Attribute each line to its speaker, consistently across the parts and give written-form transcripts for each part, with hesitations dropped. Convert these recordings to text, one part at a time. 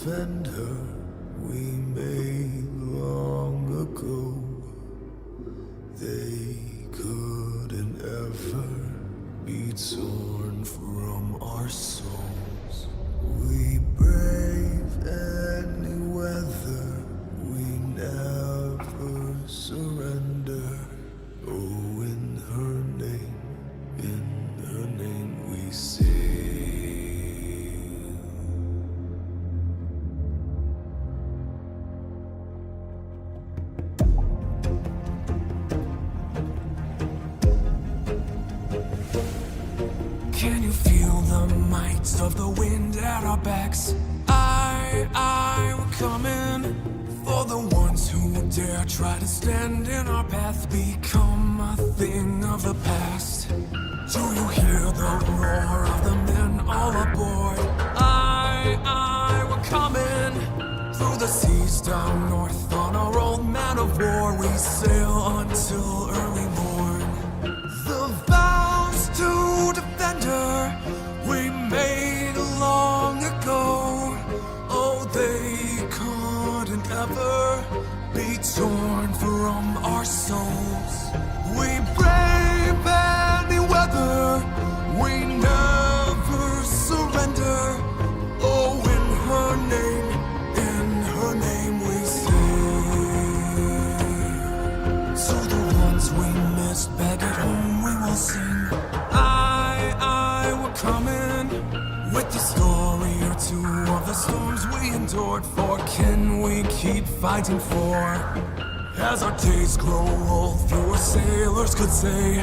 Speaker 1: defender we made long ago. They couldn't ever be torn from our souls. We brave any weather, we never surrender. Oh, in her name we sail.
Speaker 2: Can you feel the might of the wind at our backs? We're coming for the ones who dare try to stand in our path, become a thing of the past. Do you hear the roar of the men all aboard? We're coming through the seas down north on our old man of war. We sail until early morn. The vows to defender we made long ago. Oh, they couldn't ever be torn from our souls. We brave any weather, we never surrender. Oh, in her name we sail. So the ones we missed back at home we will sing. We're coming with the story or two of the storms we endured. For can we keep fighting for? As our days grow old, fewer sailors could say,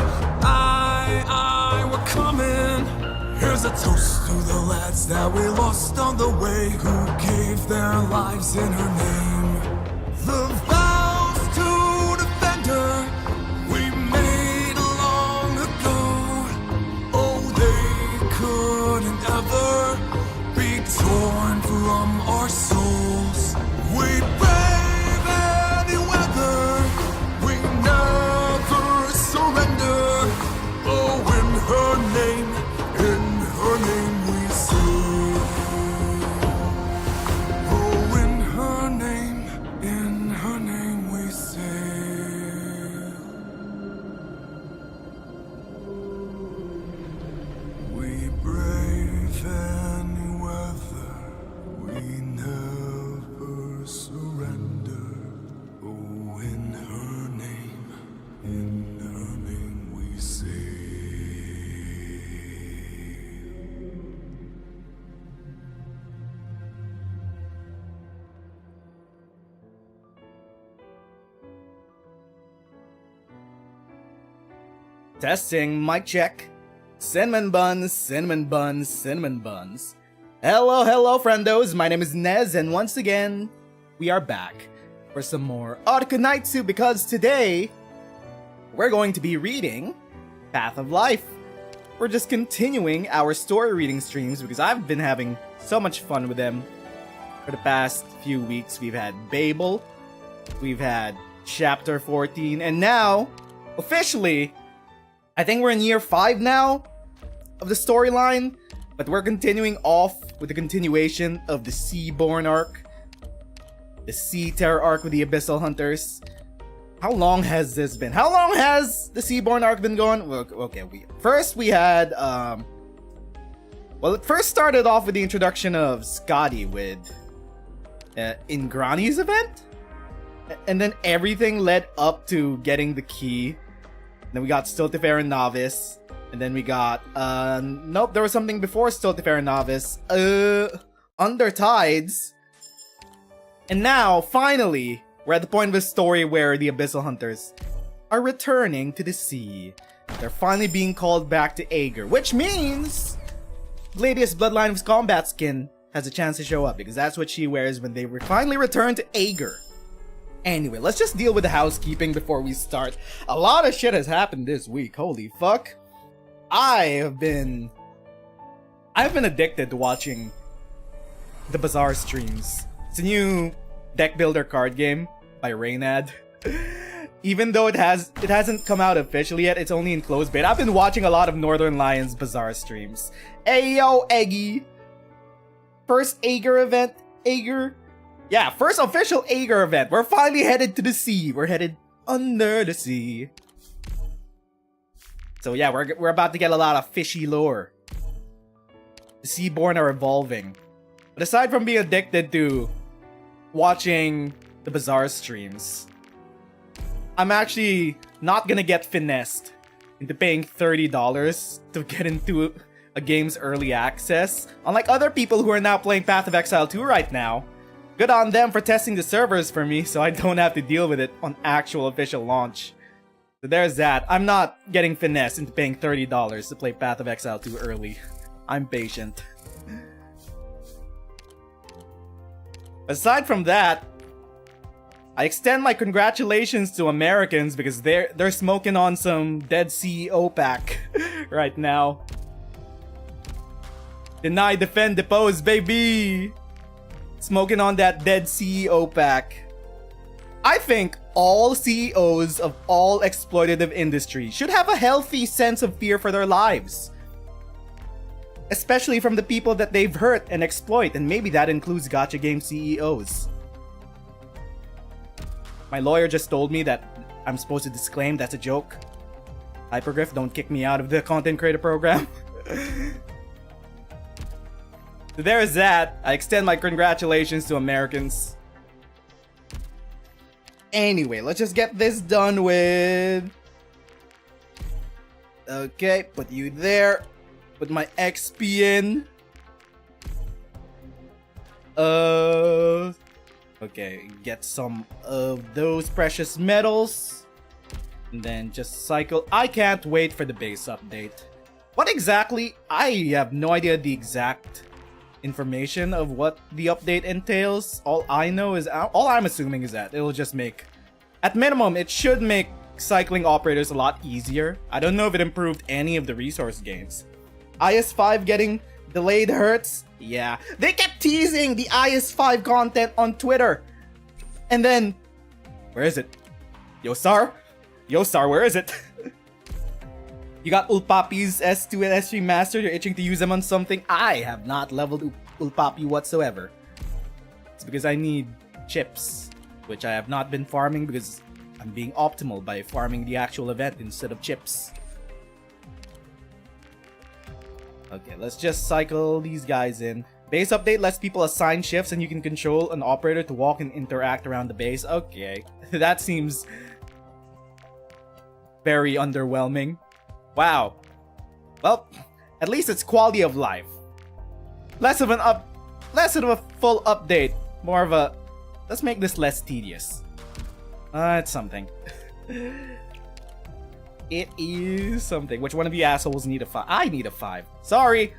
Speaker 2: we're coming. Here's a toast to the lads that we lost on the way, who gave their lives in her name. The vows to defender we made long ago. Oh, they couldn't ever be torn from our souls. We brave any weather, we never surrender. Oh, in her name we sail. Oh, in her name we sail. We brave any weather, we never surrender. Oh, in her name we sail.
Speaker 3: Testing, mic check. Cinnamon buns, cinnamon buns, cinnamon buns. Hello, friendos. My name is Nez, and once again, we are back for some more Arknights, because today, we're going to be reading Path of Life. We're just continuing our story reading streams because I've been having so much fun with them. For the past few weeks, we've had Babel, we've had Chapter 14, and now, officially, I think we're in year 5 now of the storyline, but we're continuing off with the continuation of the Seaborn arc, the Sea Terror arc with the Abyssal Hunters. How long has this been? How long has the Seaborn arc been going? Well, okay, we had, well, it first started off with the introduction of Scotty with Ingrani's event, and then everything led up to getting the key. Then we got Stiltifarer Novice, and then we got, nope, there was something before Stiltifarer Novice, Under Tides, and now, finally, we're at the point of the story where the Abyssal Hunters are returning to the sea. They're finally being called back to Aegir, which means Gladius Bloodline of Combat skin has a chance to show up, because that's what she wears when they finally return to Aegir. Anyway, let's just deal with the housekeeping before we start. A lot of shit has happened this week, holy fuck. I've been addicted to watching the Bazaar streams. It's a new deck builder card game by Reynad. Even though it hasn't come out officially yet, it's only in closed beta. I've been watching a lot of Northern Lions Bazaar streams. Ayo, Eggy! First Aegir event Aegir. Yeah, first official Aegir event. We're finally headed to the sea. We're headed under the sea. So yeah, we're about to get a lot of fishy lore. The Seaborn are evolving. But aside from being addicted to watching the Bazaar streams, I'm actually not gonna get finessed into paying $30 to get into a game's early access. Unlike other people who are now playing Path of Exile 2 right now. Good on them for testing the servers for me so I don't have to deal with it on actual official launch. So there's that. I'm not getting finessed into paying $30 to play Path of Exile 2 early. I'm patient. Aside from that, I extend my congratulations to Americans because they're smoking on some dead CEO pack right now. Deny, defend, depose, baby! Smoking on that dead CEO pack. I think all CEOs of all exploitative industries should have a healthy sense of fear for their lives. Especially from the people that they've hurt and exploit, and maybe that includes gacha game CEOs. My lawyer just told me that I'm supposed to disclaim that's a joke. Hypergriff, don't kick me out of the content creator program. So there is that. I extend my congratulations to Americans. Anyway, let's just get this done with. Okay, put you there. Put my XP in. Okay, get some of those precious metals. And then just cycle. I can't wait for the base update. What exactly? I have no idea the exact information of what the update entails. All I know is, all I'm assuming is that it'll just make, at minimum, it should make cycling operators a lot easier. I don't know if it improved any of the resource gains. IS-5 getting delayed hurts. Yeah, they kept teasing the IS-5 content on Twitter. And then, where is it? Yosar? Yosar, where is it? You got Ulpapi's S2 and S3 Master. You're itching to use them on something. I have not leveled Ulpapi whatsoever. It's because I need chips, which I have not been farming because I'm being optimal by farming the actual event instead of chips. Okay, let's just cycle these guys in. Base update lets people assign shifts and you can control an operator to walk and interact around the base. Okay, that seems very underwhelming. Wow. Well, at least it's quality of life. Less of a full update. More of a, let's make this less tedious. It's something. It is something. Which one of you assholes need a 5? I need a 5. Sorry.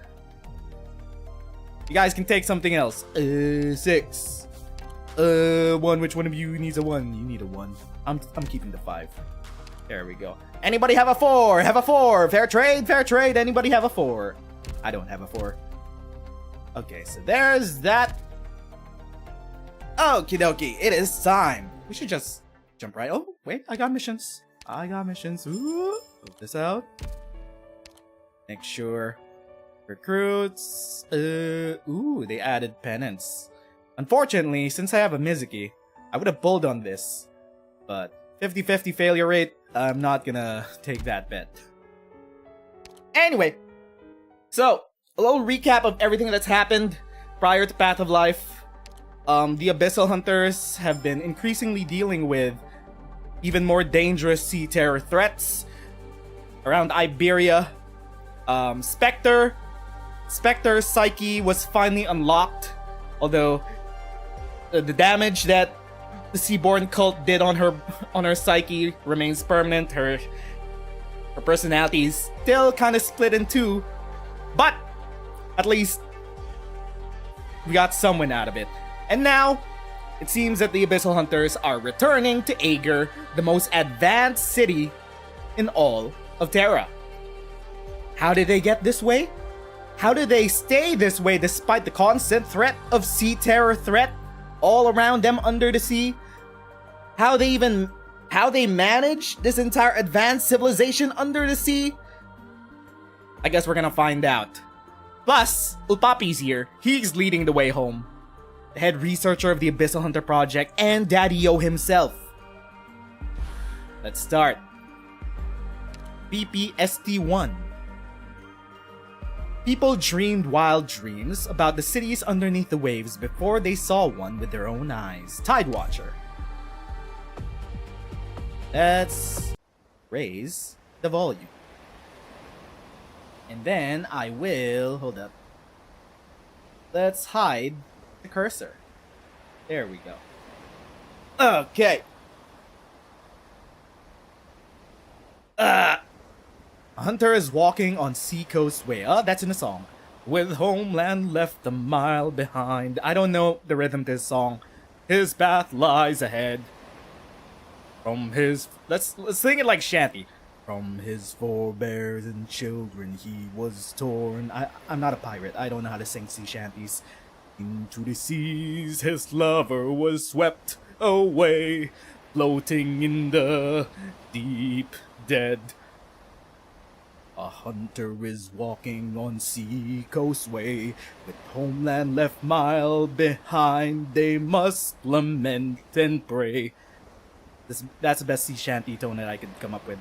Speaker 3: You guys can take something else. 6. 1. Which one of you needs a 1? You need a 1. I'm keeping the 5. There we go. Anybody have a 4? Have a 4. Fair trade, fair trade. Anybody have a 4? I don't have a 4. Okay, so there's that. Okie dokie, it is time. We should just jump right. Oh, wait, I got missions. I got missions. Ooh, put this out. Make sure. Recruits. Ooh, they added penance. Unfortunately, since I have a Mizuki, I would have pulled on this. But 50-50 failure rate, I'm not gonna take that bet. Anyway, so a little recap of everything that's happened prior to Path of Life. The Abyssal Hunters have been increasingly dealing with even more dangerous sea terror threats around Iberia. Spectre's psyche was finally unlocked, although the damage that the Seaborn cult did on her psyche remains permanent. Her personality is still kind of split in two, but at least we got some win out of it. And now it seems that the Abyssal Hunters are returning to Aegir, the most advanced city in all of Terra. How did they get this way? How did they stay this way despite the constant threat of sea terror threat all around them under the sea? How they manage this entire advanced civilization under the sea? I guess we're gonna find out. Plus, Ulpapi's here. He's leading the way home. head researcher of the Abyssal Hunter Project, and Daddy-O himself. Let's start. BP-ST-1. People dreamed wild dreams about the cities underneath the waves before they saw one with their own eyes. Tidewatcher. Let's raise the volume. And then I will... Hold up. Let's hide the cursor. There we go. Okay. A hunter is walking on Seacoast Way. Oh, that's in the song. With homeland left a mile behind. I don't know the rhythm to this song. His path lies ahead. From his... Let's sing it like shanty. From his forebears and children he was torn. I'm not a pirate. I don't know how to sing sea shanties. Into the seas his lover was swept away, floating in the deep dead. A hunter is walking on Seacoast Way, with homeland left mile behind. They must lament and pray. That's the best sea shanty tone that I could come up with.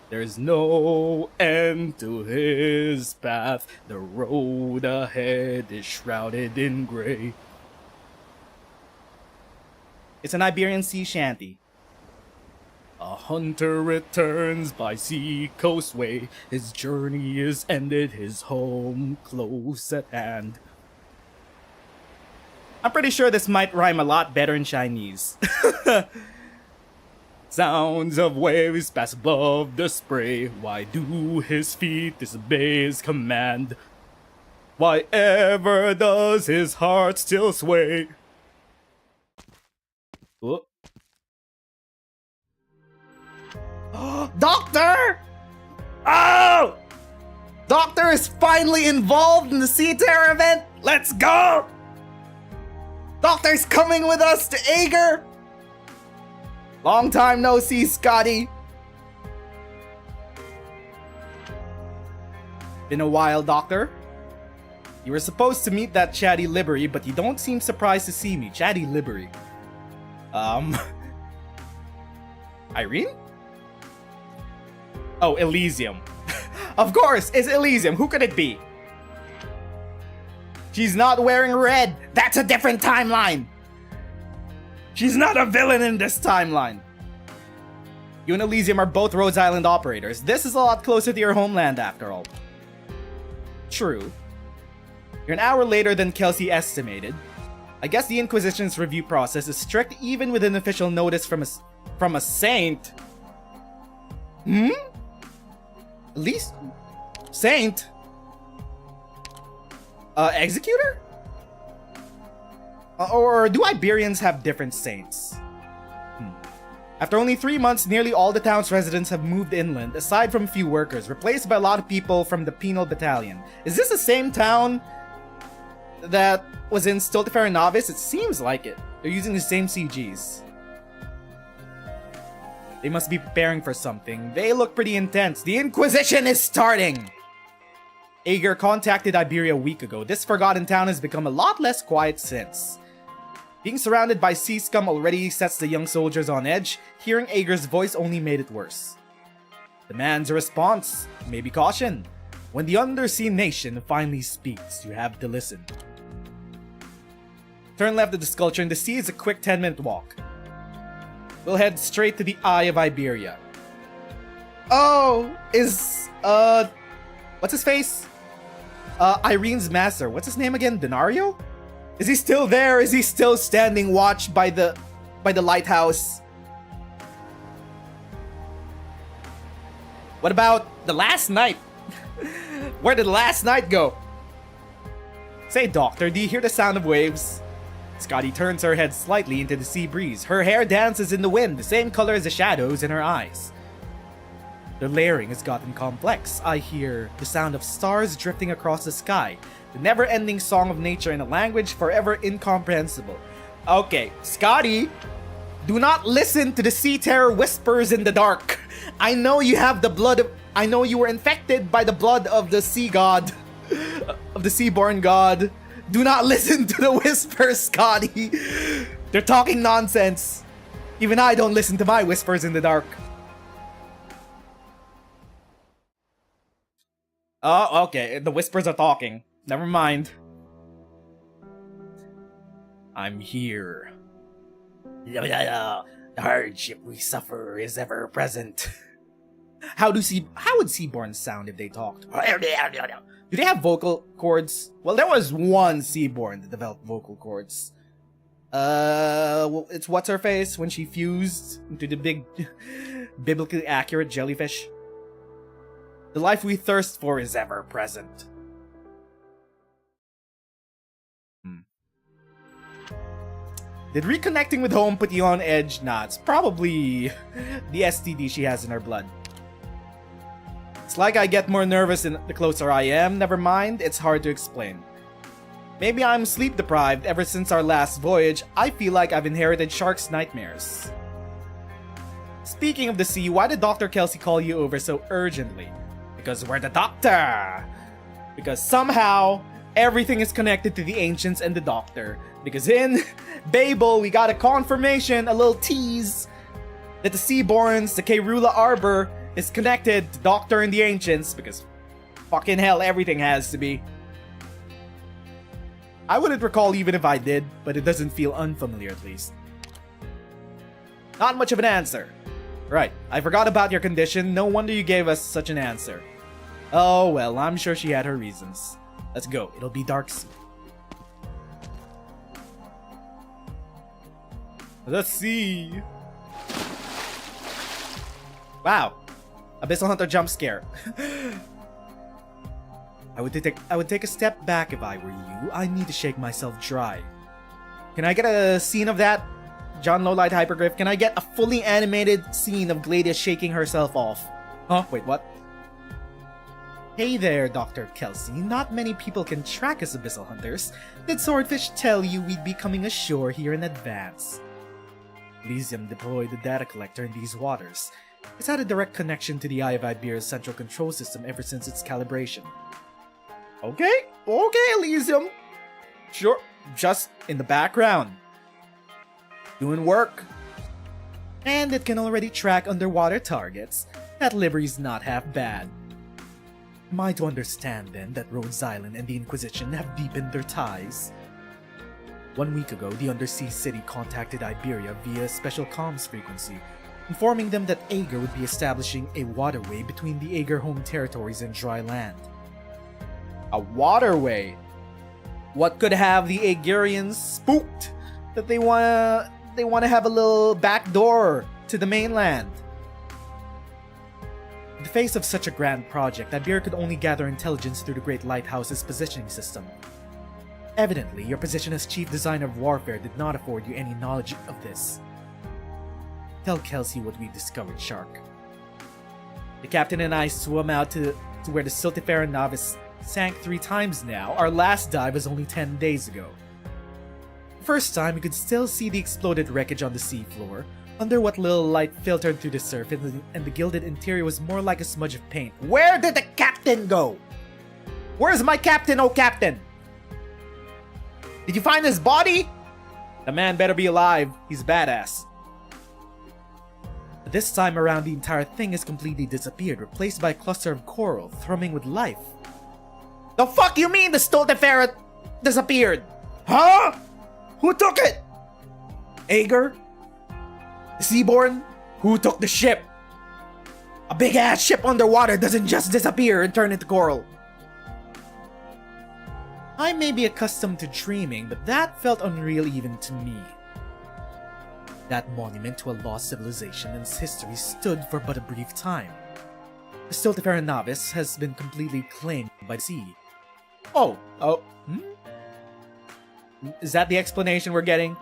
Speaker 3: There's no end to his path. The road ahead is shrouded in gray. It's an Iberian sea shanty. A hunter returns by Seacoast Way. His journey is ended, his home close at hand. I'm pretty sure this might rhyme a lot better in Chinese. Sounds of waves pass above the spray. Why do his feet disobey his command? Why ever does his heart still sway? Oh. Doctor! Oh! Doctor is finally involved in the Sea Terror event! Let's go! Doctor's coming with us to Ager! Long time no see, Scotty. Been a while, Doctor. You were supposed to meet that chatty Liberty, but you don't seem surprised to see me. Chatty Liberty. Irene? Oh, Elysium. Of course, it's Elysium. Who could it be? She's not wearing red. That's a different timeline. She's not a villain in this timeline. You and Elysium are both Rhodes Island operators. This is a lot closer to your homeland after all. True. You're an hour later than Kelsey estimated. I guess the Inquisition's review process is strict even with an official notice from a saint. Hmm? At least... Saint? Executor? Or do Iberians have different saints? After only 3 months, nearly all the town's residents have moved inland, aside from a few workers, replaced by a lot of people from the penal battalion. Is this the same town that was in Stultifera Novice? It seems like it. They're using the same CGs. They must be preparing for something. They look pretty intense. The Inquisition is starting! Ager contacted Iberia a week ago. This forgotten town has become a lot less quiet since. Being surrounded by sea scum already sets the young soldiers on edge. Hearing Ager's voice only made it worse. Demands a response, maybe caution. When the undersea nation finally speaks, you have to listen. Turn left at the sculpture and the sea is a quick 10-minute walk. We'll head straight to the Eye of Iberia. Oh, is, what's his face? Irene's master. What's his name again? Denario? Is he still there? Is he still standing watch by the lighthouse? What about the last night? Where did the last night go? Say, Doctor, do you hear the sound of waves? Scotty turns her head slightly into the sea breeze. Her hair dances in the wind, the same color as the shadows in her eyes. The layering has gotten complex. I hear the sound of stars drifting across the sky. The never-ending song of nature in a language forever incomprehensible. Okay, Scotty, do not listen to the sea terror whispers in the dark. I know you have the blood of... I know you were infected by the blood of the sea god. Of the seaborn god. Do not listen to the whispers, Scotty. They're talking nonsense. Even I don't listen to my whispers in the dark. Oh, okay. The whispers are talking. Never mind. I'm here. The hardship we suffer is ever present. How would Seaborn sound if they talked? Do they have vocal cords? Well, there was one Seaborn that developed vocal cords. Well, it's what's her face when she fused into the big, biblically accurate jellyfish. The life we thirst for is ever present. Did reconnecting with home put you on edge? Nah, it's probably the STD she has in her blood. It's like I get more nervous the closer I am. Never mind, it's hard to explain. Maybe I'm sleep deprived. Ever since our last voyage, I feel like I've inherited shark's nightmares. Speaking of the sea, why did Dr. Kelsey call you over so urgently? Because we're the doctor! Because somehow, everything is connected to the ancients and the doctor. Because in Babel, we got a confirmation, a little tease, that the Seaborns, the Keirula Arbor, is connected to Doctor and the Ancients, because fucking hell, everything has to be. I wouldn't recall even if I did, but it doesn't feel unfamiliar at least. Not much of an answer. Right, I forgot about your condition, no wonder you gave us such an answer. Oh well, I'm sure she had her reasons. Let's go, it'll be dark soon. Let's see. Wow. Abyssal Hunter jump scare. I would take a step back if I were you. I need to shake myself dry. Can I get a scene of that? John Lowlight Hypergriff, can I get a fully animated scene of Gladia shaking herself off? Huh? Wait, what? Hey there, Dr. Kelsey. Not many people can track us Abyssal Hunters. Did Swordfish tell you we'd be coming ashore here in advance? Elysium deployed the data collector in these waters. It's had a direct connection to the Eye of Iberia's central control system ever since its calibration. Okay, Elysium. Sure, just in the background. Doing work. And it can already track underwater targets. That livery's not half bad. Am I to understand then that Rhodes Island and the Inquisition have deepened their ties? 1 week ago, the undersea city contacted Iberia via a special comms frequency, informing them that Ager would be establishing a waterway between the Ager home territories and dry land. A waterway? What could have the Agerians spooked that they wanna have a little back door to the mainland? In the face of such a grand project, Iberia could only gather intelligence through the Great Lighthouse's positioning system. Evidently, your position as Chief Designer of Warfare did not afford you any knowledge of this. Tell Kelsey what we discovered, Shark. The captain and I swam out to where the Siltiferan Novice sank 3 times now. Our last dive was only 10 days ago. The first time, we could still see the exploded wreckage on the seafloor. Under what little light filtered through the surface, and the gilded interior was more like a smudge of paint. Where did the captain go? Where's my captain, oh captain? Did you find his body? The man better be alive. He's badass. But this time around, the entire thing has completely disappeared, replaced by a cluster of coral thrumming with life. The fuck you mean the Stolteferret disappeared? Huh? Who took it? Ager? The Seaborn? Who took the ship? A big-ass ship underwater doesn't just disappear and turn into coral. I may be accustomed to dreaming, but that felt unreal even to me. That monument to a lost civilization and its history stood for but a brief time. The Stolteferan Novice has been completely claimed by the sea. Is that the explanation we're getting?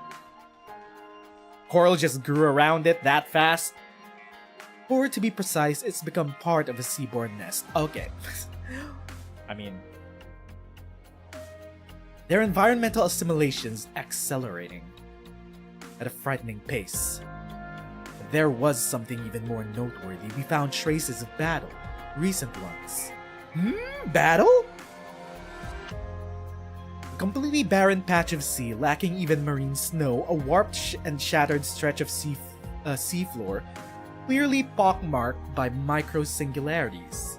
Speaker 3: Coral just grew around it that fast? Or to be precise, it's become part of a seaborn nest. Okay. I mean, their environmental assimilation's accelerating at a frightening pace. But there was something even more noteworthy. We found traces of battle, recent ones. Battle? A completely barren patch of sea, lacking even marine snow, a warped and shattered stretch of seafloor, clearly pockmarked by micro-singularities.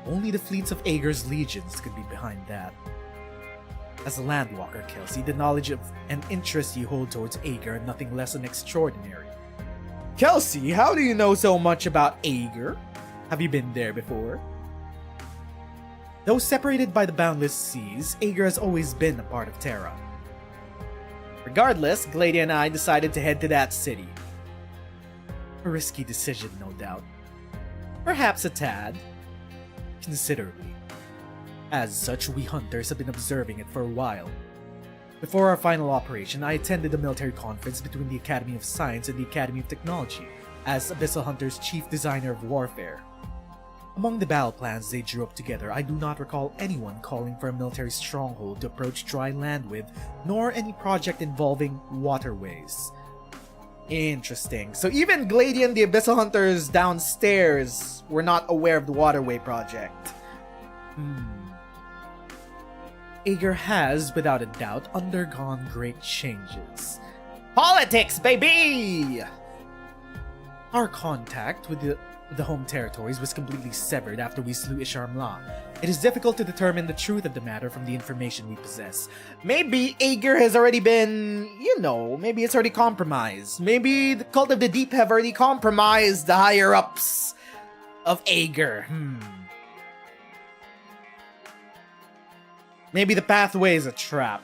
Speaker 3: Only the fleets of Ager's legions could be behind that. As a landwalker, Kelsey, the knowledge of and interest you hold towards Ager are nothing less than extraordinary. Kelsey, how do you know so much about Ager? Have you been there before? Though separated by the boundless seas, Ager has always been a part of Terra. Regardless, Gladia and I decided to head to that city. A risky decision, no doubt. Perhaps a tad. Considerably. As such, we hunters have been observing it for a while. Before our final operation, I attended a military conference between the Academy of Science and the Academy of Technology, as Abyssal Hunter's chief designer of warfare. Among the battle plans they drew up together, I do not recall anyone calling for a military stronghold to approach dry land with, nor any project involving waterways. Interesting. So even Gladia and the Abyssal Hunters downstairs were not aware of the waterway project. Ager has, without a doubt, undergone great changes. Politics, baby! Our contact with the home territories was completely severed after we slew Isharmla. It is difficult to determine the truth of the matter from the information we possess. Maybe Ager has already been, maybe it's already compromised. Maybe the Cult of the Deep have already compromised the higher-ups of Ager. Maybe the pathway is a trap.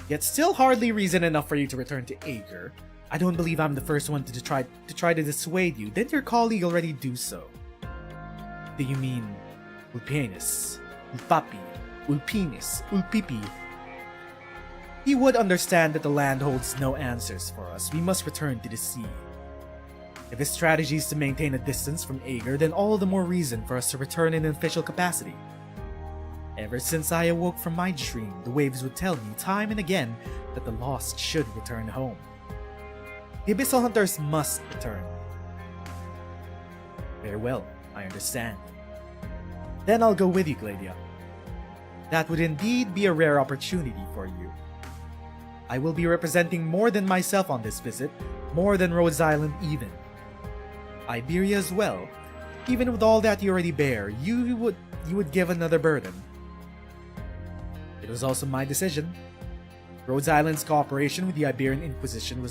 Speaker 3: Yet still hardly reason enough for you to return to Ager. I don't believe I'm the first one to try to dissuade you. Didn't your colleague already do so? Do you mean Ulpianus, Ulpapi, Ulpinis, Ulpipi? He would understand that the land holds no answers for us. We must return to the sea. If his strategy is to maintain a distance from Ager, then all the more reason for us to return in an official capacity. Ever since I awoke from my dream, the waves would tell me time and again that the lost should return home. The Abyssal Hunters must return. Very well, I understand. Then I'll go with you, Gladia. That would indeed be a rare opportunity for you. I will be representing more than myself on this visit, more than Rhodes Island even. Iberia as well. Even with all that you already bear, you would give another burden. It was also my decision. Rhodes Island's cooperation with the Iberian Inquisition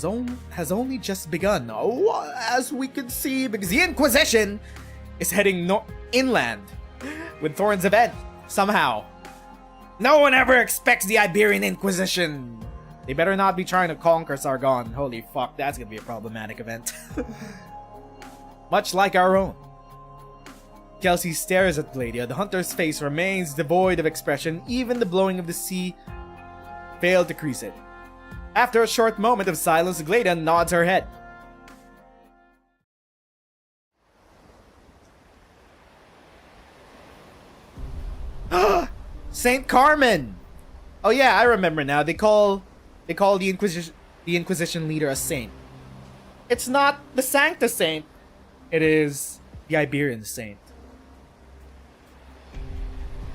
Speaker 3: has only just begun. Oh, as we can see, because the Inquisition is heading inland with Thorin's event, somehow. No one ever expects the Iberian Inquisition. They better not be trying to conquer Sargon. Holy fuck, that's gonna be a problematic event. Much like our own. Kelsey stares at Gladia. The hunter's face remains devoid of expression. Even the blowing of the sea failed to crease it. After a short moment of silence, Gladia nods her head. Saint Carmen! Oh yeah, I remember now. They call the Inquisition leader a saint. It's not the Sancta Saint. It is the Iberian Saint.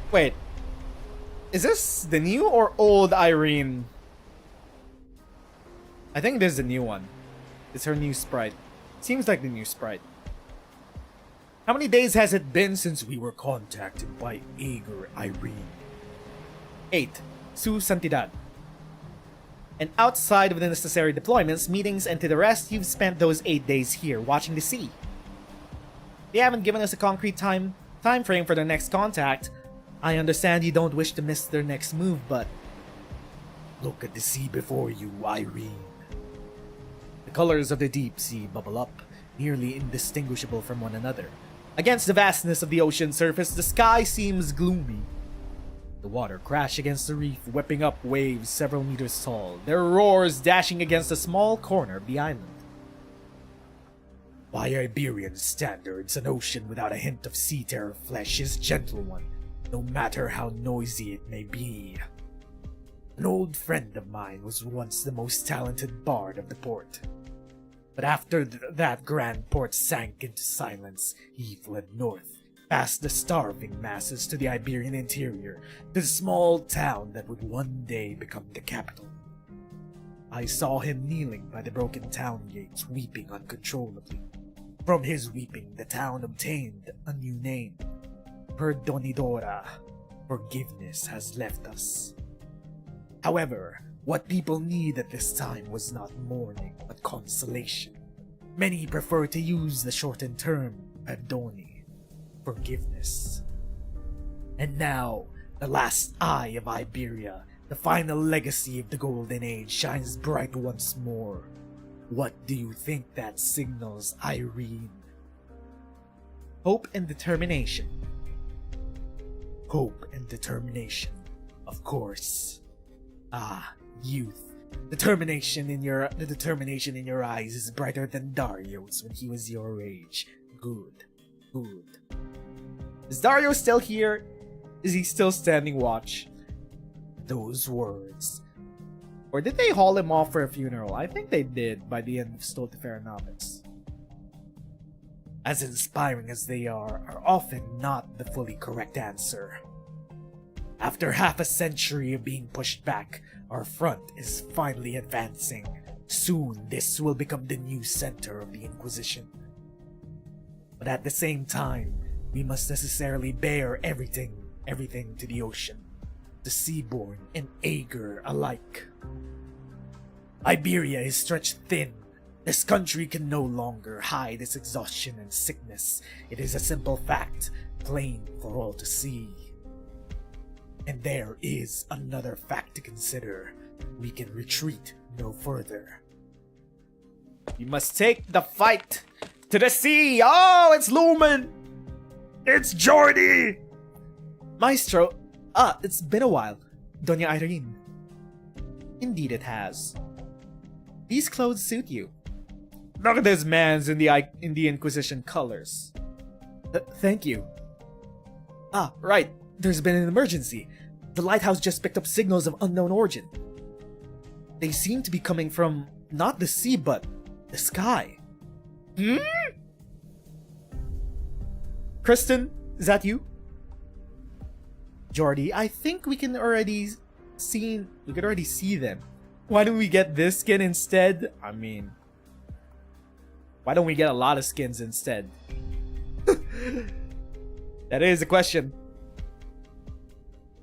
Speaker 3: Wait. Is this the new or old Irene? I think this is the new one. It's her new sprite. Seems like the new sprite. How many days has it been since we were contacted by Ager Irene? 8. Su Santidad. And outside of the necessary deployments, meetings, and to the rest, you've spent those 8 days here watching the sea. They haven't given us a concrete time frame for their next contact. I understand you don't wish to miss their next move, but look at the sea before you, Irene. The colors of the deep sea bubble up, nearly indistinguishable from one another. Against the vastness of the ocean surface, the sky seems gloomy. The water crash against the reef, whipping up waves several meters tall, their roars dashing against a small corner of the island. By Iberian standards, an ocean without a hint of sea terror flesh is gentle one, no matter how noisy it may be. An old friend of mine was once the most talented bard of the port. But after that grand port sank into silence, he fled north,
Speaker 4: past the starving masses to the Iberian interior, to the small town that would one day become the capital. I saw him kneeling by the broken town gates, weeping uncontrollably. From his weeping, the town obtained a new name, Perdonidora. Forgiveness has left us. However, what people need at this time was not mourning, but consolation. Many prefer to use the shortened term, Perdoni, forgiveness. And now, the last eye of Iberia, the final legacy of the Golden Age, shines bright once more. What do you think that signals, Irene?
Speaker 3: Hope and determination.
Speaker 4: Hope and determination, of course. Ah, youth. The determination in your eyes is brighter than Dario's when he was your age. Good.
Speaker 3: Is Dario still here? Is he still standing watch?
Speaker 4: Those words.
Speaker 3: Or did they haul him off for a funeral? I think they did by the end of Stultifera Novice.
Speaker 4: As inspiring as they are often not the fully correct answer. After half a century of being pushed back, our front is finally advancing. Soon, this will become the new center of the Inquisition. But at the same time, we must necessarily bear everything to the ocean, the seaborn and Ager alike. Iberia is stretched thin. This country can no longer hide its exhaustion and sickness. It is a simple fact, plain for all to see. And there is another fact to consider. We can retreat no further.
Speaker 3: We must take the fight to the sea! Oh, it's Lumen!
Speaker 4: It's Jordy!
Speaker 3: Maestro, it's been a while. Doña Irene. Indeed it has. These clothes suit you. Look at this man's in the Inquisition colors. Thank you. Ah, right. There's been an emergency. The lighthouse just picked up signals of unknown origin. They seem to be coming from not the sea, but the sky. Kristen, is that you? Jordy, I think we could already see them. Why don't we get this skin instead? I mean, why don't we get a lot of skins instead? That is a question.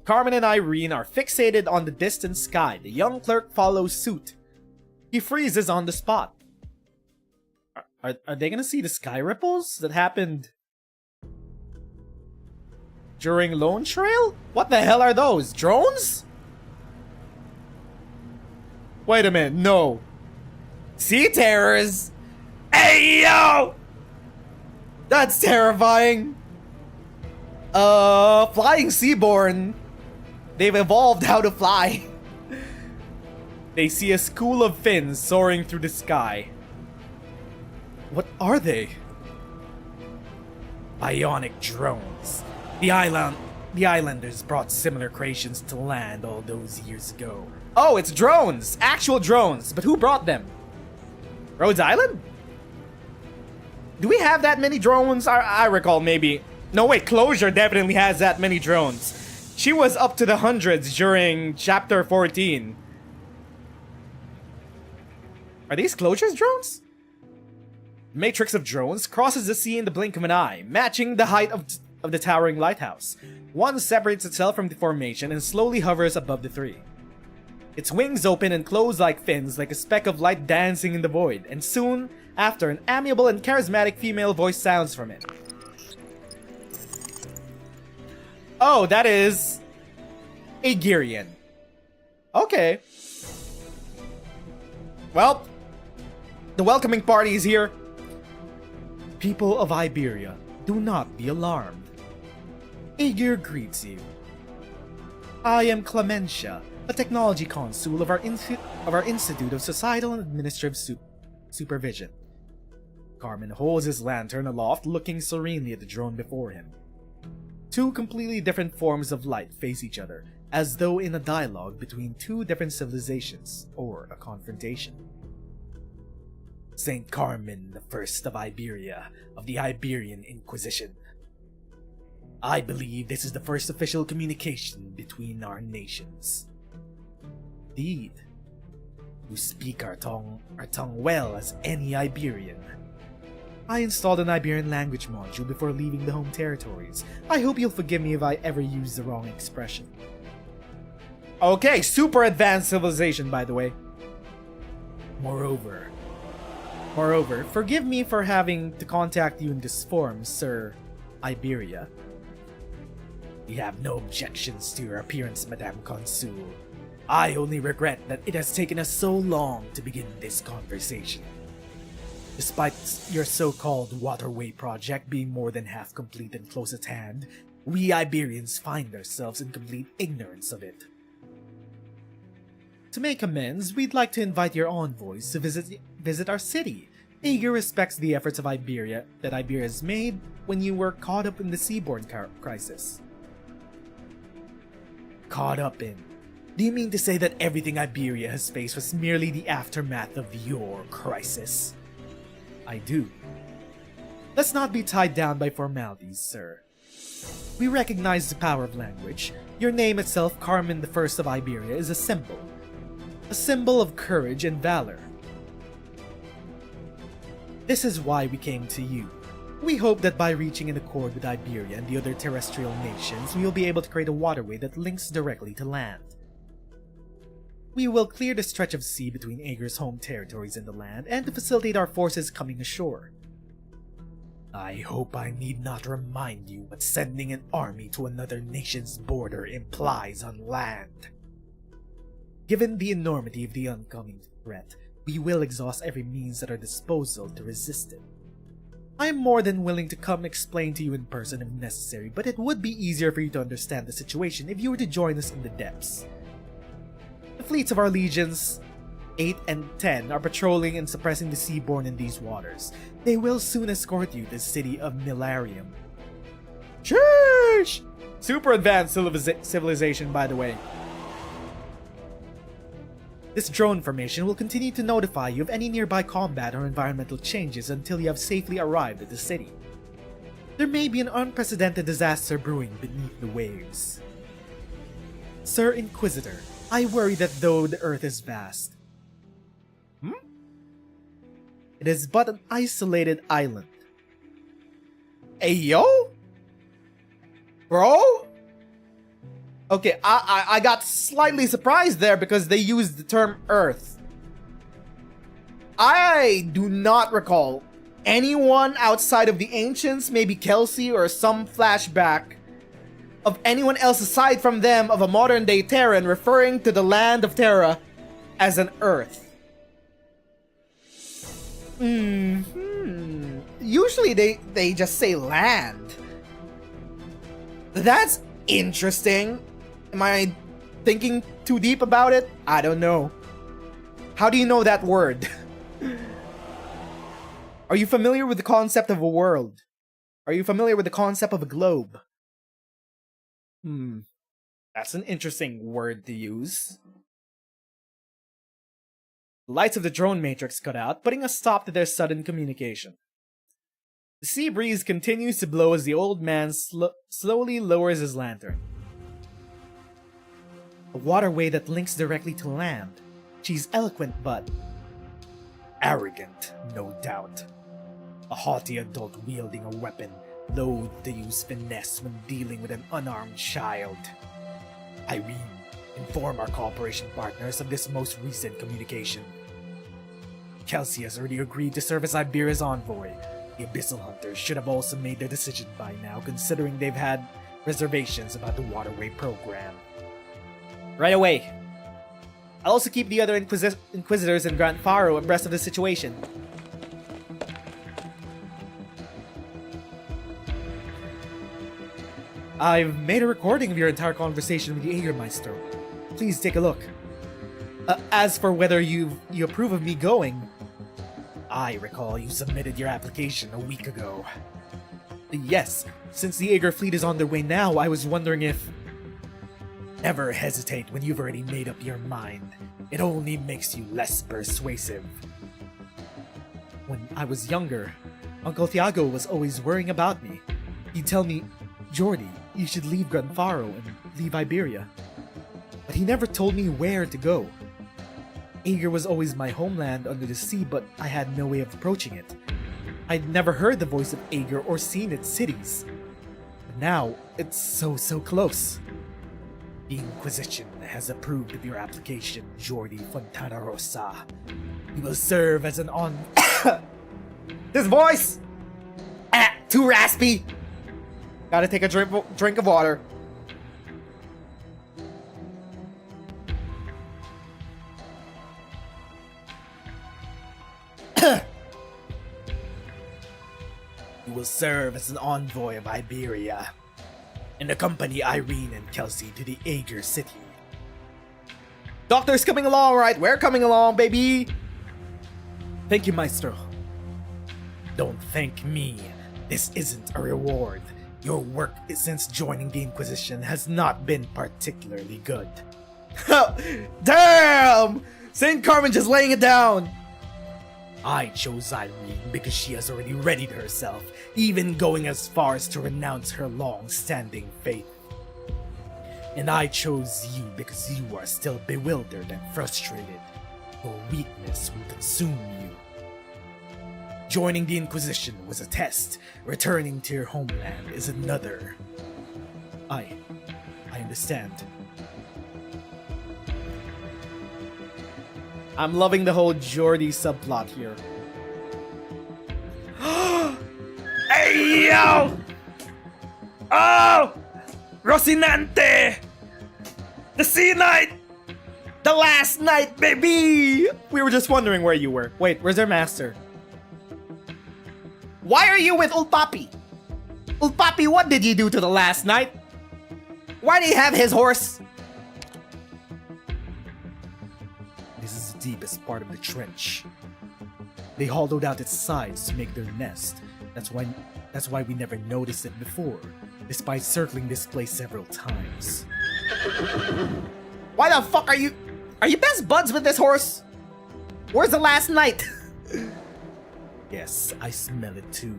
Speaker 3: Carmen and Irene are fixated on the distant sky. The young clerk follows suit. He freezes on the spot. Are they gonna see the sky ripples that happened during Lone Trail? What the hell are those? Drones? Wait a minute, no. Sea terrors? Hey, yo! That's terrifying. Flying seaborne. They've evolved how to fly. They see a school of fins soaring through the sky. What are they?
Speaker 4: Bionic drones. The islanders brought similar creations to land all those years ago.
Speaker 3: Oh, it's drones! Actual drones! But who brought them? Rhodes Island? Do we have that many drones? I recall maybe... No, wait, Closure definitely has that many drones. She was up to the hundreds during Chapter 14. Are these Closure's drones? Matrix of drones crosses the sea in the blink of an eye, matching the height of the towering lighthouse. One separates itself from the formation and slowly hovers above the three. Its wings open and close like fins, like a speck of light dancing in the void, and soon after, an amiable and charismatic female voice sounds from it. Oh, that is... Aegirian. Okay. Well, the welcoming party is here. People of Iberia, do not be alarmed. Aegir greets you. I am Clementia, a technology consul of our Institute of Societal and Administrative Supervision. Carmen holds his lantern aloft, looking serenely at the drone before him. Two completely different forms of light face each other, as though in a dialogue between two different civilizations, or a confrontation. Saint Carmen, the first of Iberia, of the Iberian Inquisition.
Speaker 4: I believe this is the first official communication between our nations. Indeed. You speak our tongue well as any Iberian. I installed an Iberian language module before leaving the home territories. I hope you'll forgive me if I ever use the wrong expression.
Speaker 3: Okay, super advanced civilization, by the way.
Speaker 4: Moreover,
Speaker 3: forgive me for having to contact you in this form, Sir Iberia.
Speaker 4: we have no objections to your appearance, Madame Consul. I only regret that it has taken us so long to begin this conversation. Despite your so-called waterway project being more than half complete and close at hand, we Iberians find ourselves in complete ignorance of it. To make amends, we'd like to invite your envoys to visit our city. Aegir respects the efforts of Iberia that Iberia has made when you were caught up in the seaborne crisis. Caught up in? Do you mean to say that everything Iberia has faced was merely the aftermath of your crisis?
Speaker 3: I do. Let's not be tied down by formalities, sir. We recognize the power of language. Your name itself, Carmen I of Iberia, is a symbol of courage and valor. This is why we came to you. We hope that by reaching an accord with Iberia and the other terrestrial nations, we will be able to create a waterway that links directly to land. We will clear the stretch of sea between Aegir's home territories and the land, and to facilitate our forces coming ashore.
Speaker 4: I hope I need not remind you what sending an army to another nation's border implies on land.
Speaker 3: Given the enormity of the oncoming threat, we will exhaust every means at our disposal to resist it. I am more than willing to come explain to you in person if necessary, but it would be easier for you to understand the situation if you were to join us in the depths. The fleets of our legions, 8 and 10, are patrolling and suppressing the seaborne in these waters. They will soon escort you to the city of Milarium. Sheesh! Super advanced civilization, by the way. This drone formation will continue to notify you of any nearby combat or environmental changes until you have safely arrived at the city. There may be an unprecedented disaster brewing beneath the waves. Sir Inquisitor, I worry that though the Earth is vast, it is but an isolated island. Hey yo? Bro? Okay, I got slightly surprised there because they used the term Earth. I do not recall anyone outside of the Ancients, maybe Kelsey or some flashback of anyone else aside from them of a modern day Terran referring to the land of Terra as an Earth. Usually they just say land. That's interesting. Am I thinking too deep about it? I don't know. How do you know that word? Are you familiar with the concept of a world? Are you familiar with the concept of a globe? That's an interesting word to use. The lights of the drone matrix cut out, putting a stop to their sudden communication. The sea breeze continues to blow as the old man slowly lowers his lantern. A waterway that links directly to land. She's eloquent but arrogant, no doubt. A haughty adult wielding a weapon, loath to use finesse when dealing with an unarmed child. Irene, inform our cooperation partners of this most recent communication. Kelsey has already agreed to serve as Iberia's envoy. The Abyssal Hunters should have also made their decision by now, considering they've had reservations about the waterway program. Right away. I'll also keep the other Inquisitors and Grand Pharaoh abreast of the situation. I've made a recording of your entire conversation with the Jägermeister. Please take a look. As for whether you approve of me going, I recall you submitted your application a week ago. Yes, since the Aegir fleet is on their way now, I was wondering if... Never hesitate when you've already made up your mind. It only makes you less persuasive. When I was younger, Uncle Thiago was always worrying about me. He'd tell me,
Speaker 4: Jordy, you should leave Granfaro and leave Iberia. But he never told me where to go. Aegir was always my homeland under the sea, but I had no way of approaching it. I'd never heard the voice of Aegir or seen its cities. But now, it's so close. The Inquisition has approved of your application, Jordi Fontana Rosa. You will serve as an
Speaker 3: This voice! Too raspy! Gotta take a drink of water.
Speaker 4: You will serve as an envoy of Iberia and accompany Irene and Kelsey to the Aegir city.
Speaker 3: Doctor's coming along, right? We're coming along, baby!
Speaker 4: Thank you, Maestro. Don't thank me. This isn't a reward. Your work since joining the Inquisition has not been particularly good.
Speaker 3: Damn! St. Carmen just laying it down!
Speaker 4: I chose Irene because she has already readied herself, even going as far as to renounce her long-standing faith. And I chose you because you are still bewildered and frustrated. Your weakness will consume you. Joining the Inquisition was a test. Returning to your homeland is another. I understand.
Speaker 3: I'm loving the whole Jordy subplot here.
Speaker 4: Hey, yo! Oh! Rocinante! The Sea Knight!
Speaker 3: The last night, baby! We were just wondering where you were. Wait, where's their master? Why are you with Old Papi? Old Papi, what did you do to the last night? Why do you have his horse?
Speaker 4: This is the deepest part of the trench. They hollowed out its sides to make their nest. That's why we never noticed it before, despite circling this place several times.
Speaker 3: Why the fuck are you best buds with this horse? Where's the last night?
Speaker 4: Yes, I smell it too.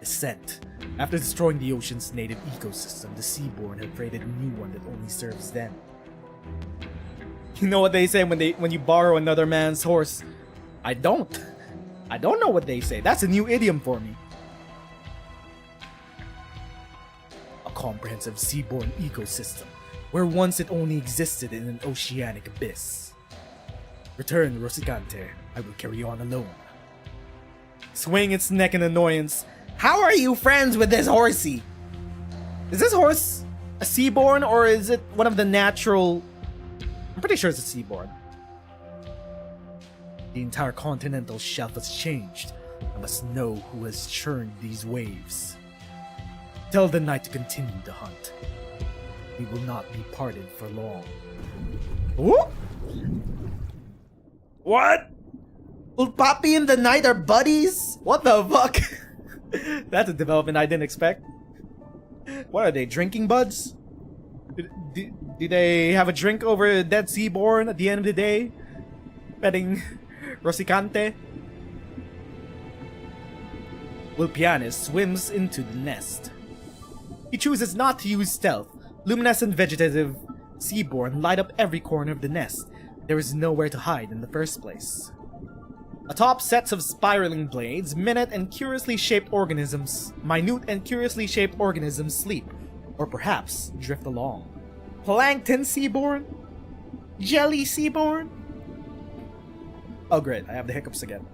Speaker 4: The scent. After destroying the ocean's native ecosystem, the Seaborn have created a new one that only serves them.
Speaker 3: You know what they say when you borrow another man's horse? I don't know what they say. That's a new idiom for me.
Speaker 4: A comprehensive seaborne ecosystem, where once it only existed in an oceanic abyss. Return, Rosicante. I will carry on alone.
Speaker 3: Swing its neck in annoyance. How are you friends with this horsey? Is this horse a seaborn or is it one of the natural... I'm pretty sure it's a seaborn.
Speaker 4: The entire continental shelf has changed. I must know who has churned these waves. Tell the knight to continue the hunt. We will not be parted for long.
Speaker 3: Ooh.
Speaker 4: What?
Speaker 3: Old Papi and the knight are buddies? What the fuck? That's a development I didn't expect. What are they, drinking buds? Do they have a drink over Dead Seaborn at the end of the day? Petting Rosicante? Wilpianis swims into the nest. He chooses not to use stealth. Luminescent vegetative Seaborn light up every corner of the nest. There is nowhere to hide in the first place. Atop sets of spiraling blades, minute and curiously shaped organisms sleep, or perhaps drift along. Plankton Seaborn? Jelly Seaborn? Oh great, I have the hiccups again.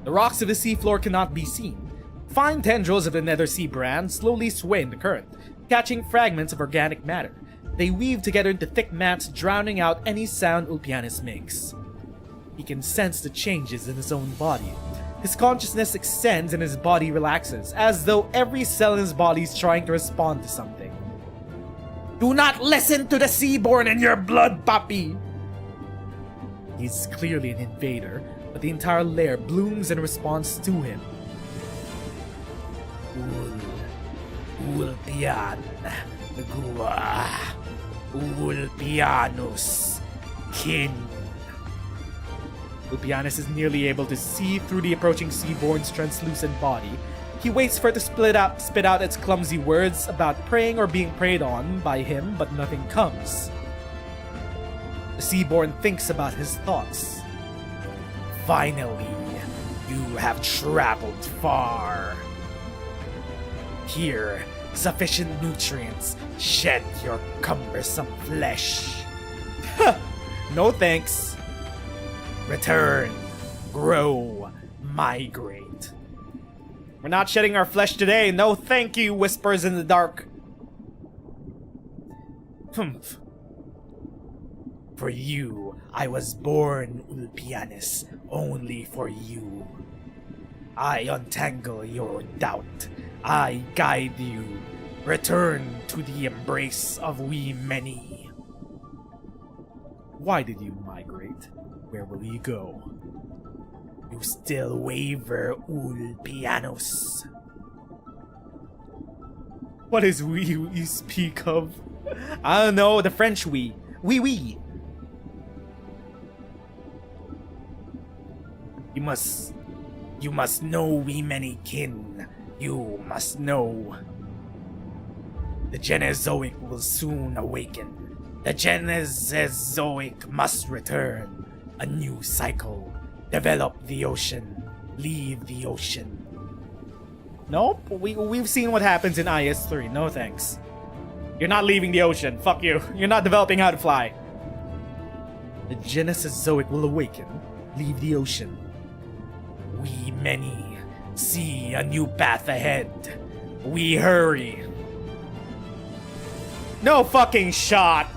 Speaker 3: The rocks of the seafloor cannot be seen. Fine tendrils of the nether sea brand slowly sway in the current, catching fragments of organic matter. They weave together into thick mats, drowning out any sound Ulpianis makes. He can sense the changes in his own body. His consciousness extends and his body relaxes, as though every cell in his body is trying to respond to something. Do not listen to the Seaborn in your blood, Papi! He's clearly an invader, but the entire lair blooms in response to him. Ulpian, Gua, Ulpianus, Kin. Ulpianus is nearly able to see through the approaching Seaborn's translucent body He waits for it to spit out its clumsy words about praying or being preyed on by him, but nothing comes. The Seaborn thinks about his thoughts.
Speaker 4: Finally, you have traveled far. Here, sufficient nutrients shed your cumbersome flesh.
Speaker 3: No thanks.
Speaker 4: Return, grow, migrate.
Speaker 3: We're not shedding our flesh today. No thank you, whispers in the dark.
Speaker 4: Humph. For you, I was born, Ulpianus, only for you. I untangle your doubt. I guide you. Return to the embrace of we many.
Speaker 3: Why did you migrate? Where will you go?
Speaker 4: You still waver, Ulpianus.
Speaker 3: What is we you speak of? I don't know, the French we. Oui.
Speaker 4: You must know we many kin. You must know. The Genozoic will soon awaken. The Genozoic must return. A new cycle. Develop the ocean. Leave the ocean.
Speaker 3: Nope, we've seen what happens in IS-3. No thanks. You're not leaving the ocean. Fuck you. You're not developing how to fly.
Speaker 4: The Genozoic will awaken. Leave the ocean. We many see a new path ahead. We hurry.
Speaker 3: No fucking shot.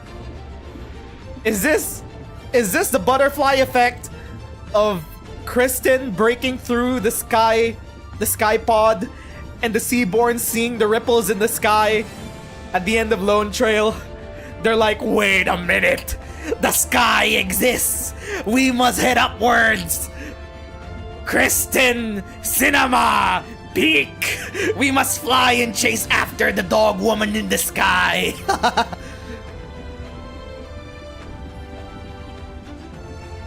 Speaker 3: Is this the butterfly effect of Kristen breaking through the sky pod and the Seaborn seeing the ripples in the sky at the end of Lone Trail? They're like, wait a minute, the sky exists. We must head upwards. Kristen, Cinema, peak. We must fly and chase after the dog woman in the sky.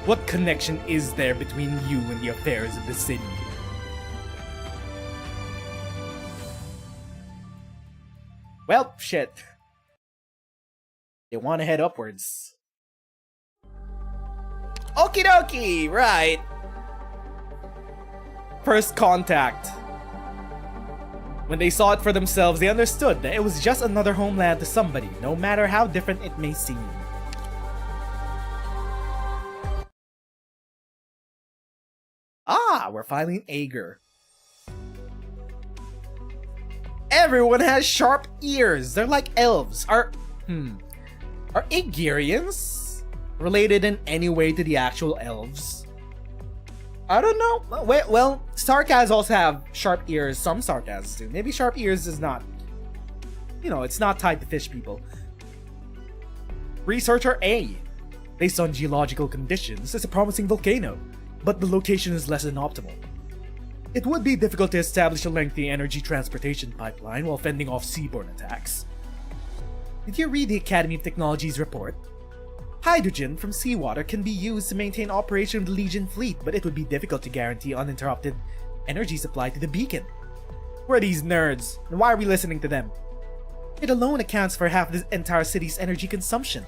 Speaker 3: What connection is there between you and the affairs of the city? Well, shit. They want to head upwards. Okie dokie, right. First contact. When they saw it for themselves, they understood that it was just another homeland to somebody, no matter how different it may seem. Ah, we're finally in Ager. Everyone has sharp ears. They're like elves. Are Agerians related in any way to the actual elves? I don't know. Well, Sarkaz also have sharp ears. Some Sarkaz do. Maybe sharp ears is not. You know, it's not tied to fish people. Researcher A. Based on geological conditions, it's a promising volcano, but the location is less than optimal. It would be difficult to establish a lengthy energy transportation pipeline while fending off seaborne attacks. Did you read the Academy of Technology's report? Hydrogen from seawater can be used to maintain operation of the Legion fleet, but it would be difficult to guarantee uninterrupted energy supply to the beacon. Who are these nerds, and why are we listening to them? It alone accounts for half the entire city's energy consumption.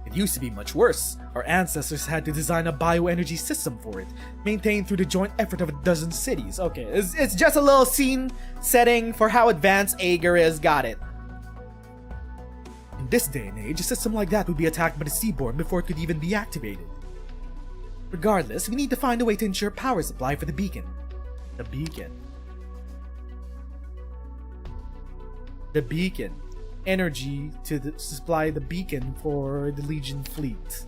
Speaker 3: It used to be much worse. Our ancestors had to design a bioenergy system for it, maintained through the joint effort of a dozen cities. Okay, it's just a little scene setting for how advanced Ager is. Got it. In this day and age, a system like that would be attacked by the Seaborn before it could even be activated. Regardless, we need to find a way to ensure power supply for the beacon. The beacon. The beacon. Energy to supply the beacon for the Legion fleet.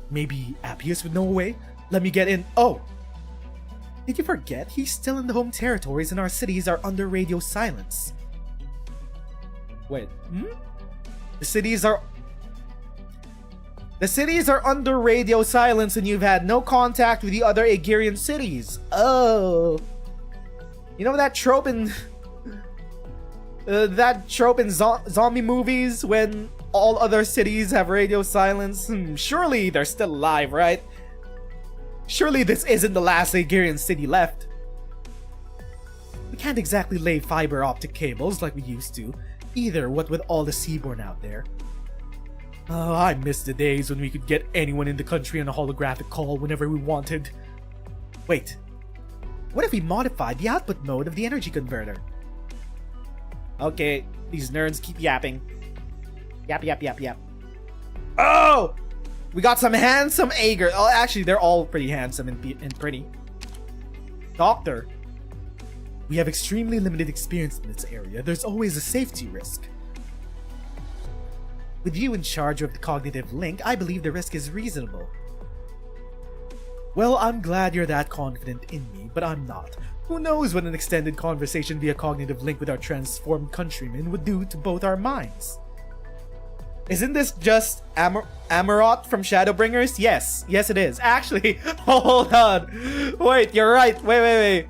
Speaker 3: Maybe Appius would know a way? Let me get in. Oh! Did you forget? He's still in the home territories and our cities are under radio silence. Wait, The cities are under radio silence and you've had no contact with the other Agerian cities. Oh. You know that trope in zombie movies when all other cities have radio silence? Surely they're still alive, right? Surely this isn't the last Agerian city left.
Speaker 4: can't exactly lay fiber optic cables like we used to, either, what with all the seaborne out there. Oh, I miss the days when we could get anyone in the country on a holographic call whenever we wanted. Wait, what if we modified the output mode of the energy converter?
Speaker 3: Okay, these nerds keep yapping. Yap. Oh! We got some handsome Ager. Oh, actually, they're all pretty handsome and pretty. Doctor.
Speaker 4: We have extremely limited experience in this area. There's always a safety risk. With you in charge of the cognitive link, I believe the risk is reasonable. Well, I'm glad you're that confident in me, but I'm not. Who knows what an extended conversation via cognitive link with our transformed countrymen would do to both our minds?
Speaker 3: Isn't this just Amaurot from Shadowbringers? Yes it is. Actually, hold on. Wait, you're right. Wait.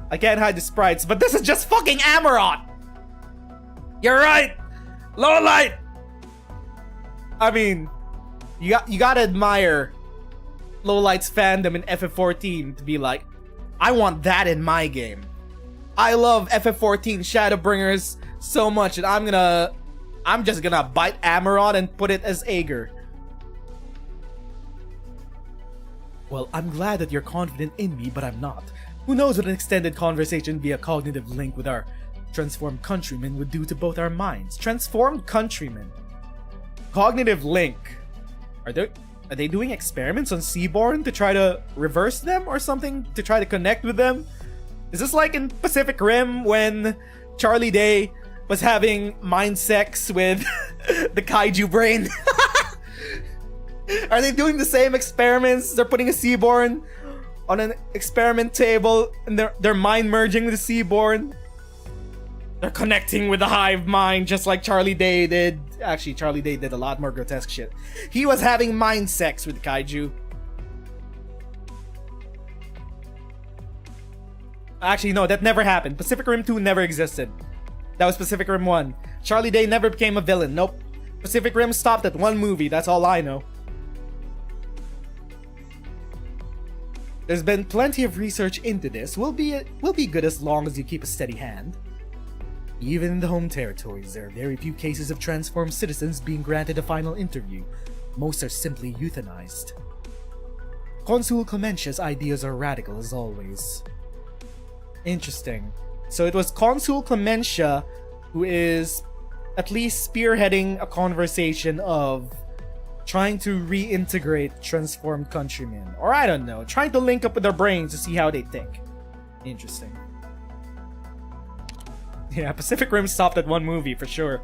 Speaker 3: I can't hide the sprites, but this is just fucking Amaurot! You're right! Low light! I mean, you gotta admire Lowlight's fandom in FF14 to be like, I want that in my game. I love FF14 Shadowbringers so much, and I'm just gonna bite Amaurot and put it as Ager.
Speaker 4: Well, I'm glad that you're confident in me, but I'm not. Who knows what an extended conversation via cognitive link with our transformed countrymen would do to both our minds.
Speaker 3: Transformed countrymen. Cognitive link. Are they doing experiments on Seaborn to try to reverse them or something? To try to connect with them? Is this like in Pacific Rim when Charlie Day was having mind sex with the kaiju brain? Are they doing the same experiments? They're putting a Seaborn on an experiment table and they're mind merging with the Seaborn. They're connecting with the hive mind just like Charlie Day did. Actually, Charlie Day did a lot more grotesque shit. He was having mind sex with kaiju. Actually, no, that never happened. Pacific Rim 2 never existed. That was Pacific Rim 1. Charlie Day never became a villain. Nope. Pacific Rim stopped at one movie. That's all I know. There's been plenty of research into this. We'll be good as long as you keep a steady hand. Even in the home territories, there are very few cases of transformed citizens being granted a final interview. Most are simply euthanized. Consul Clementia's ideas are radical as always. Interesting. So it was Consul Clementia who is at least spearheading a conversation of trying to reintegrate transformed countrymen. Or I don't know, trying to link up with their brains to see how they think. Interesting. Yeah, Pacific Rim stopped at one movie for sure.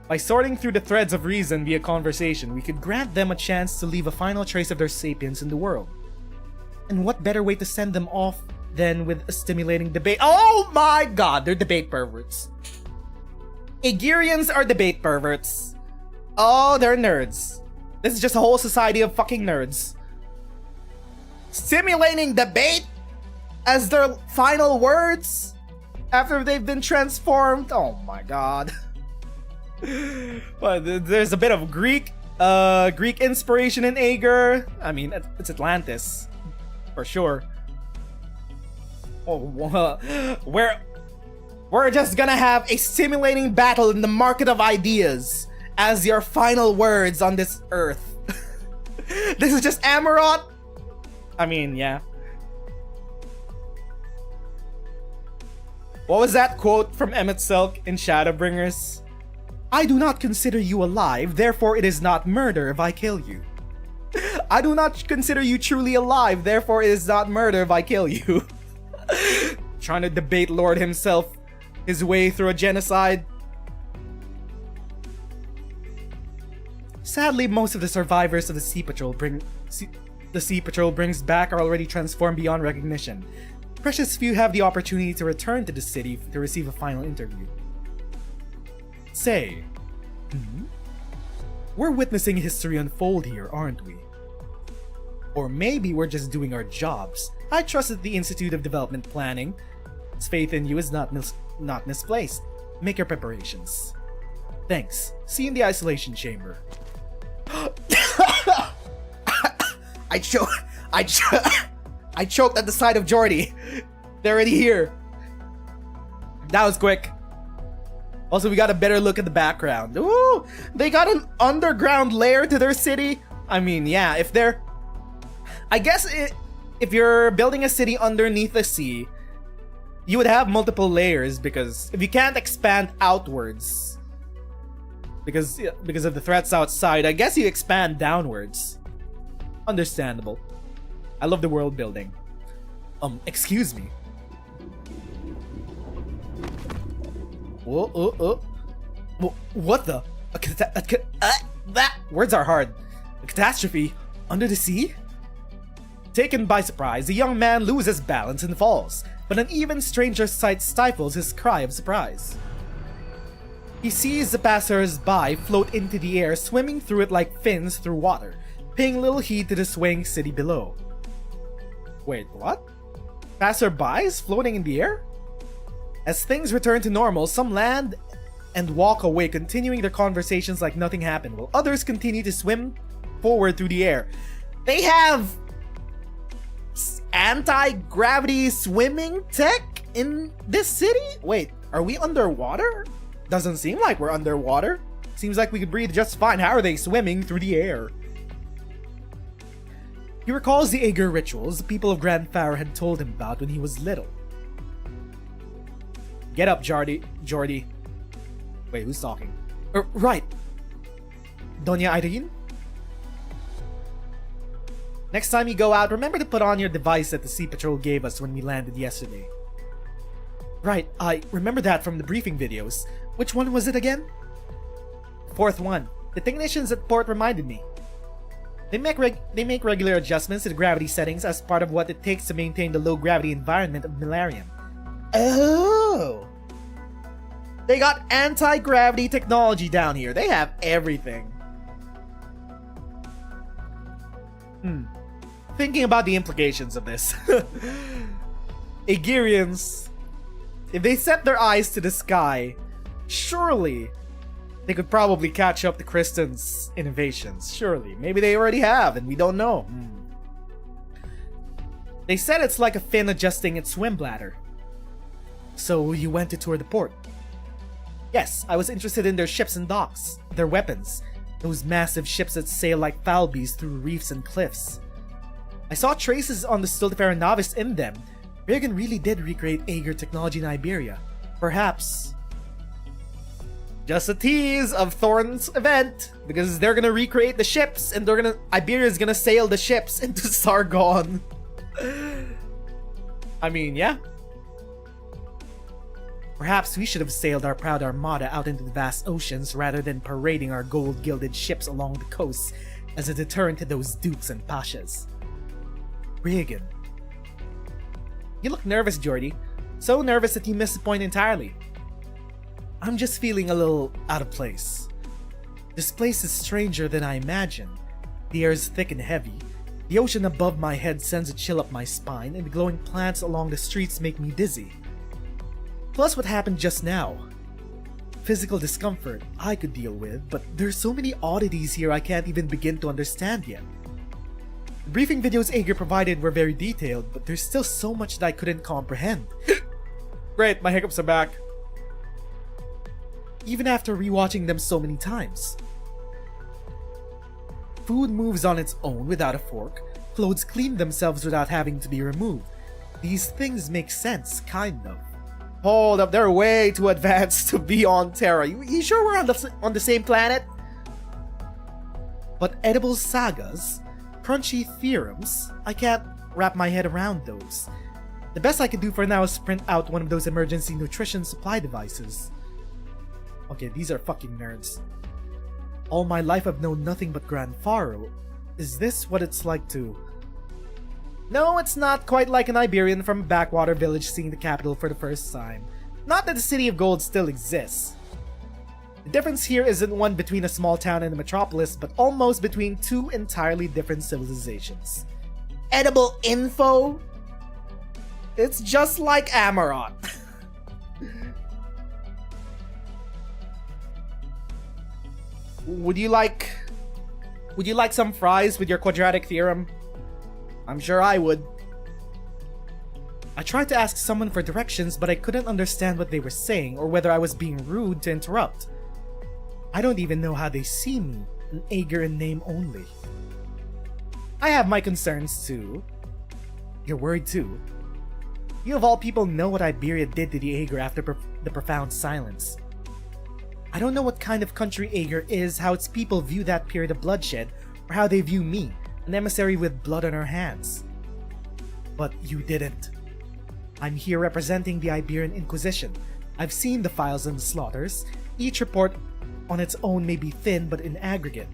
Speaker 3: By sorting through the threads of reason via conversation, we could grant them a chance to leave a final trace of their sapience in the world. And what better way to send them off than with a stimulating debate? Oh my god, they're debate perverts. Aegirians are debate perverts. Oh, they're nerds. This is just a whole society of fucking nerds. Stimulating debate as their final words after they've been transformed. Oh my god. But there's a bit of Greek inspiration in Ager. I mean, it's Atlantis. For sure. Oh, well, we're just gonna have a stimulating battle in the market of ideas as your final words on this earth. This is just Amaurot. I mean, yeah. What was that quote from Emmett Silk in Shadowbringers? I do not consider you alive, therefore it is not murder if I kill you. I do not consider you truly alive, therefore it is not murder if I kill you. Trying to debate Lord himself his way through a genocide. Sadly, most of the survivors of the Sea Patrol brings back are already transformed beyond recognition. Precious few have the opportunity to return to the city to receive a final interview. Say, we're witnessing history unfold here, aren't we? Or maybe we're just doing our jobs. I trust that the Institute of Development Planning. Its faith in you is not misplaced. Make your preparations. Thanks. See you in the isolation chamber. I choked at the sight of Jordy. They're already here. That was quick. Also, we got a better look at the background. Ooh, they got an underground layer to their city. I mean, yeah, if they're... I guess if you're building a city underneath the sea, you would have multiple layers because if you can't expand outwards because of the threats outside, I guess you expand downwards. Understandable. I love the world building. Excuse me. What the? Words are hard. A catastrophe under the sea? Taken by surprise, the young man loses balance and falls, but an even stranger sight stifles his cry of surprise. He sees the passers-by float into the air, swimming through it like fins through water, paying little heed to the swaying city below. Wait, what? Passers-bys floating in the air? As things return to normal, some land and walk away, continuing their conversations like nothing happened, while others continue to swim forward through the air. They have anti-gravity swimming tech in this city? Wait, are we underwater? Doesn't seem like we're underwater. Seems like we could breathe just fine. How are they swimming through the air? He recalls the Aegir rituals the people of Grand Pharaoh had told him about when he was little. Get up, Jordy. Wait, who's talking? Right. Doña Irene? Next time you go out, remember to put on your device that the Sea Patrol gave us when we landed yesterday. Right, I remember that from the briefing videos. Which one was it again? Fourth one. The technicians at port reminded me. They make regular adjustments to the gravity settings as part of what it takes to maintain the low gravity environment of Milarium. Oh! They got anti-gravity technology down here. They have everything. Thinking about the implications of this. Aegirians, if they set their eyes to the sky, surely they could probably catch up to Kristen's innovations. Surely. Maybe they already have and we don't know. They said it's like a fin adjusting its swim bladder. So you went to tour the port? Yes, I was interested in their ships and docks, their weapons, those massive ships that sail like foul beasts through reefs and cliffs. I saw traces on the Stiltiferan Novice in them. Reagan really did recreate Aegir technology in Iberia. Perhaps. Just a tease of Thorn's event, because they're gonna recreate the ships and Iberia's gonna sail the ships into Sargon. I mean, yeah. Perhaps we should have sailed our proud armada out into the vast oceans rather than parading our gold-gilded ships along the coast as a deterrent to those dukes and pashas. Reagan. You look nervous, Jordy. So nervous that you missed the point entirely. I'm just feeling a little out of place. This place is stranger than I imagined. The air is thick and heavy. The ocean above my head sends a chill up my spine, and the glowing plants along the streets make me dizzy. Plus what happened just now. Physical discomfort I could deal with, but there's so many oddities here I can't even begin to understand yet. The briefing videos Aegir provided were very detailed, but there's still so much that I couldn't comprehend. Great, my hiccups are back. Even after rewatching them so many times. Food moves on its own without a fork, clothes clean themselves without having to be removed. These things make sense, kind of. Hold up, they're way too advanced to be on Terra. You sure we're on the same planet? But edible sagas, crunchy theorems, I can't wrap my head around those. The best I can do for now is print out one of those emergency nutrition supply devices. Okay, these are fucking nerds. All my life I've known nothing but Grand Pharaoh. Is this what it's like to... No, it's not quite like an Iberian from a backwater village seeing the capital for the first time. Not that the City of Gold still exists. The difference here isn't one between a small town and a metropolis, but almost between two entirely different civilizations. Edible info? It's just like Amaurot. Would you like some fries with your quadratic theorem? I'm sure I would. I tried to ask someone for directions, but I couldn't understand what they were saying or whether I was being rude to interrupt. I don't even know how they see me, an Aegir in name only. I have my concerns too. You're worried too. You of all people know what Iberia did to the Aegir after the profound silence. I don't know what kind of country Aegir is, how its people view that period of bloodshed, or how they view me, an emissary with blood on our hands. But you didn't. I'm here representing the Iberian Inquisition. I've seen the files on the slaughters. Each report on its own may be thin, but in aggregate.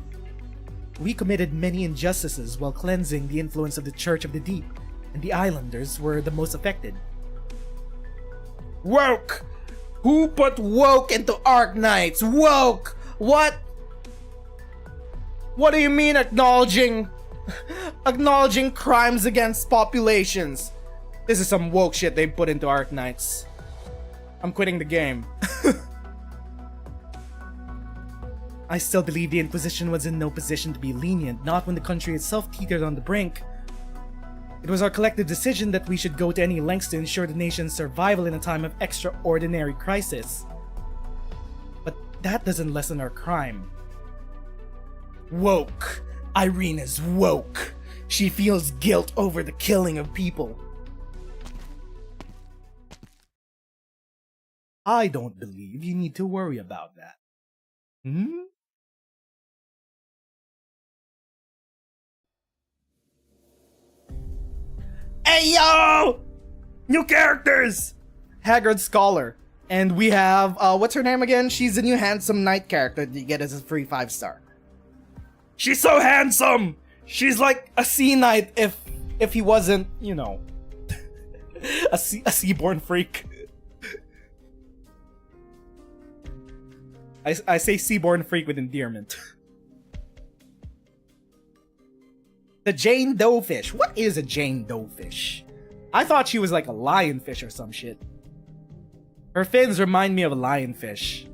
Speaker 3: We committed many injustices while cleansing the influence of the Church of the Deep, and the islanders were the most affected. Woke! Who put woke into Arknights? Woke! What? What do you mean acknowledging crimes against populations? This is some woke shit they put into Arknights. I'm quitting the game. I still believe the Inquisition was in no position to be lenient, not when the country itself teetered on the brink. It was our collective decision that we should go to any lengths to ensure the nation's survival in a time of extraordinary crisis. But that doesn't lessen our crime. Woke. Irene is woke. She feels guilt over the killing of people. I don't believe you need to worry about that. Hmm? Hey yo! New characters! Haggard Scholar. And we have, what's her name again? She's the new handsome knight character that you get as a free 5-star. She's so handsome! She's like a sea knight if he wasn't, you know, a seaborn freak. I say seaborn freak with endearment. The Jane Doe fish. What is a Jane Doe fish? I thought she was like a lionfish or some shit. Her fins remind me of a lionfish.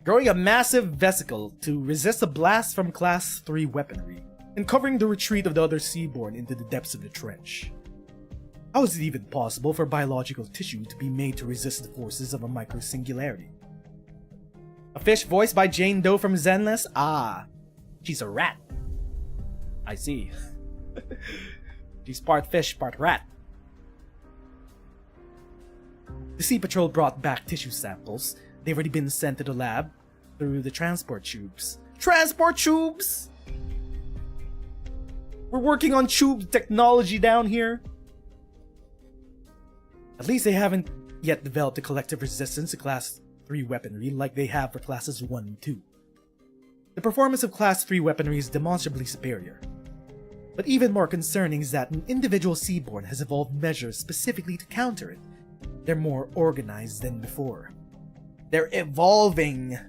Speaker 3: Growing a massive vesicle to resist a blast from Class 3 weaponry, and covering the retreat of the other seaborne into the depths of the trench. How is it even possible for biological tissue to be made to resist the forces of a microsingularity? A fish voiced by Jane Doe from Zenless? Ah, she's a rat. I see. She's part fish, part rat. The Sea Patrol brought back tissue samples. They've already been sent to the lab through the transport tubes. Transport tubes? We're working on tube technology down here. At least they haven't yet developed a collective resistance to Class 3 weaponry like they have for Classes 1 and 2. The performance of Class 3 weaponry is demonstrably superior. But even more concerning is that an individual seaborne has evolved measures specifically to counter it. They're more organized than before. They're evolving!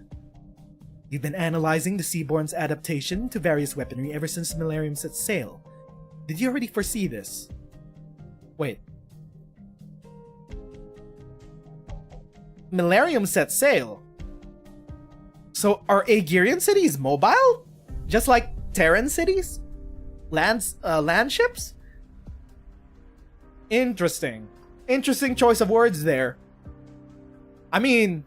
Speaker 3: You've been analyzing the Seaborne's adaptation to various weaponry ever since Millennium set sail. Did you already foresee this? Wait. Millennium set sail? So are Aegirian cities mobile? Just like Terran cities? Land ships? Interesting. Interesting choice of words there. I mean,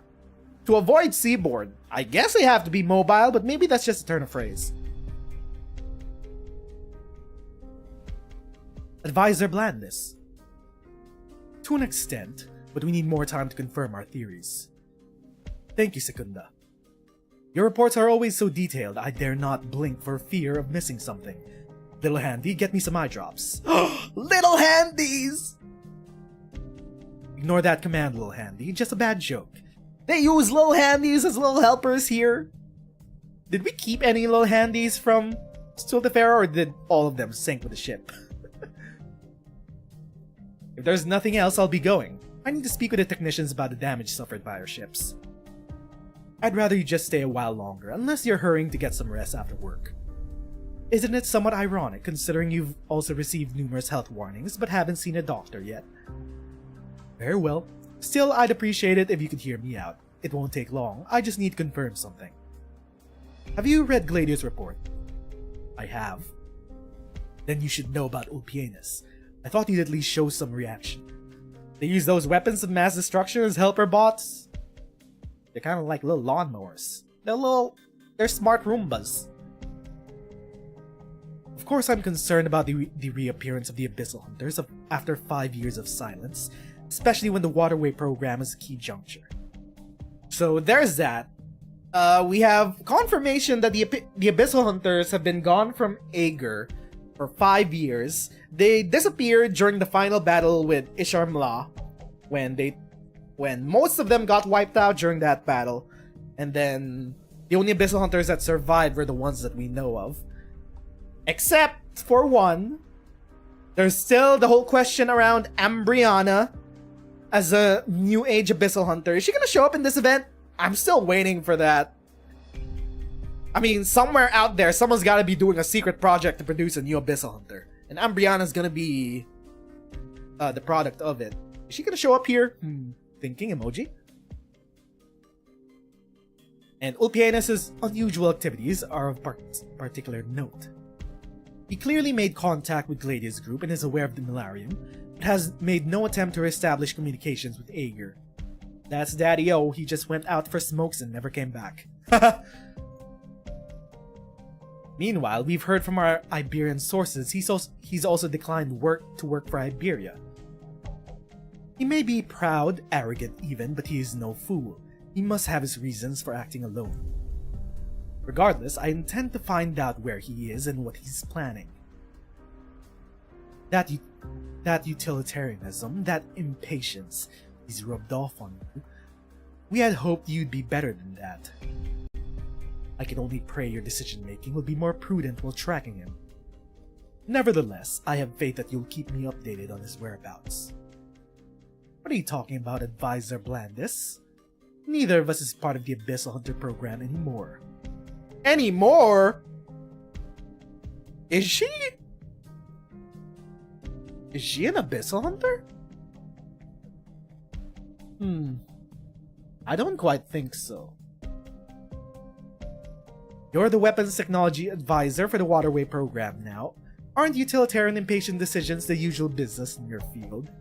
Speaker 3: to avoid seaboard, I guess they have to be mobile, but maybe that's just a turn of phrase. Advisor Blandis. To an extent, but we need more time to confirm our theories. Thank you, Secunda. Your reports are always so detailed, I dare not blink for fear of missing something. Little Handy, get me some eye drops. Little Handies! Ignore that command, Little Handy, just a bad joke. They use Little Handies as little helpers here. Did we keep any Little Handies from Stultifera, or did all of them sink with the ship? If there's nothing else, I'll be going. I need to speak with the technicians about the damage suffered by our ships. I'd rather you just stay a while longer, unless you're hurrying to get some rest after work. Isn't it somewhat ironic, considering you've also received numerous health warnings, but haven't seen a doctor yet? Very well. Still, I'd appreciate it if you could hear me out. It won't take long, I just need to confirm something. Have you read Gladio's report? I have.
Speaker 4: Then you should know about Ulpianus. I thought you'd at least show some reaction. They use those weapons of mass destruction as helper bots? They're kind of like little lawnmowers. They're smart Roombas. Of course, I'm concerned about the reappearance of the Abyssal Hunters after 5 years of silence, especially when the Waterway program is a key juncture.
Speaker 3: So there's that. We have confirmation that the Abyssal Hunters have been gone from Aegir for 5 years. They disappeared during the final battle with Isharmla, when most of them got wiped out during that battle, and then the only Abyssal Hunters that survived were the ones that we know of. Except for one. There's still the whole question around Ambriana as a new age Abyssal Hunter. Is she gonna show up in this event? I'm still waiting for that. I mean, somewhere out there, someone's gotta be doing a secret project to produce a new Abyssal Hunter. And Ambriana's gonna be the product of it. Is she gonna show up here? Thinking emoji. And Ulpianus' unusual activities are of particular note. He clearly made contact with Gladia's group and is aware of the Milarium, but has made no attempt to establish communications with Aegir. That's Daddy-O, he just went out for smokes and never came back. Meanwhile, we've heard from our Iberian sources he's also declined to work for Iberia. He may be proud, arrogant even, but he is no fool. He must have his reasons for acting alone. Regardless, I intend to find out where he is and what he's planning. That utilitarianism, that impatience he's rubbed off on you. We had hoped you'd be better than that. I can only pray your decision-making will be more prudent while tracking him. Nevertheless, I have faith that you'll keep me updated on his whereabouts. What are you talking about, Advisor Blandis? Neither of us is part of the Abyssal Hunter program anymore. Anymore? Is she? Is she an Abyssal Hunter? I don't quite think so. You're the Weapons Technology Advisor for the Waterway program now. Aren't utilitarian and patient decisions the usual business in your field?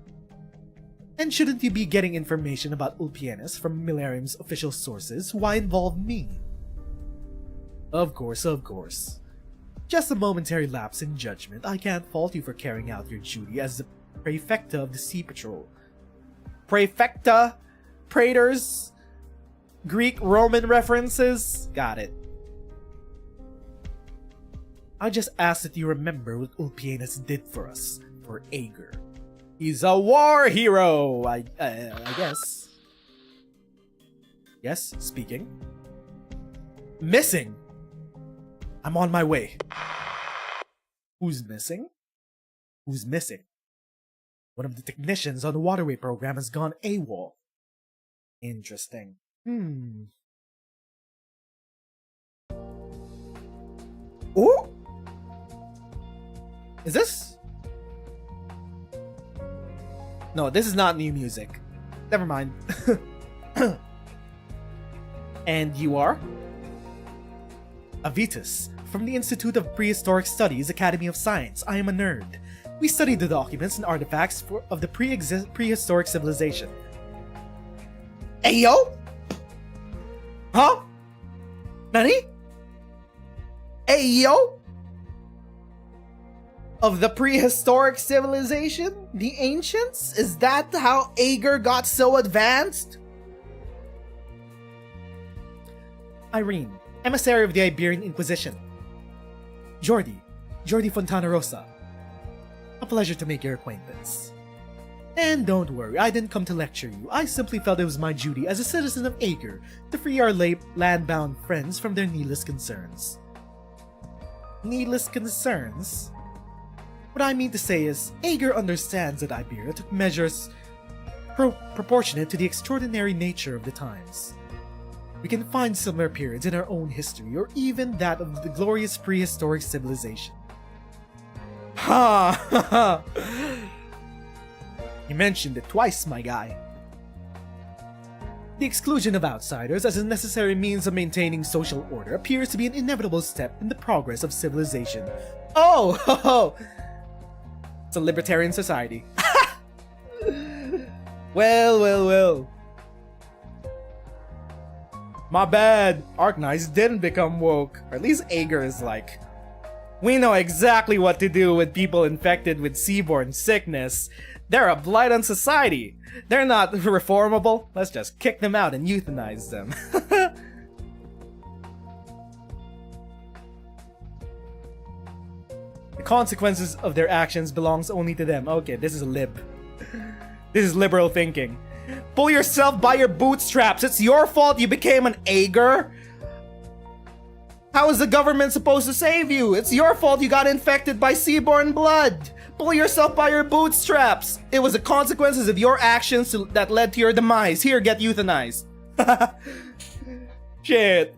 Speaker 3: And shouldn't you be getting information about Ulpianus from Milarium's official sources? Why involve me? Of course. Just a momentary lapse in judgment. I can't fault you for carrying out your duty as the Prefecta of the Sea Patrol. Prefecta? Praetors? Greek Roman references? Got it. I just ask that you remember what Ulpianus did for us, for Aegir. He's a war hero, I guess. Yes, speaking. Missing! I'm on my way. Who's missing? Who's missing? One of the technicians on the Waterway program has gone AWOL. Interesting. Oh! Is this? No, this is not new music. Never mind. And you are? Avitus, from the Institute of Prehistoric Studies, Academy of Science. I am a nerd. We study the documents and artifacts of the prehistoric civilization. Ayo? Huh? Nani? Ayo? Of the prehistoric civilization? The ancients? Is that how Aegir got so advanced? Irene, emissary of the Iberian Inquisition. Jordi Fontana Rosa. A pleasure to make your acquaintance. And don't worry, I didn't come to lecture you. I simply felt it was my duty as a citizen of Aegir to free our land-bound friends from their needless concerns. Needless concerns? What I mean to say is, Aegir understands that Iberia took measures proportionate to the extraordinary nature of the times. We can find similar periods in our own history, or even that of the glorious prehistoric civilization. Ha! You mentioned it twice, my guy. The exclusion of outsiders as a necessary means of maintaining social order appears to be an inevitable step in the progress of civilization. Oh! It's a libertarian society. Well. My bad. Arknights didn't become woke. Or at least Ager is like, we know exactly what to do with people infected with seaborne sickness. They're a blight on society. They're not reformable. Let's just kick them out and euthanize them. The consequences of their actions belongs only to them. Okay, this is a lib. This is liberal thinking. Pull yourself by your bootstraps. It's your fault you became an Ager. How is the government supposed to save you? It's your fault you got infected by seaborne blood. Pull yourself by your bootstraps. It was the consequences of your actions that led to your demise. Here, get euthanized. Shit.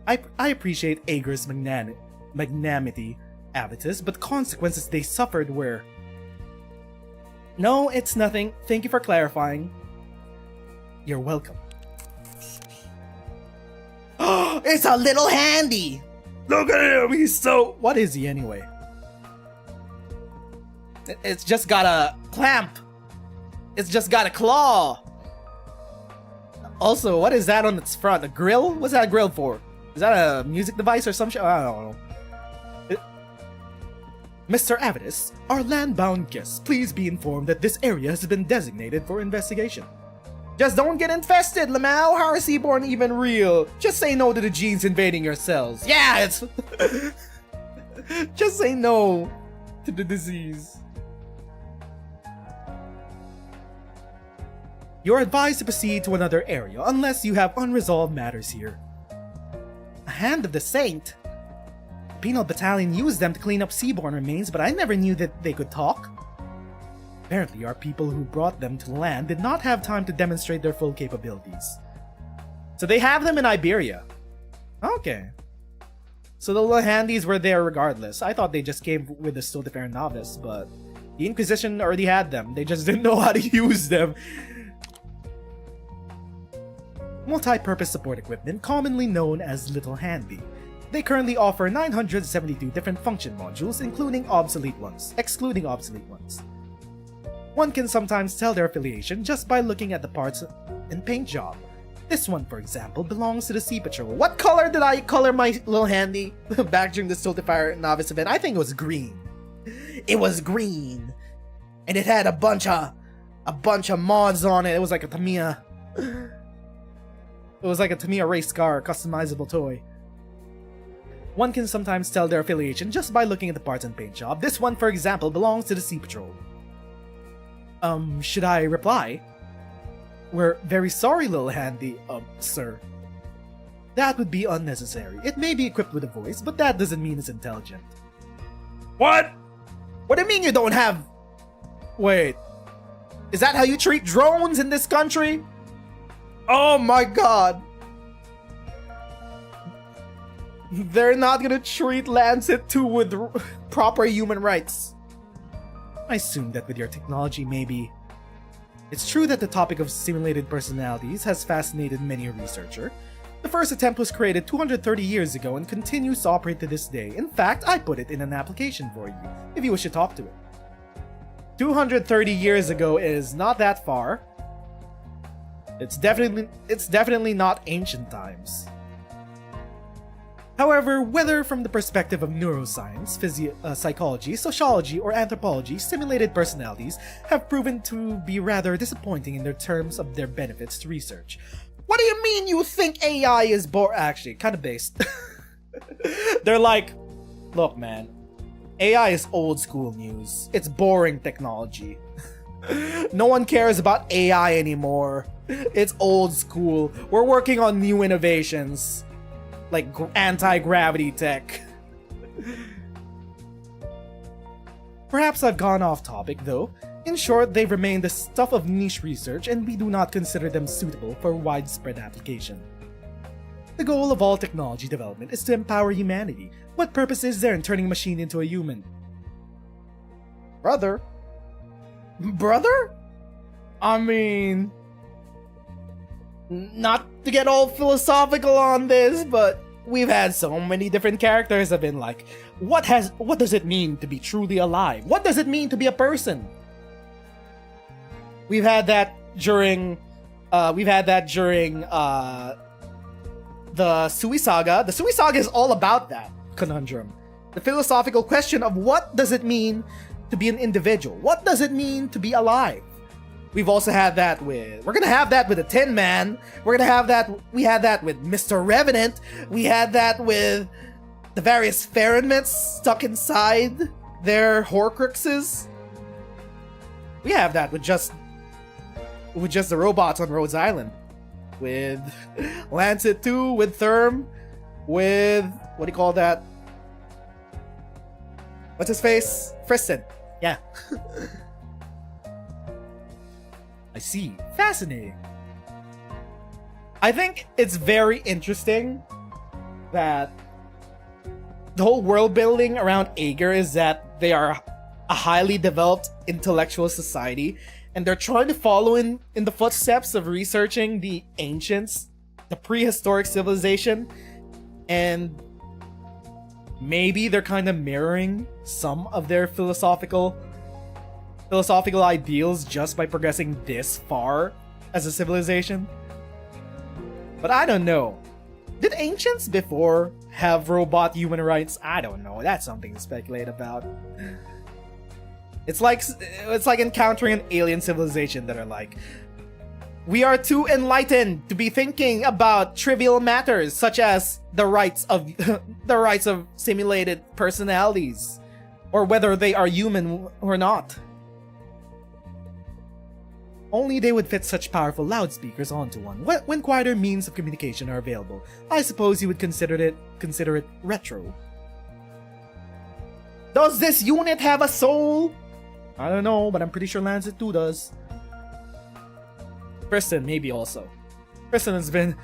Speaker 3: I appreciate Ager's magnanimity, Avitus, but consequences they suffered were... No, it's nothing. Thank you for clarifying. You're welcome. It's a little handy! Look at him, he's so... What is he anyway? It's just got a clamp. It's just got a claw. Also, what is that on its front? A grill? What's that grill for? Is that a music device or some shit? I don't know. Mr. Avitus, our land-bound guests, please be informed that this area has been designated for investigation. Just don't get infested, Lamau. How are seaborne even real? Just say no to the genes invading your cells. Yeah, it's... Just say no to the disease. You're advised to proceed to another area unless you have unresolved matters here. A hand of the saint? The penal battalion used them to clean up seaborne remains, but I never knew that they could talk. Apparently, our people who brought them to land did not have time to demonstrate their full capabilities. So they have them in Iberia. Okay. So the little handies were there regardless. I thought they just came with the Stultifer novice, but the Inquisition already had them. They just didn't know how to use them. Multi-purpose support equipment, commonly known as Little Handy. They currently offer 972 different function modules, excluding obsolete ones. One can sometimes tell their affiliation just by looking at the parts and paint job. This one, for example, belongs to the Sea Patrol. What color did I color my little handy back during the Stultifer Novice event? I think it was green. It was green. And it had a bunch of mods on it. It was like a Tamiya. It was like a Tamiya race car, customizable toy. One can sometimes tell their affiliation just by looking at the parts and paint job. This one, for example, belongs to the Sea Patrol. Should I reply? We're very sorry, little handy, sir. That would be unnecessary. It may be equipped with a voice, but that doesn't mean it's intelligent. What? What do you mean you don't have... Wait. Is that how you treat drones in this country? Oh my god. They're not gonna treat Lancet 2 with proper human rights. I assume that with your technology, maybe... It's true that the topic of simulated personalities has fascinated many a researcher. The first attempt was created 230 years ago and continues to operate to this day. In fact, I put it in an application for you, if you wish to talk to it. 230 years ago is not that far. It's definitely not ancient times. However, whether from the perspective of neuroscience, psychology, sociology, or anthropology, simulated personalities have proven to be rather disappointing in their terms of their benefits to research. What do you mean you think AI is actually, kind of based. They're like, look man, AI is old school news. It's boring technology. No one cares about AI anymore. It's old school. We're working on new innovations. Like anti-gravity tech. Perhaps I've gone off topic though. In short, they remain the stuff of niche research and we do not consider them suitable for widespread application. The goal of all technology development is to empower humanity. What purpose is there in turning a machine into a human? Brother? I mean... Not to get all philosophical on this, but we've had so many different characters have been like, what does it mean to be truly alive? What does it mean to be a person? We've had that during the Sui Saga. The Sui Saga is all about that conundrum. The philosophical question of what does it mean to be an individual? What does it mean to be alive? We've also had that with... We're gonna have that with the Tin Man. We're gonna have that... We had that with Mr. Revenant. We had that with the various Pheronments stuck inside their Horcruxes. We have that with just the robots on Rhodes Island. With Lancet 2, with Therm, with... What do you call that? What's his face? Friston. Yeah.
Speaker 4: I see. Fascinating.
Speaker 3: I think it's very interesting that the whole world building around Aegir is that they are a highly developed intellectual society, and they're trying to follow in the footsteps of researching the ancients, the prehistoric civilization, and maybe they're kind of mirroring some of their philosophical ideals just by progressing this far as a civilization. But I don't know. Did ancients before have robot human rights? I don't know. That's something to speculate about. It's like encountering an alien civilization that are like, we are too enlightened to be thinking about trivial matters such as the rights of simulated personalities, or whether they are human or not. Only they would fit such powerful loudspeakers onto one. When quieter means of communication are available, I suppose you would consider it retro. Does this unit have a soul? I don't know, but I'm pretty sure Lancet 2 does. Friston, maybe also. Friston has been...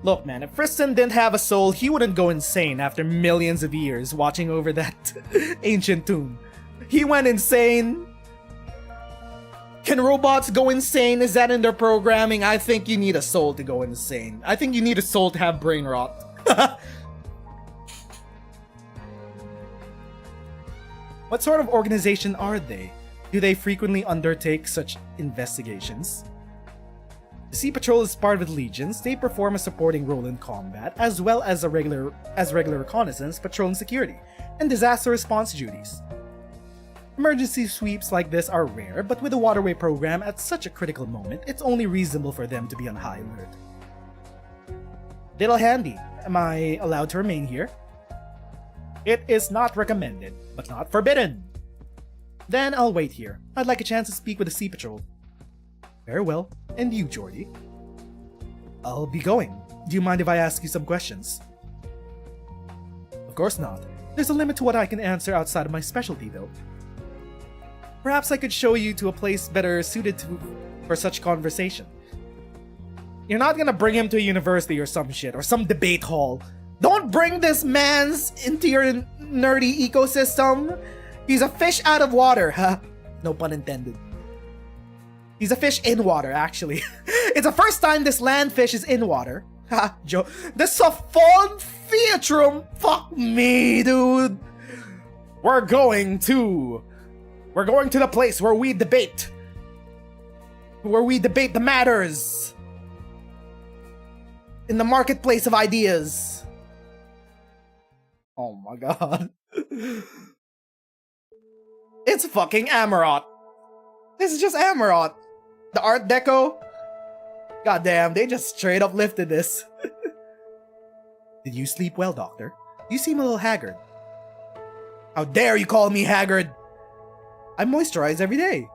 Speaker 3: Look, man, if Friston didn't have a soul, he wouldn't go insane after millions of years watching over that ancient tomb. He went insane. Can robots go insane? Is that in their programming? I think you need a soul to go insane. I think you need a soul to have brain rot. What sort of organization are they? Do they frequently undertake such investigations? The Sea Patrol is part of the Legions. They perform a supporting role in combat, as well as regular reconnaissance, patrol and security, and disaster response duties. Emergency sweeps like this are rare, but with the waterway program at such a critical moment, it's only reasonable for them to be on high alert. Little handy. Am I allowed to remain here? It is not recommended, but not forbidden. Then I'll wait here. I'd like a chance to speak with the Sea Patrol. Very well. And you, Jordy? I'll be going. Do you mind if I ask you some questions? Of course not. There's a limit to what I can answer outside of my specialty, though. Perhaps I could show you to a place better suited for such conversation. You're not gonna bring him to a university or some shit, or some debate hall. Don't bring this man's into your nerdy ecosystem. He's a fish out of water, huh? No pun intended. He's a fish in water, actually. It's the first time this land fish is in water. Ha, Joe. The Sophon Theatrum. Fuck me, dude. We're going to the place where we debate. Where we debate the matters. In the marketplace of ideas. Oh my god. It's fucking Amaurot. This is just Amaurot. The Art Deco. Goddamn, they just straight up lifted this. Did you sleep well, Doctor? You seem a little haggard. How dare you call me haggard? I moisturize every day.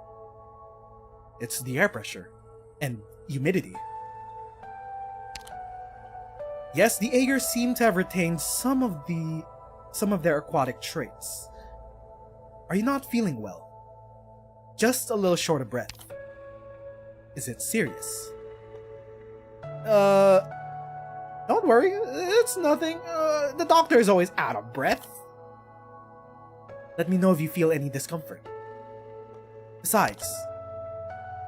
Speaker 3: It's the air pressure and humidity. Yes, the Aegir seem to have retained some of their aquatic traits. Are you not feeling well? Just a little short of breath. Is it serious? Don't worry, it's nothing. The doctor is always out of breath. Let me know if you feel any discomfort. Besides,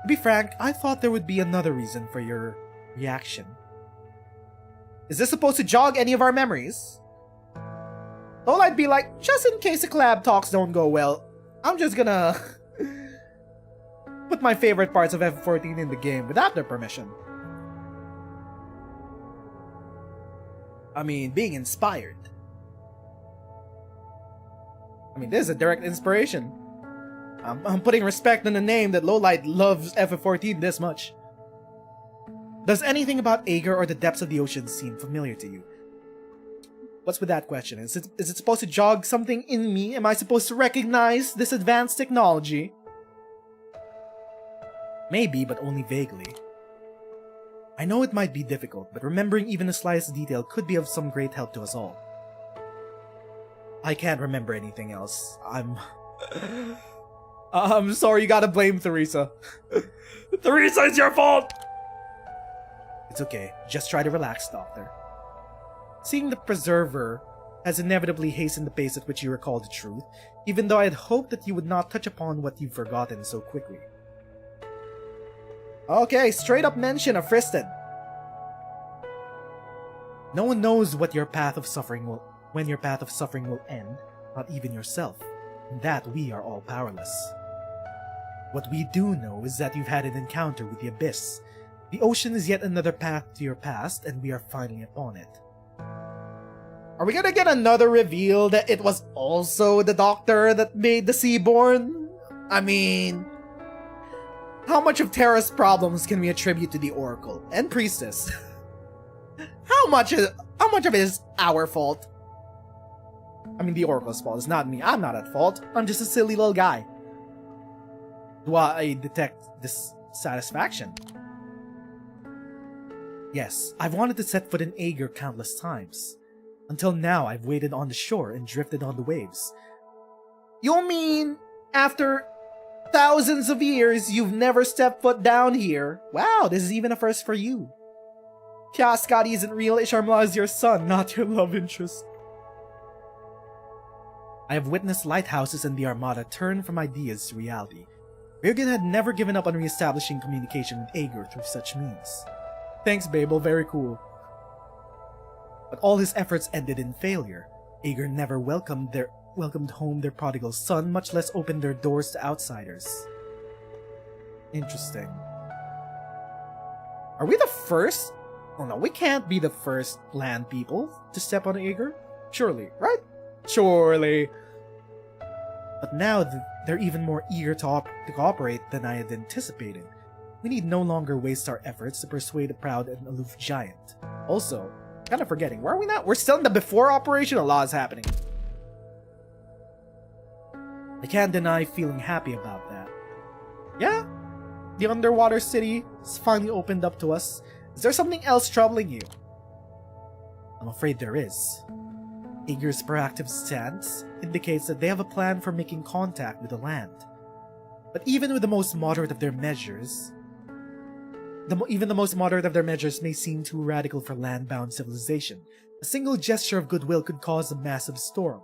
Speaker 3: to be frank, I thought there would be another reason for your reaction. Is this supposed to jog any of our memories? Well, I'd be like, just in case the collab talks don't go well, I'm just gonna put my favorite parts of F14 in the game without their permission. I mean, being inspired. I mean, this is a direct inspiration. I'm putting respect on the name that Lowlight loves FF14 this much. Does anything about Aegir or the depths of the ocean seem familiar to you? What's with that question? Is it supposed to jog something in me? Am I supposed to recognize this advanced technology? Maybe, but only vaguely. I know it might be difficult, but remembering even the slightest detail could be of some great help to us all. I can't remember anything else. I'm sorry, you gotta blame Theresa. Theresa, it's your fault! It's okay. Just try to relax, Doctor. Seeing the Preserver has inevitably hastened the pace at which you recall the truth, even though I had hoped that you would not touch upon what you've forgotten so quickly. Okay, straight up mention of Friston. No one knows what your path of suffering when your path of suffering will end, not even yourself. In that we are all powerless. What we do know is that you've had an encounter with the Abyss. The ocean is yet another path to your past, and we are finally upon it. Are we gonna get another reveal that it was also the Doctor that made the Seaborn? I mean, how much of Terra's problems can we attribute to the Oracle and Priestess? How much of it is our fault? I mean, the Oracle's fault. It's not me. I'm not at fault. I'm just a silly little guy. Do I detect dissatisfaction? Yes, I've wanted to set foot in Aegir countless times. Until now, I've waited on the shore and drifted on the waves. You mean, after thousands of years, you've never stepped foot down here? Wow, this is even a first for you. Yeah, Scotty isn't real. Isharmla is your son, not your love interest. I have witnessed lighthouses in the Armada turn from ideas to reality. Birgit had never given up on re-establishing communication with Aegir through such means. Thanks, Babel, very cool. But all his efforts ended in failure. Aegir never welcomed home their prodigal son, much less opened their doors to outsiders. Interesting. Are we the first? Oh no, we can't be the first land people to step on Aegir. Surely, right? Surely. But now they're even more eager to cooperate than I had anticipated. We need no longer waste our efforts to persuade a proud and aloof giant. Also, kind of forgetting, where are we now? We're still in the before operation. A lot is happening. I can't deny feeling happy about that. Yeah, the underwater city has finally opened up to us. Is there something else troubling you? I'm afraid there is. Aegir's proactive stance indicates that they have a plan for making contact with the land. But even with the most moderate of their measures, may seem too radical for land-bound civilization. A single gesture of goodwill could cause a massive storm.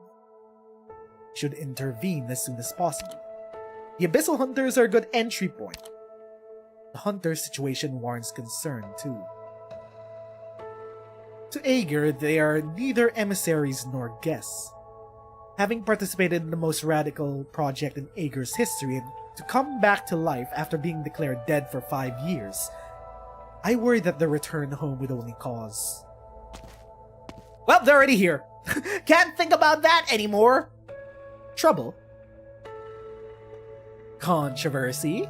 Speaker 3: We should intervene as soon as possible. The Abyssal Hunters are a good entry point. The Hunter's situation warrants concern, too. To Aegir, they are neither emissaries nor guests. Having participated in the most radical project in Aegir's history and to come back to life after being declared dead for 5 years, I worry that their return home would only cause... Well, they're already here. Can't think about that anymore. Trouble. Controversy.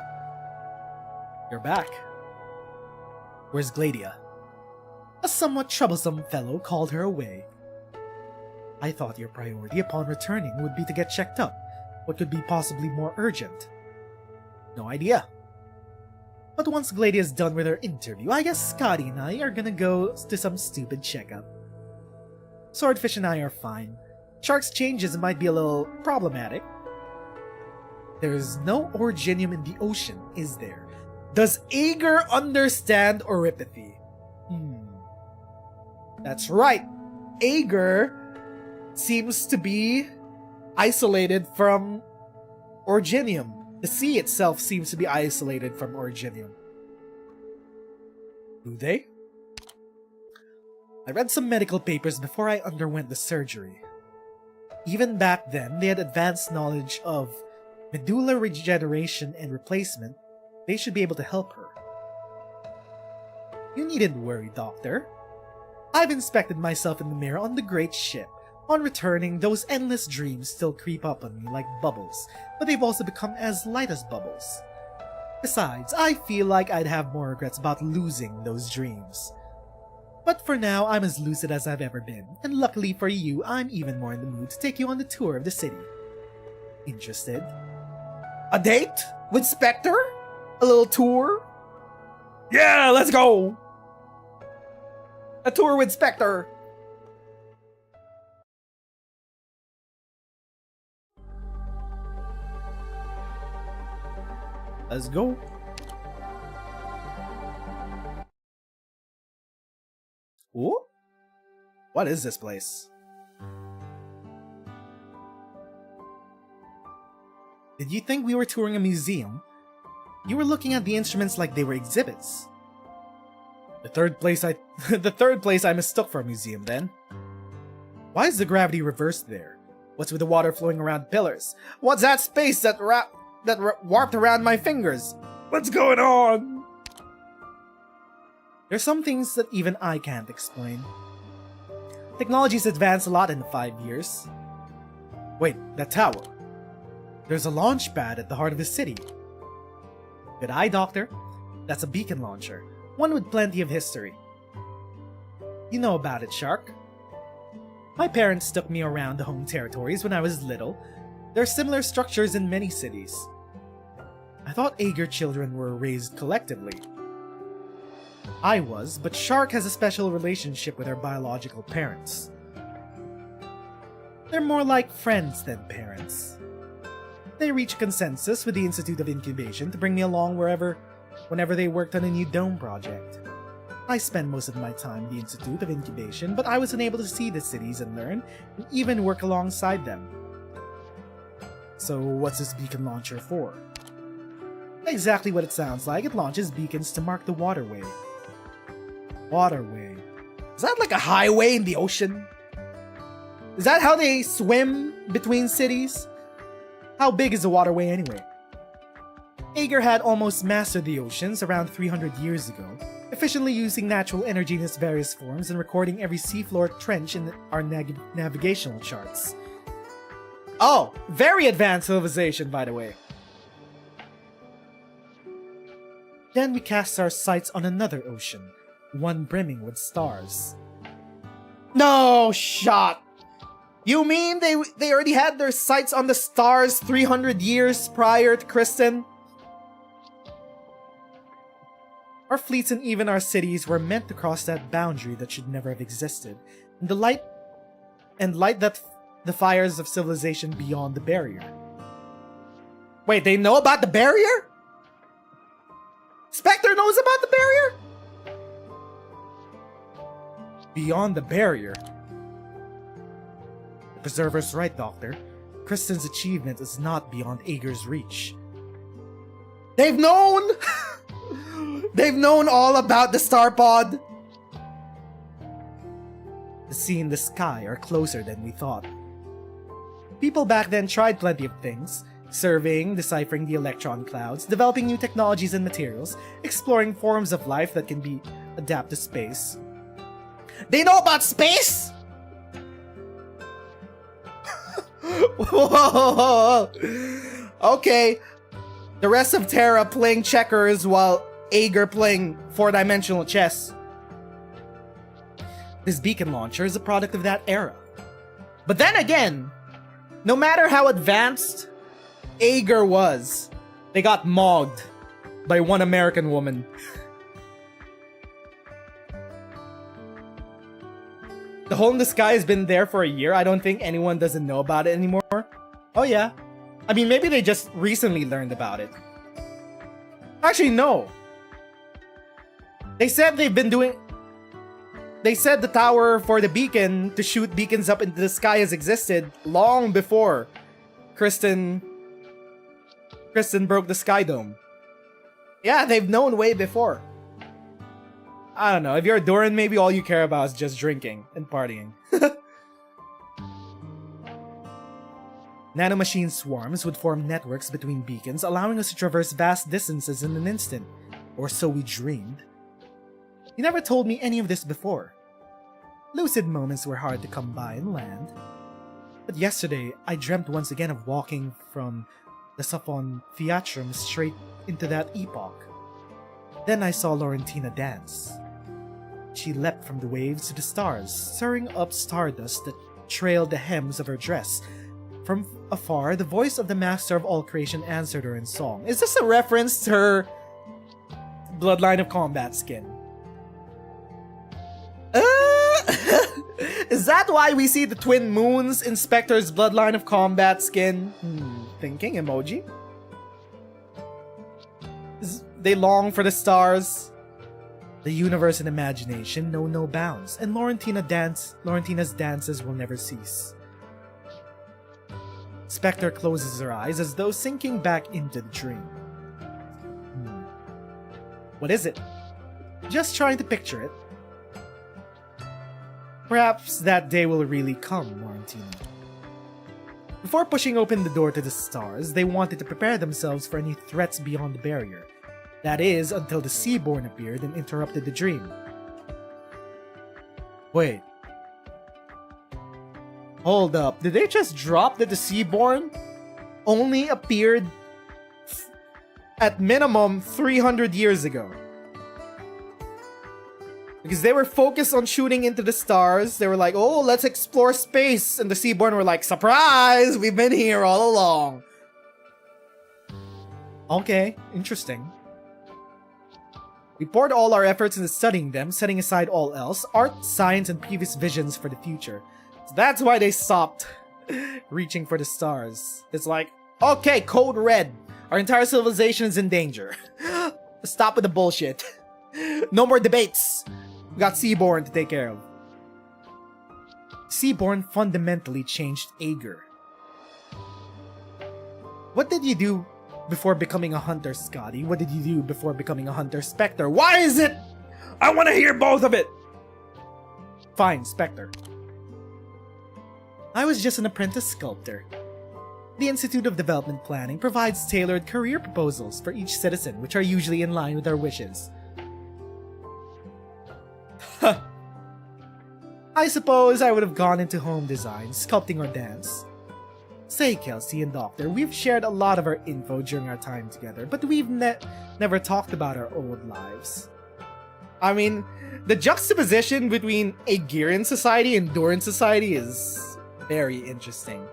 Speaker 3: You're back. Where's Gladia? A somewhat troublesome fellow called her away. I thought your priority upon returning would be to get checked up. What could be possibly more urgent? No idea. But once Gladia's done with her interview, I guess Scotty and I are gonna go to some stupid checkup. Swordfish and I are fine. Shark's changes might be a little problematic. There's no originium in the ocean, is there? Does Aegir understand oripathy? That's right. Aegir seems to be isolated from Originium. The sea itself seems to be isolated from Originium. Do they?
Speaker 4: I read some medical papers before I underwent the surgery. Even back then, they had advanced knowledge of medulla regeneration and replacement. They should be able to help her. You needn't worry, Doctor. I've inspected myself in the mirror on the great ship. On returning, those endless dreams still creep up on me like bubbles, but they've also become as light as bubbles. Besides, I feel like I'd have more regrets about losing those dreams. But for now, I'm as lucid as I've ever been, and luckily for you, I'm even more in the mood to take you on the tour of the city. Interested?
Speaker 3: A date? With Spectre? A little tour?
Speaker 4: Yeah, let's go!
Speaker 3: A tour with Spectre! Let's go. Ooh? What is this place? Did you think we were touring a museum? You were looking at the instruments like they were exhibits. The third place I mistook for a museum then. Why is the gravity reversed there? What's with the water flowing around pillars? What's that space that warped around my fingers? What's going on? There's some things that even I can't explain. Technology's advanced a lot in 5 years. Wait, that tower. There's a launch pad at the heart of the city. Good eye, Doctor. That's a beacon launcher, one with plenty of history. You know about it, Shark. My parents took me around the home territories when I was little. There are similar structures in many cities. I thought Aegir children were raised collectively. I was, but Shark has a special relationship with her biological parents. They're more like friends than parents. They reach a consensus with the Institute of Incubation to bring me along whenever they worked on a new dome project. I spend most of my time in the Institute of Incubation, but I was unable to see the cities and learn, and even work alongside them. So what's this beacon launcher for? Exactly what it sounds like. It launches beacons to mark the waterway. Waterway. Is that like a highway in the ocean? Is that how they swim between cities? How big is the waterway anyway? Aegir had almost mastered the oceans around 300 years ago, efficiently using natural energy in its various forms and recording every seafloor trench in our navigational charts. Oh, very advanced civilization, by the way. Then we cast our sights on another ocean, one brimming with stars. No shot! You mean they already had their sights on the stars 300 years prior to Kristen? Our fleets and even our cities were meant to cross that boundary that should never have existed, and light that the fires of civilization beyond the barrier. Wait, they know about the barrier? Spectre knows about the barrier? Beyond the barrier? The Preserver's right, Doctor. Kristen's achievement is not beyond Aegir's reach. They've known! They've known all about the star pod! The sea and the sky are closer than we thought. People back then tried plenty of things, surveying, deciphering the electron clouds, developing new technologies and materials, exploring forms of life that can be adapt to space. They know about space?! Whoa. Okay, the rest of Terra playing checkers while Aegir playing 4-dimensional chess. This beacon launcher is a product of that era. But then again, no matter how advanced Aegir was, they got mogged by one American woman. The hole in the sky has been there for a year. I don't think anyone doesn't know about it anymore. Oh yeah. I mean, maybe they just recently learned about it. Actually, no. They said They said the tower for the beacon to shoot beacons up into the sky has existed long before Kristen broke the sky dome. Yeah, they've known way before. I don't know. If you're a Durin, maybe all you care about is just drinking and partying. Nanomachine swarms would form networks between beacons, allowing us to traverse vast distances in an instant. Or so we dreamed. You never told me any of this before. Lucid moments were hard to come by in land. But yesterday, I dreamt once again of walking from the Saphon Theatrum straight into that epoch. Then I saw Laurentina dance. She leapt from the waves to the stars, stirring up stardust that trailed the hems of her dress. From afar, the voice of the master of all creation answered her in song. Is this a reference to her Bloodline of Combat skin? Is that why we see the twin moons in Spectre's Bloodline of Combat skin? Thinking emoji. They long for the stars. The universe and imagination know no bounds, and Laurentina's dances will never cease. Spectre closes her eyes as though sinking back into the dream. What is it? Just trying to picture it. Perhaps that day will really come, Laurentina. Before pushing open the door to the stars, they wanted to prepare themselves for any threats beyond the barrier. That is, until the Seaborn appeared and interrupted the dream. Wait. Hold up, did they just drop that the Seaborn only appeared at minimum 300 years ago? Because they were focused on shooting into the stars. They were like, oh, let's explore space. And the Seaborn were like, surprise! We've been here all along. Okay, interesting. We poured all our efforts into studying them, setting aside all else, art, science, and previous visions for the future. So that's why they stopped reaching for the stars. It's like, okay, code red. Our entire civilization is in danger. Stop with the bullshit. No more debates. We got Seaborn to take care of. Seaborn fundamentally changed Ager. What did you do before becoming a hunter, Scotty? What did you do before becoming a hunter, Spectre? Why is it? I want to hear both of it! Fine, Spectre. I was just an apprentice sculptor. The Institute of Development Planning provides tailored career proposals for each citizen, which are usually in line with our wishes. I suppose I would have gone into home design, sculpting, or dance. Say, Kelsey and Doctor, we've shared a lot of our info during our time together, but we've never talked about our old lives. I mean, the juxtaposition between Agirian society and Durin society is very interesting.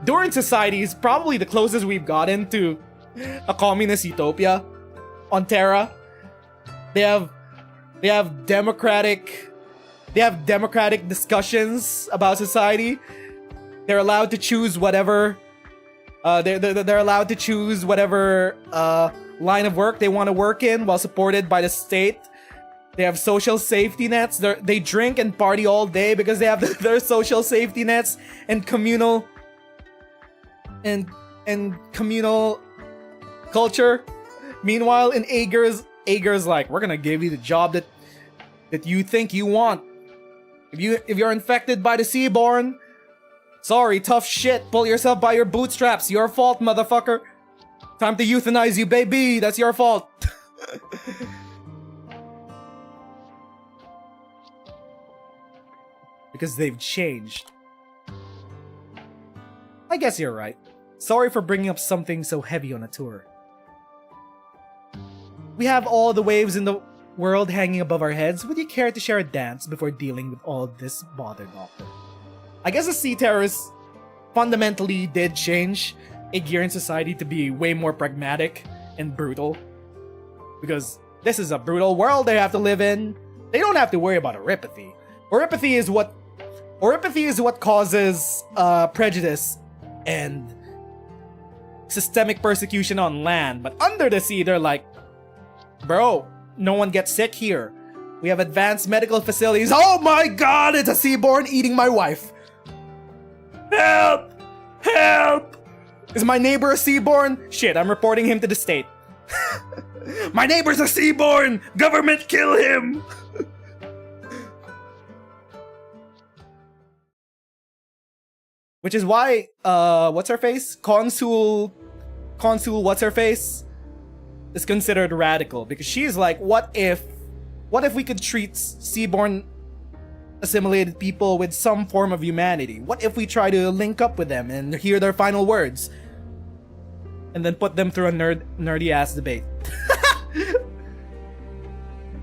Speaker 3: Durin society is probably the closest we've gotten to a communist utopia on Terra. They have democratic discussions about society. They're allowed to choose whatever they're allowed to choose whatever line of work they want to work in while supported by the state. They have social safety nets. They drink and party all day because they have their social safety nets and communal culture. Meanwhile, in Ager's like, we're gonna give you the job that you think you want. If you're infected by the Seaborn, sorry, tough shit. Pull yourself by your bootstraps. Your fault, motherfucker. Time to euthanize you, baby. That's your fault. Because they've changed. I guess you're right. Sorry for bringing up something so heavy on a tour. We have all the waves in the world hanging above our heads. Would you care to share a dance before dealing with all this bother, Doctor? I guess the Sea Terrorists fundamentally did change Agirian society to be way more pragmatic and brutal. Because this is a brutal world they have to live in. They don't have to worry about oripathy. Oripathy is what causes prejudice and systemic persecution on land. But under the sea, they're like, bro, no one gets sick here. We have advanced medical facilities. Oh my god, it's a Seaborn eating my wife. Help! Help! Is my neighbor a Seaborn? Shit, I'm reporting him to the state. My neighbor's a seaborn! Government, kill him! Which is why, what's her face? Consul, what's her face? Is considered radical, because she's like, what if we could treat seaborn assimilated people with some form of humanity? What if we try to link up with them and hear their final words? And then put them through a nerdy ass debate.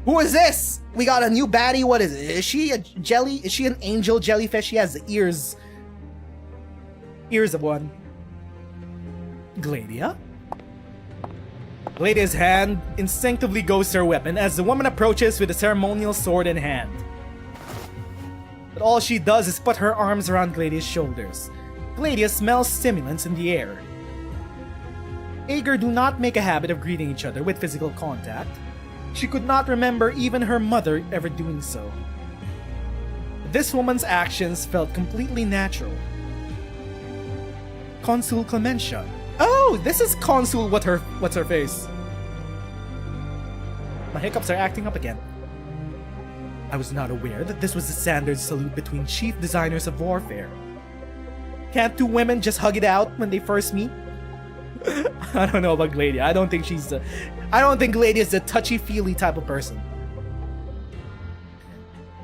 Speaker 3: Who is this? We got a new baddie. What is it? Is she a jelly? Is she an angel jellyfish? She has the ears of one. Gladia? Gladia's hand instinctively goes to her weapon as the woman approaches with a ceremonial sword in hand. But all she does is put her arms around Gladia's shoulders. Gladia smells stimulants in the air. Ager do not make a habit of greeting each other with physical contact. She could not remember even her mother ever doing so. This woman's actions felt completely natural. Consul Clementia. Oh, this is Consul what's her face. My hiccups are acting up again. I was not aware that this was the standard salute between chief designers of warfare. Can't two women just hug it out when they first meet? I don't know about Gladia. I don't think Gladia is the touchy-feely type of person.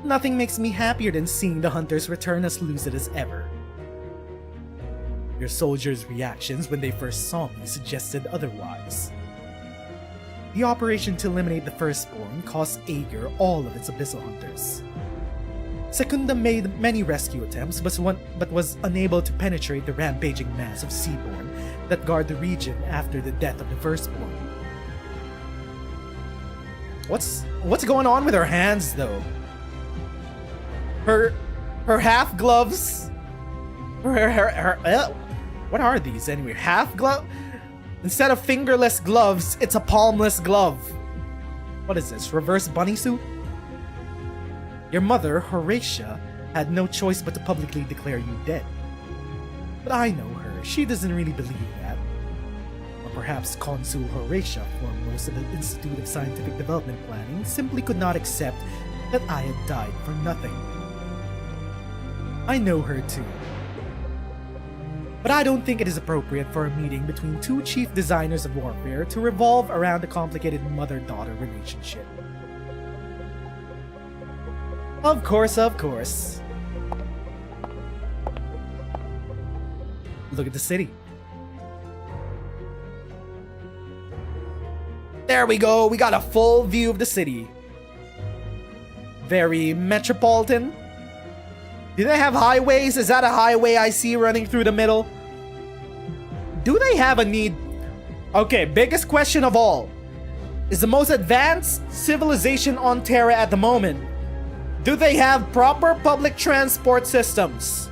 Speaker 3: Nothing makes me happier than seeing the hunters return as lucid as ever. Your soldiers' reactions when they first saw me suggested otherwise. The operation to eliminate the Firstborn cost Ager all of its Abyssal Hunters. Secunda made many rescue attempts but was unable to penetrate the rampaging mass of Seaborn that guard the region after the death of the Firstborn. What's going on with her hands though? Her half gloves. What are these anyway? Half glove? Instead of fingerless gloves, it's a palmless glove. What is this? Reverse bunny suit? Your mother, Horatia, had no choice but to publicly declare you dead. But I know her. She doesn't really believe that. Or perhaps Consul Horatia, foremost of the Institute of Scientific Development Planning, simply could not accept that I had died for nothing. I know her too. But I don't think it is appropriate for a meeting between two chief designers of warfare to revolve around a complicated mother-daughter relationship. Of course. Look at the city. There we go, we got a full view of the city. Very metropolitan. Do they have highways? Is that a highway I see running through the middle? Do they have a need? Okay, biggest question of all. Is the most advanced civilization on Terra at the moment, do they have proper public transport systems?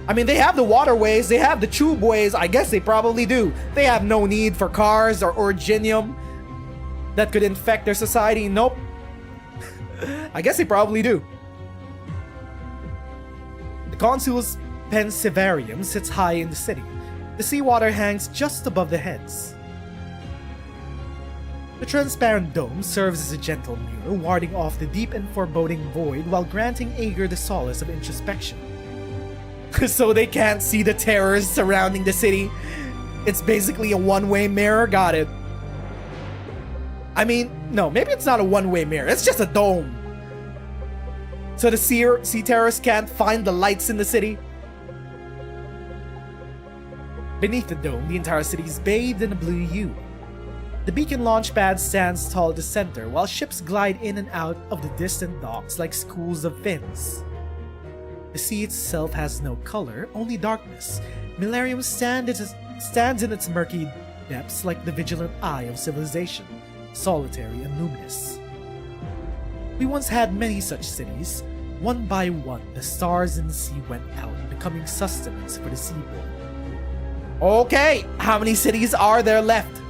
Speaker 3: I mean, they have the waterways, they have the tubeways, I guess they probably do. They have no need for cars or originium that could infect their society. Nope. I guess they probably do. The Consul's Pensivarium sits high in the city. The seawater hangs just above the heads. The transparent dome serves as a gentle mirror, warding off the deep and foreboding void while granting Ager the solace of introspection. So they can't see the terrors surrounding the city. It's basically a one-way mirror, got it. I mean, no, maybe it's not a one-way mirror, it's just a dome. So the sea terrors can't find the lights in the city. Beneath the dome, the entire city is bathed in a blue hue. The beacon launch pad stands tall at the center, while ships glide in and out of the distant docks like schools of fins. The sea itself has no color, only darkness. Millennium stands in its murky depths like the vigilant eye of civilization, solitary and luminous. We once had many such cities. One by one, the stars in the sea went out, becoming sustenance for the seaboard. Okay, how many cities are there left?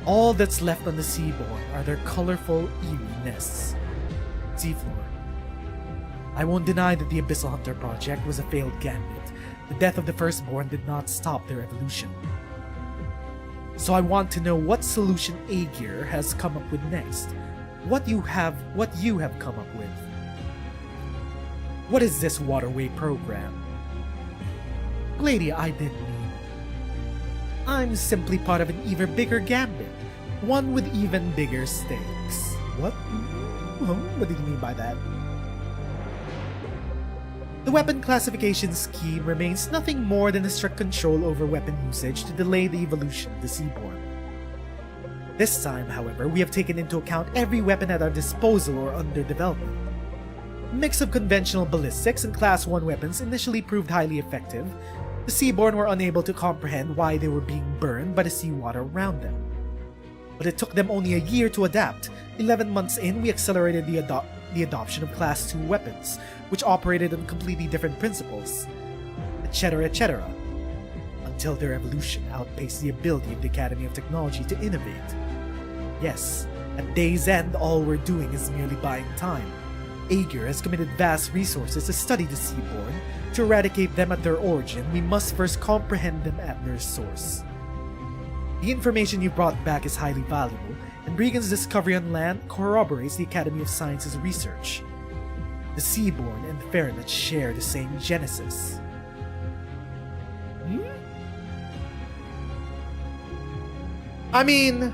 Speaker 3: All that's left on the seaboard are their colorful, eerie nests. Seafloor. I won't deny that the Abyssal Hunter project was a failed gambit. The death of the Firstborn did not stop their evolution.
Speaker 4: So I want to know what solution Aegir has come up with next. What you have come up with. What is this waterway program? Lady, I didn't mean. I'm simply part of an even bigger gambit. One with even bigger stakes. What? What did you mean by that? The weapon classification scheme remains nothing more than a strict control over weapon usage to delay the evolution of the Seaborn. This time, however, we have taken into account every weapon at our disposal or under development. A mix of conventional ballistics and Class 1 weapons initially proved highly effective. The Seaborn were unable to comprehend why they were being burned by the seawater around them. But it took them only a year to adapt. 11 months in, we accelerated the adoption of Class 2 weapons, which operated on completely different principles, etc., etc., until their evolution outpaced the ability of the Academy of Technology to innovate. Yes, at day's end, all we're doing is merely buying time. Aegir has committed vast resources to study the Seaborn. To eradicate them at their origin, we must first comprehend them at their source. The information you brought back is highly valuable, and Regan's discovery on land corroborates the Academy of Science's research. The Seaborn and the Fairnets share the same genesis.
Speaker 3: I mean,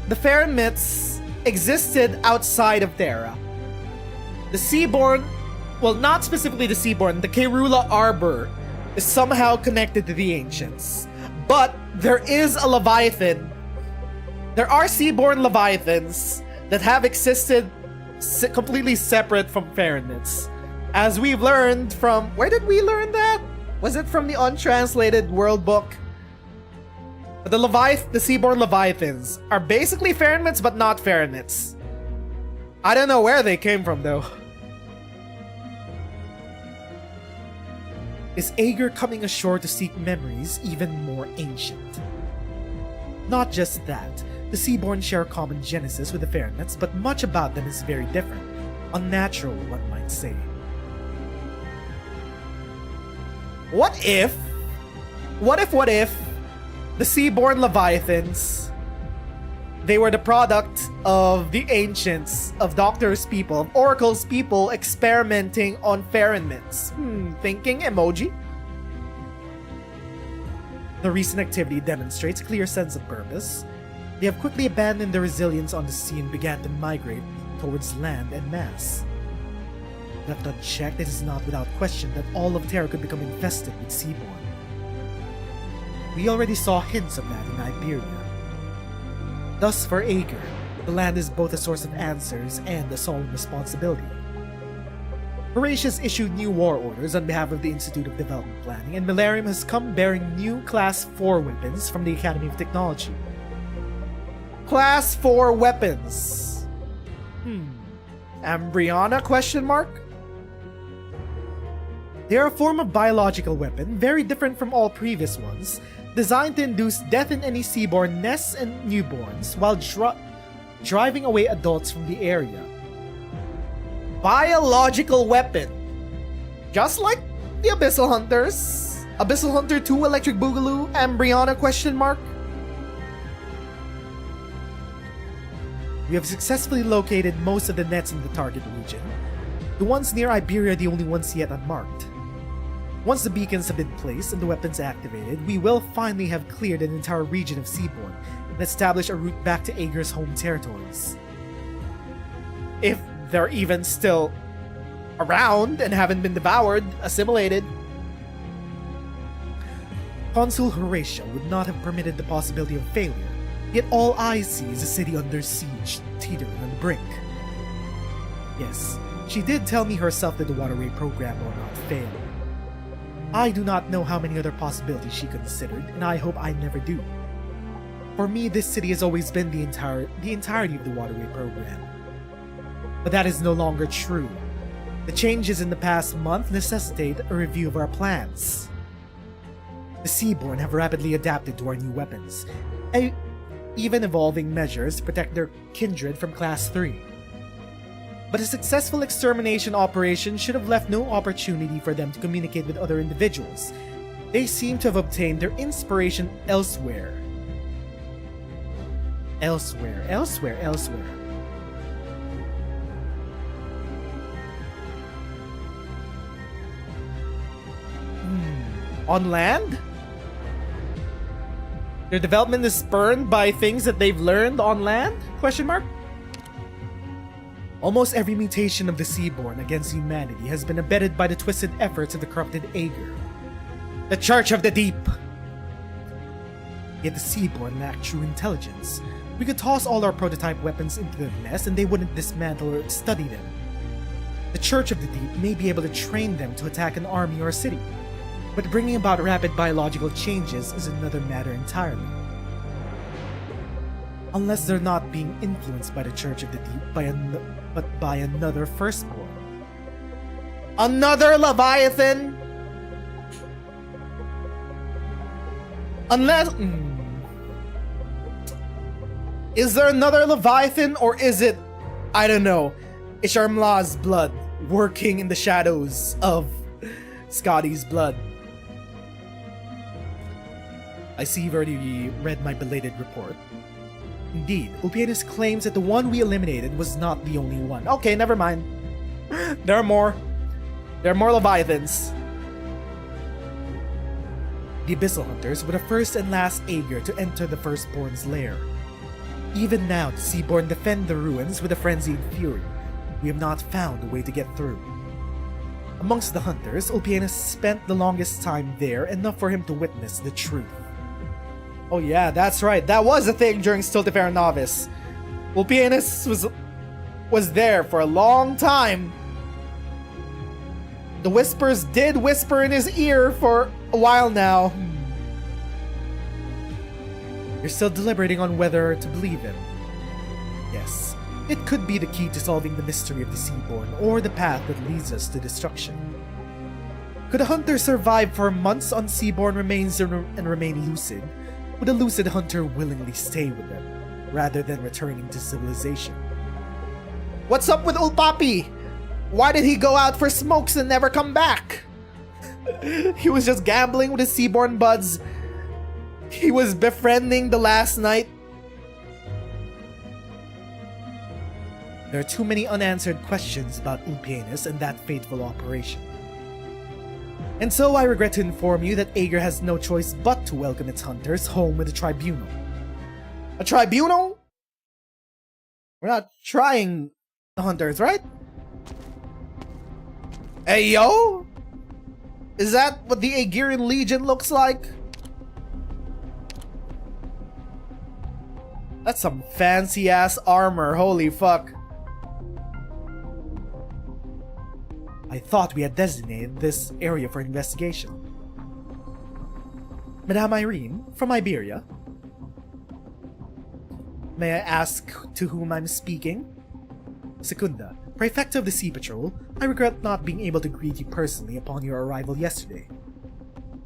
Speaker 3: the Fairnets existed outside of Terra. The Seaborn, well, not specifically the Seaborn, the Kerula Arbor is somehow connected to the Ancients. But there is a Leviathan. There are Seaborn Leviathans that have existed completely separate from Fairnets. As we've learned from... Where did we learn that? Was it from the untranslated world book? The Seaborn Leviathans are basically Fairnets but not Fairnets. I don't know where they came from though.
Speaker 4: Is Aegir coming ashore to seek memories even more ancient? Not just that, the Seaborn share a common genesis with the Fairnets, but much about them is very different. Unnatural, one might say.
Speaker 3: What if the Seaborn Leviathans, they were the product of the Ancients, of Doctor's people, of Oracle's people experimenting on Fairnets? Thinking emoji?
Speaker 4: The recent activity demonstrates a clear sense of purpose. They have quickly abandoned their resilience on the sea and began to migrate towards land en masse. Left unchecked, it is not without question that all of Terra could become infested with Seaborn. We already saw hints of that in Iberia. Thus, for Aegir, the land is both a source of answers and a solemn responsibility. Horatius issued new war orders on behalf of the Institute of Development Planning, and Millennium has come bearing new Class 4 weapons from the Academy of Technology.
Speaker 3: Class 4 weapons. Ambriana question mark?
Speaker 4: They are a form of biological weapon, very different from all previous ones, designed to induce death in any seaborn nests and newborns while driving away adults from the area.
Speaker 3: Biological weapon. Just like the Abyssal Hunters. Abyssal Hunter 2 Electric Boogaloo, Ambriana question mark?
Speaker 4: We have successfully located most of the nets in the target region. The ones near Iberia are the only ones yet unmarked. Once the beacons have been placed and the weapons activated, we will finally have cleared an entire region of Seaborn and established a route back to Aegir's home territories.
Speaker 3: If they're even still around and haven't been devoured, assimilated.
Speaker 4: Consul Horatia would not have permitted the possibility of failure, yet all I see is a city under siege, teetering on the brink. Yes, she did tell me herself that the waterway program will not fail. I do not know how many other possibilities she considered, and I hope I never do. For me, this city has always been the entirety of the waterway program. But that is no longer true. The changes in the past month necessitate a review of our plans. The Seaborn have rapidly adapted to our new weapons, even evolving measures to protect their kindred from Class 3. But a successful extermination operation should have left no opportunity for them to communicate with other individuals,
Speaker 3: They seem to have obtained their inspiration elsewhere. Elsewhere. On land? Their development is spurned by things that they've learned on land? Question mark? Almost every mutation of the Seaborn against humanity has been abetted by the twisted efforts of the corrupted Aegir. The Church of the Deep! Yet the Seaborn lack true intelligence. We could toss all our prototype weapons into the nest and they wouldn't dismantle or study them. The Church of the Deep may be able to train them to attack an army or a city, but bringing about rapid biological changes is another matter entirely. Unless they're not being influenced by the Church of the Deep but by another Firstborn. Another Leviathan? Unless... Is there another Leviathan, or is it, I don't know, Isharmla's blood working in the shadows of Scotty's blood? I see you've already read my belated report. Indeed, Ulpianus claims that the one we eliminated was not the only one. Okay, never mind. There are more. There are more Leviathans. The Abyssal Hunters were the first and last Aegir to enter the Firstborn's lair. Even now, the Seaborn defend the ruins with a frenzied fury. We have not found a way to get through. Amongst the hunters, Ulpianus spent the longest time there, enough for him to witness the truth. Oh yeah, that's right. That was a thing during Stiltifarer Novice. Ulpianus was there for a long time. The whispers did whisper in his ear for a while now. You're still deliberating on whether to believe him. Yes, it could be the key to solving the mystery of the Seaborn, or the path that leads us to destruction. Could a hunter survive for months on Seaborn remains and remain lucid? Would a lucid hunter willingly stay with them, rather than returning to civilization? What's up with old Papi? Why did he go out for smokes and never come back? He was just gambling with his Seaborn buds. He was befriending the last night. There are too many unanswered questions about Ulpianus and that fateful operation. And so I regret to inform you that Aegir has no choice but to welcome its hunters home with a tribunal. A tribunal? We're not trying the hunters, right? Hey yo? Is that what the Aegirian Legion looks like? That's some fancy ass armor, holy fuck. I thought we had designated this area for investigation. Madame Irene, from Iberia? May I ask to whom I'm speaking? Secunda, Prefect of the Sea Patrol, I regret not being able to greet you personally upon your arrival yesterday.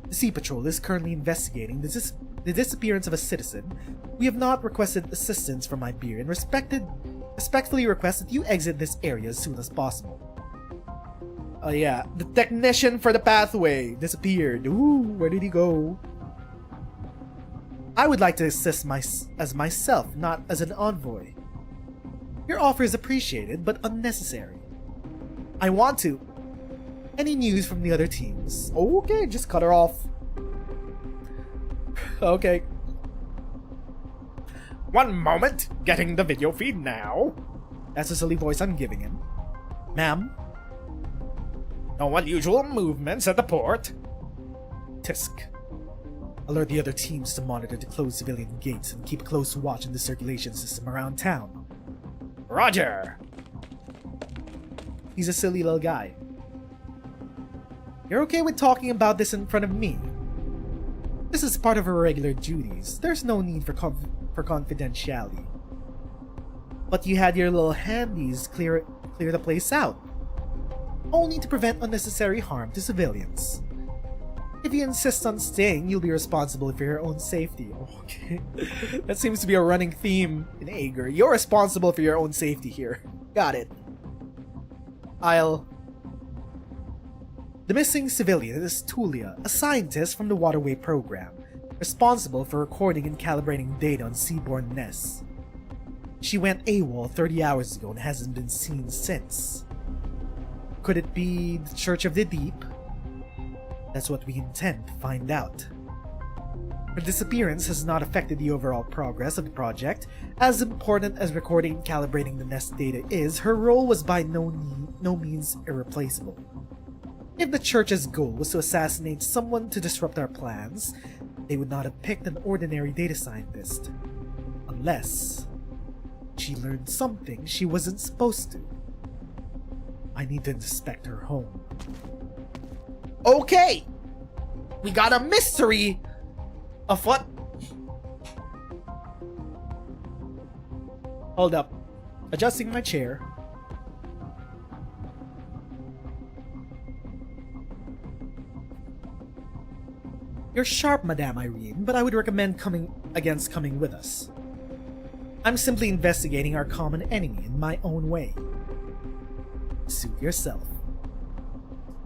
Speaker 3: The Sea Patrol is currently investigating the disappearance of a citizen. We have not requested assistance from Iberia and respectfully request that you exit this area as soon as possible. Oh yeah, the technician for the pathway disappeared. Ooh, where did he go? I would like to assist as myself, not as an envoy. Your offer is appreciated, but unnecessary. I want to. Any news from the other teams? Okay, just cut her off. Okay. One moment, getting the video feed now. That's the silly voice I'm giving him. Ma'am? No unusual movements at the port. Tisk. Alert the other teams to monitor the closed civilian gates and keep a close watch on the circulation system around town. Roger! He's a silly little guy. You're okay with talking about this in front of me? This is part of our regular duties. There's no need for confidentiality. But you had your little handies clear the place out. Only to prevent unnecessary harm to civilians. If you insist on staying, you'll be responsible for your own safety. Okay. That seems to be a running theme in Aegir. You're responsible for your own safety here. Got it.
Speaker 4: The missing civilian is Tulia, a scientist from the Waterway program, responsible for recording and calibrating data on seaborne nests. She went AWOL 30 hours ago and hasn't been seen since. Could it be the Church of the Deep? That's what we intend to find out. Her disappearance has not affected the overall progress of the project. As important as recording and calibrating the nest data is, her role was by no means irreplaceable. If the Church's goal was to assassinate someone to disrupt our plans, they would not have picked an ordinary data scientist. Unless she learned something she wasn't supposed to. I need to inspect her home.
Speaker 3: Okay! We got a mystery afoot. Hold up. Adjusting my chair. You're sharp, Madame Irene, but I would recommend coming with us. I'm simply investigating our common enemy in my own way. Suit yourself.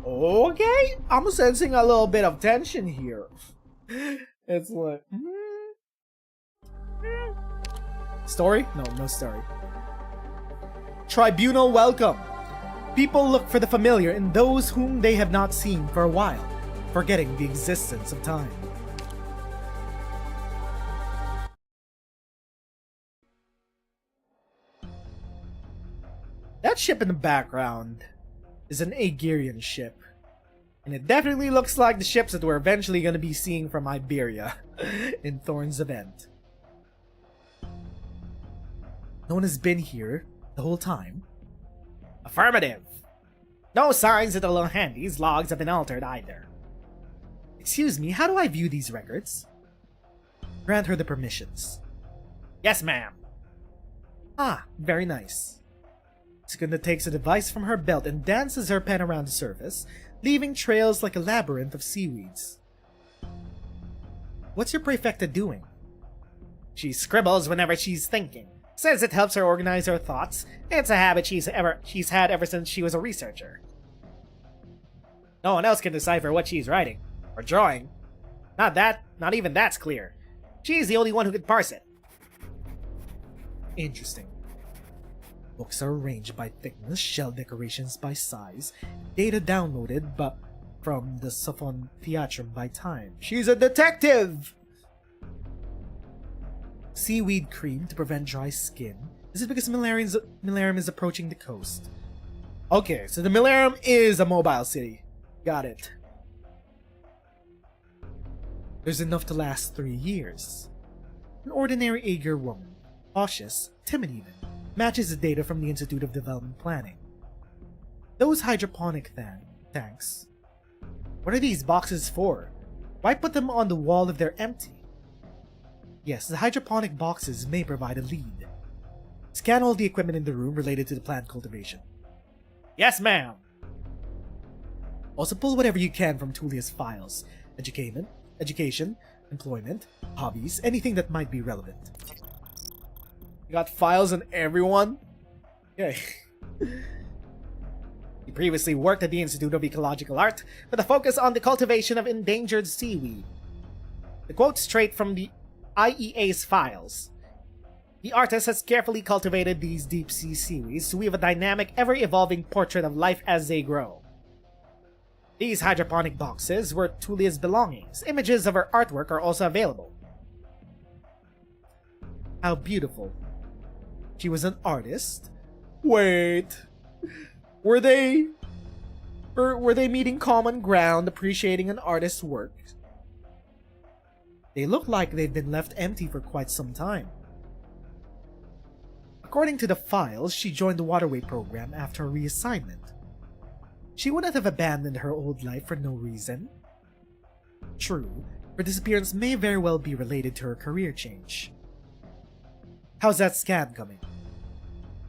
Speaker 3: Okay, I'm sensing a little bit of tension here. It's like... Story? No story. Tribunal welcome. People look for the familiar in those whom they have not seen for a while, forgetting the existence of time. That ship in the background is an Aegirian ship. And it definitely looks like the ships that we're eventually going to be seeing from Iberia in Thorn's event. No one has been here the whole time? Affirmative. No signs that the Lohandi's logs have been altered either. Excuse me, how do I view these records? Grant her the permissions. Yes, ma'am. Ah, very nice. Sekunda takes a device from her belt and dances her pen around the surface, leaving trails like a labyrinth of seaweeds. What's your prefecta doing? She scribbles whenever she's thinking. Says it helps her organize her thoughts. It's a habit she's had ever since she was a researcher. No one else can decipher what she's writing. Or drawing. Not even that's clear. She's the only one who can parse it. Interesting. Books are arranged by thickness, shell decorations by size, data downloaded from the Sophon Theatrum by time. She's a detective! Seaweed cream to prevent dry skin. Is it because Milarium is approaching the coast? Okay, so the Milarium is a mobile city. Got it. There's enough to last 3 years. An ordinary Aegir woman, cautious, timid even, matches the data from the Institute of Development Planning. Those hydroponic tanks. What are these boxes for? Why put them on the wall if they're empty? Yes, the hydroponic boxes may provide a lead. Scan all the equipment in the room related to the plant cultivation. Yes, ma'am! Also pull whatever you can from Tulia's files. Education, employment, hobbies, anything that might be relevant. You got files on everyone? Okay. He previously worked at the Institute of Ecological Art with a focus on the cultivation of endangered seaweed. The quote straight from the IEA's files. The artist has carefully cultivated these deep-sea seaweeds to weave a dynamic, ever-evolving portrait of life as they grow. These hydroponic boxes were Tulia's belongings. Images of her artwork are also available. How beautiful. She was an artist? Wait. Were they meeting common ground, appreciating an artist's work? They look like they've been left empty for quite some time. According to the files, she joined the Waterway program after a reassignment. She wouldn't have abandoned her old life for no reason. True, her disappearance may very well be related to her career change. How's that scan coming?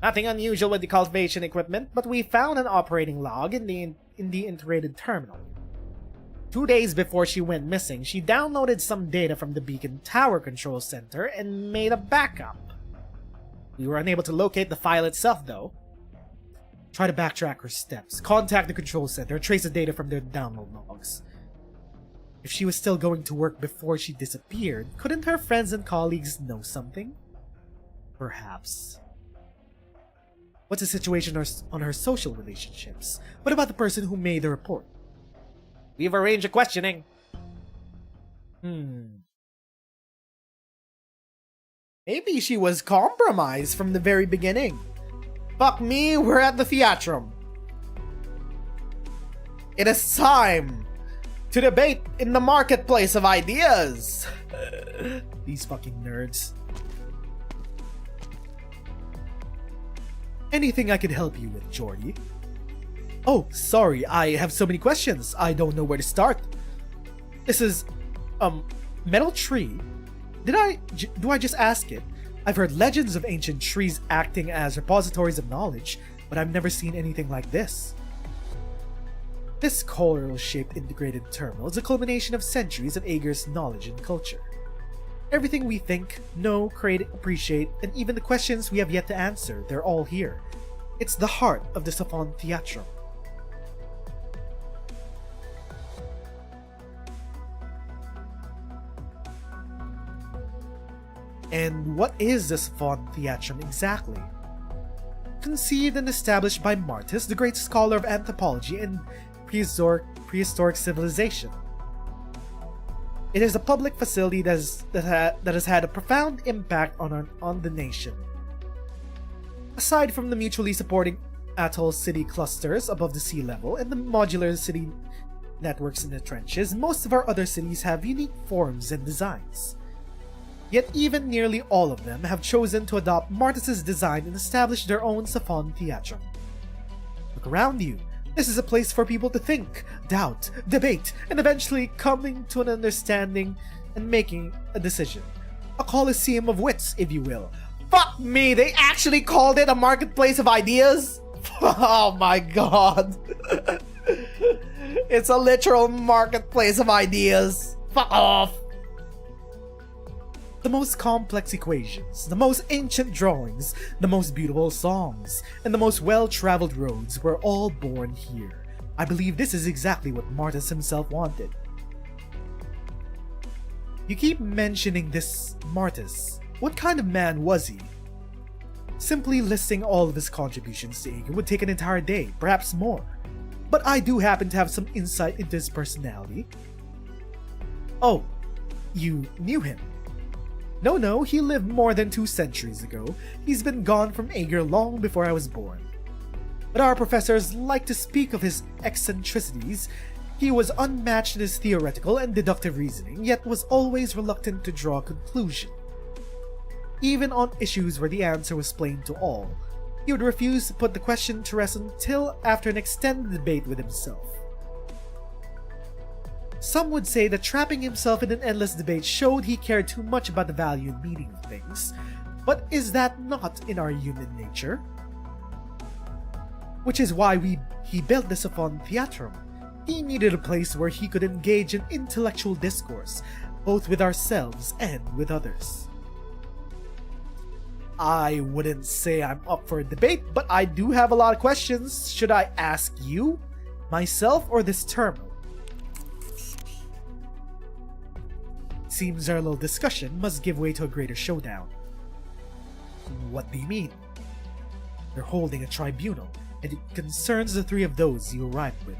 Speaker 3: Nothing unusual with the cultivation equipment, but we found an operating log in the integrated terminal. 2 days before she went missing, she downloaded some data from the Beacon Tower Control Center and made a backup. We were unable to locate the file itself, though.
Speaker 4: Try to backtrack her steps, contact the control center, trace the data from their download logs. If she was still going to work before she disappeared, couldn't her friends and colleagues know something? Perhaps. What's the situation on her social relationships? What about the person who made the report? We've arranged a questioning.
Speaker 3: Maybe she was compromised from the very beginning. Fuck me, we're at the theatrum. It is time to debate in the marketplace of ideas.
Speaker 4: These fucking nerds.
Speaker 3: Anything I can help you with, Jordy? Oh, sorry, I have so many questions. I don't know where to start. This is, metal tree? Do I just ask it? I've heard legends of ancient trees acting as repositories of knowledge, but I've never seen anything like this. This coral-shaped integrated terminal is a culmination of centuries of Aegir's knowledge and culture. Everything we think, know, create, appreciate, and even the questions we have yet to answer, they're all here. It's the heart of the Safon Theatrum. And what is the Safon Theatrum exactly? Conceived and established by Martis, the great scholar of anthropology and prehistoric civilization. It is a public facility that has had a profound impact on the nation. Aside from the mutually supporting atoll city clusters above the sea level and the modular city networks in the trenches, most of our other cities have unique forms and designs. Yet even nearly all of them have chosen to adopt Martis' design and establish their own Safon Theatrum. Look around you. This is a place for people to think, doubt, debate, and eventually coming to an understanding and making a decision. A coliseum of wits, if you will. Fuck me, they actually called it a marketplace of ideas? Oh my god. It's a literal marketplace of ideas. Fuck off. The most complex equations, the most ancient drawings, the most beautiful songs, and the most well-traveled roads were all born here. I believe this is exactly what Martis himself wanted. You keep mentioning this Martis. What kind of man was he? Simply listing all of his contributions to Aegir would take an entire day, perhaps more. But I do happen to have some insight into his personality. Oh, you knew him? No, he lived more than 2 centuries ago. He's been gone from Aegir long before I was born. But our professors like to speak of his eccentricities. He was unmatched in his theoretical and deductive reasoning, yet was always reluctant to draw a conclusion. Even on issues where the answer was plain to all, he would refuse to put the question to rest until after an extended debate with himself. Some would say that trapping himself in an endless debate showed he cared too much about the value and meaning of things. But is that not in our human nature? Which is why he built the Safon Theatrum. He needed a place where he could engage in intellectual discourse, both with ourselves and with others. I wouldn't say I'm up for a debate, but I do have a lot of questions. Should I ask you, myself, or this terminal? Seems our little discussion must give way to a greater showdown. What do you mean? They're holding a tribunal, and it concerns the 3 of those you arrived with.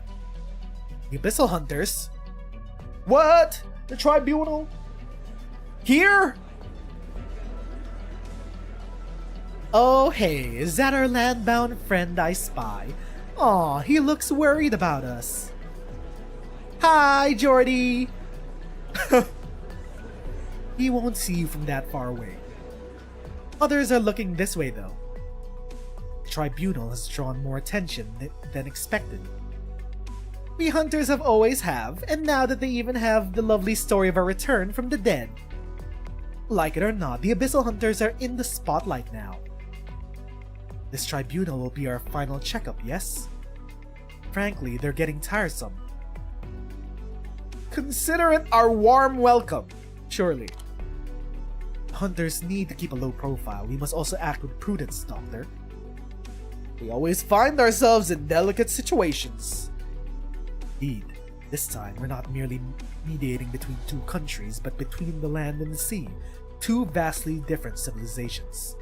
Speaker 3: The Abyssal Hunters? What? The tribunal? Here? Oh hey, is that our land-bound friend I spy? Aw, he looks worried about us. Hi, Jordy! He won't see you from that far away. Others are looking this way though. The tribunal has drawn more attention than expected. We hunters have always have, and now that they even have the lovely story of our return from the dead. Like it or not, the Abyssal Hunters are in the spotlight now. This tribunal will be our final checkup, yes? Frankly, they're getting tiresome. Consider it our warm welcome, surely. Hunters need to keep a low profile. We must also act with prudence, Doctor. We always find ourselves in delicate situations.
Speaker 4: Indeed, this time we're not merely mediating between two countries, but between the land and the sea, two vastly different civilizations.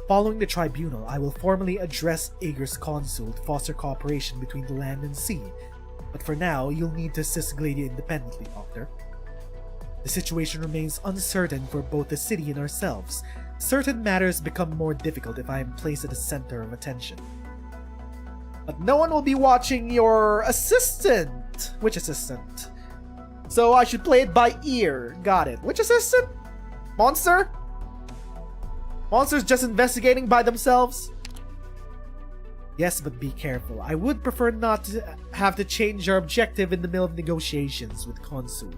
Speaker 4: Following the tribunal, I will formally address Ager's consul to foster cooperation between the land and sea, but for now, you'll need to assist Gladia independently, Doctor. The situation remains uncertain for both the city and ourselves. Certain matters become more difficult if I am placed at the center of attention.
Speaker 3: But no one will be watching your assistant. Which assistant? So I should play it by ear. Got it. Which assistant? Monster? Monsters just investigating by themselves?
Speaker 4: Yes, but be careful. I would prefer not to have to change our objective in the middle of negotiations with Consul.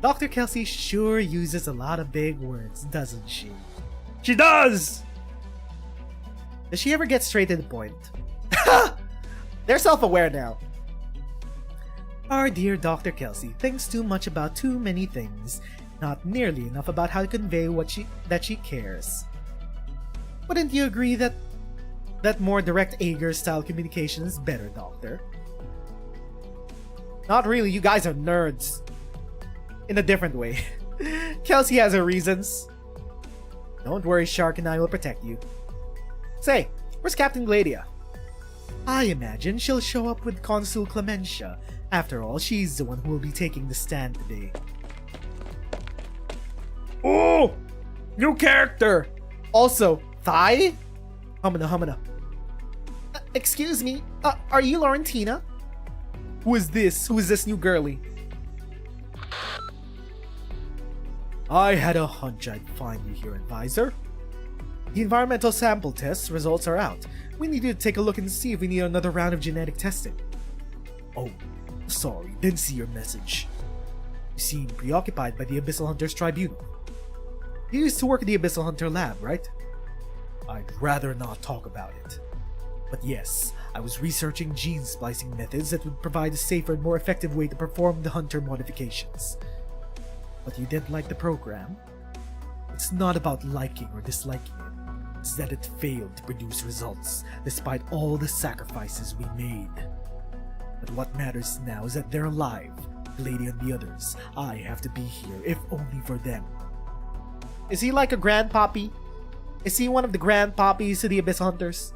Speaker 4: Dr. Kelsey sure uses a lot of big words, doesn't she?
Speaker 3: She does!
Speaker 4: Does she ever get straight to the point?
Speaker 3: They're self-aware now.
Speaker 4: Our dear Dr. Kelsey thinks too much about too many things, not nearly enough about how to convey that she cares. Wouldn't you agree that more direct Ager-style communication is better, Doctor?
Speaker 3: Not really, you guys are nerds. In a different way. Kelsey has her reasons.
Speaker 4: Don't worry, Shark and I will protect you.
Speaker 3: Say, where's Captain Gladia?
Speaker 4: I imagine she'll show up with Consul Clementia. After all, she's the one who will be taking the stand today.
Speaker 3: Oh! New character! Also, Thai?
Speaker 4: Humana.
Speaker 3: Excuse me, are you Laurentina? Who is this? Who is this new girlie?
Speaker 4: I had a hunch I'd find you here, Advisor. The environmental sample test results are out. We need to take a look and see if we need another round of genetic testing. Oh, sorry, didn't see your message. You seem preoccupied by the Abyssal Hunters Tribunal. You used to work at the Abyssal Hunter Lab, right? I'd rather not talk about it. But yes, I was researching gene splicing methods that would provide a safer and more effective way to perform the Hunter modifications. But you didn't like the program? It's not about liking or disliking it. It's that it failed to produce results, despite all the sacrifices we made. But what matters now is that they're alive, Gladia and the others. I have to be here, if only for them.
Speaker 3: Is he like a grandpappy? Is he one of the grandpappies to the Abyss Hunters?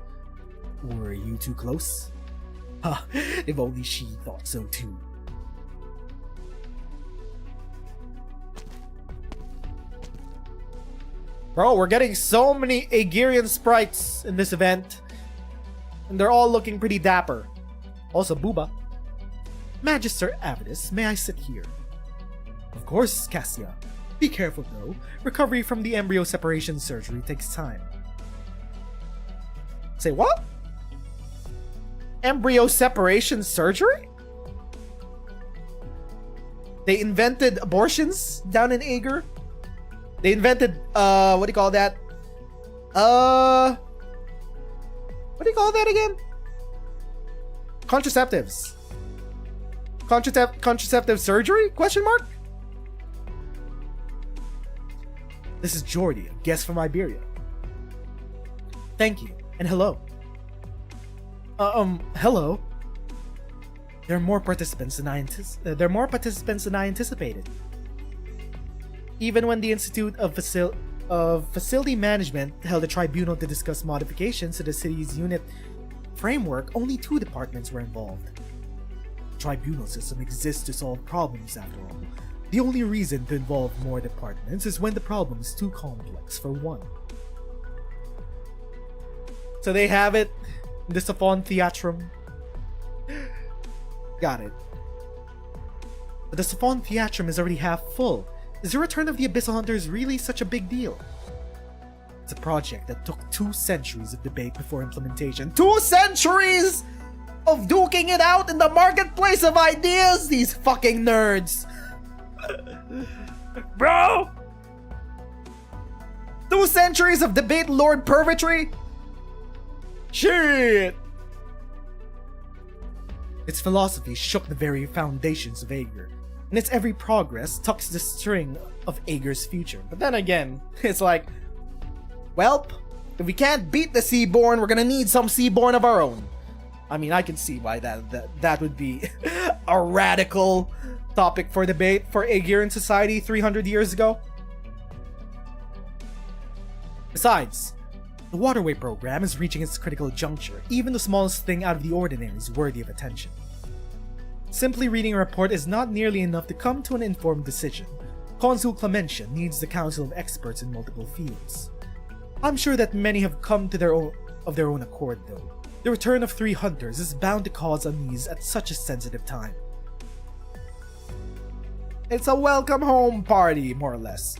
Speaker 4: Were you too close? Ha, if only she thought so too.
Speaker 3: Bro, we're getting so many Aegirian sprites in this event. And they're all looking pretty dapper. Also, Booba.
Speaker 4: Magister Avidus, may I sit here? Of course, Cassia. Be careful though. Recovery from the embryo separation surgery takes time.
Speaker 3: Say what? Embryo separation surgery? They invented abortions down in Ager? They invented, what do you call that? What do you call that again? Contraceptives. Contraceptive surgery? Question mark?
Speaker 4: This is Jordy, a guest from Iberia.
Speaker 3: Thank you, and hello.
Speaker 4: Hello. There are more participants than I anticipated.
Speaker 3: Even when the Institute of Facility Management held a tribunal to discuss modifications to the city's unit framework, only 2 departments were involved.
Speaker 4: The tribunal system exists to solve problems, after all. The only reason to involve more departments is when the problem is too complex for one.
Speaker 3: So they have it in the Sophon Theatrum. Got it.
Speaker 4: But the Sophon Theatrum is already half full. Is the return of the Abyssal Hunters really such a big deal? It's a project that took 2 centuries of debate before implementation.
Speaker 3: 2 centuries of duking it out in the marketplace of ideas, these fucking nerds. Bro! 2 centuries of debate, Lord Purgatory? Shit!
Speaker 4: Its philosophy shook the very foundations of Ager, and its every progress tucks the string of Ager's future.
Speaker 3: But then again, it's like, Welp, if we can't beat the Seaborn, we're gonna need some Seaborn of our own. I mean, I can see why that would be a radical topic for debate for Aegeran society 300 years ago. Besides, the waterway program is reaching its critical juncture. Even the smallest thing out of the ordinary is worthy of attention. Simply reading a report is not nearly enough to come to an informed decision. Consul Clementia needs the council of experts in multiple fields. I'm sure that many have come to their own accord, though. The return of 3 hunters is bound to cause unease at such a sensitive time. It's a welcome home party, more or less.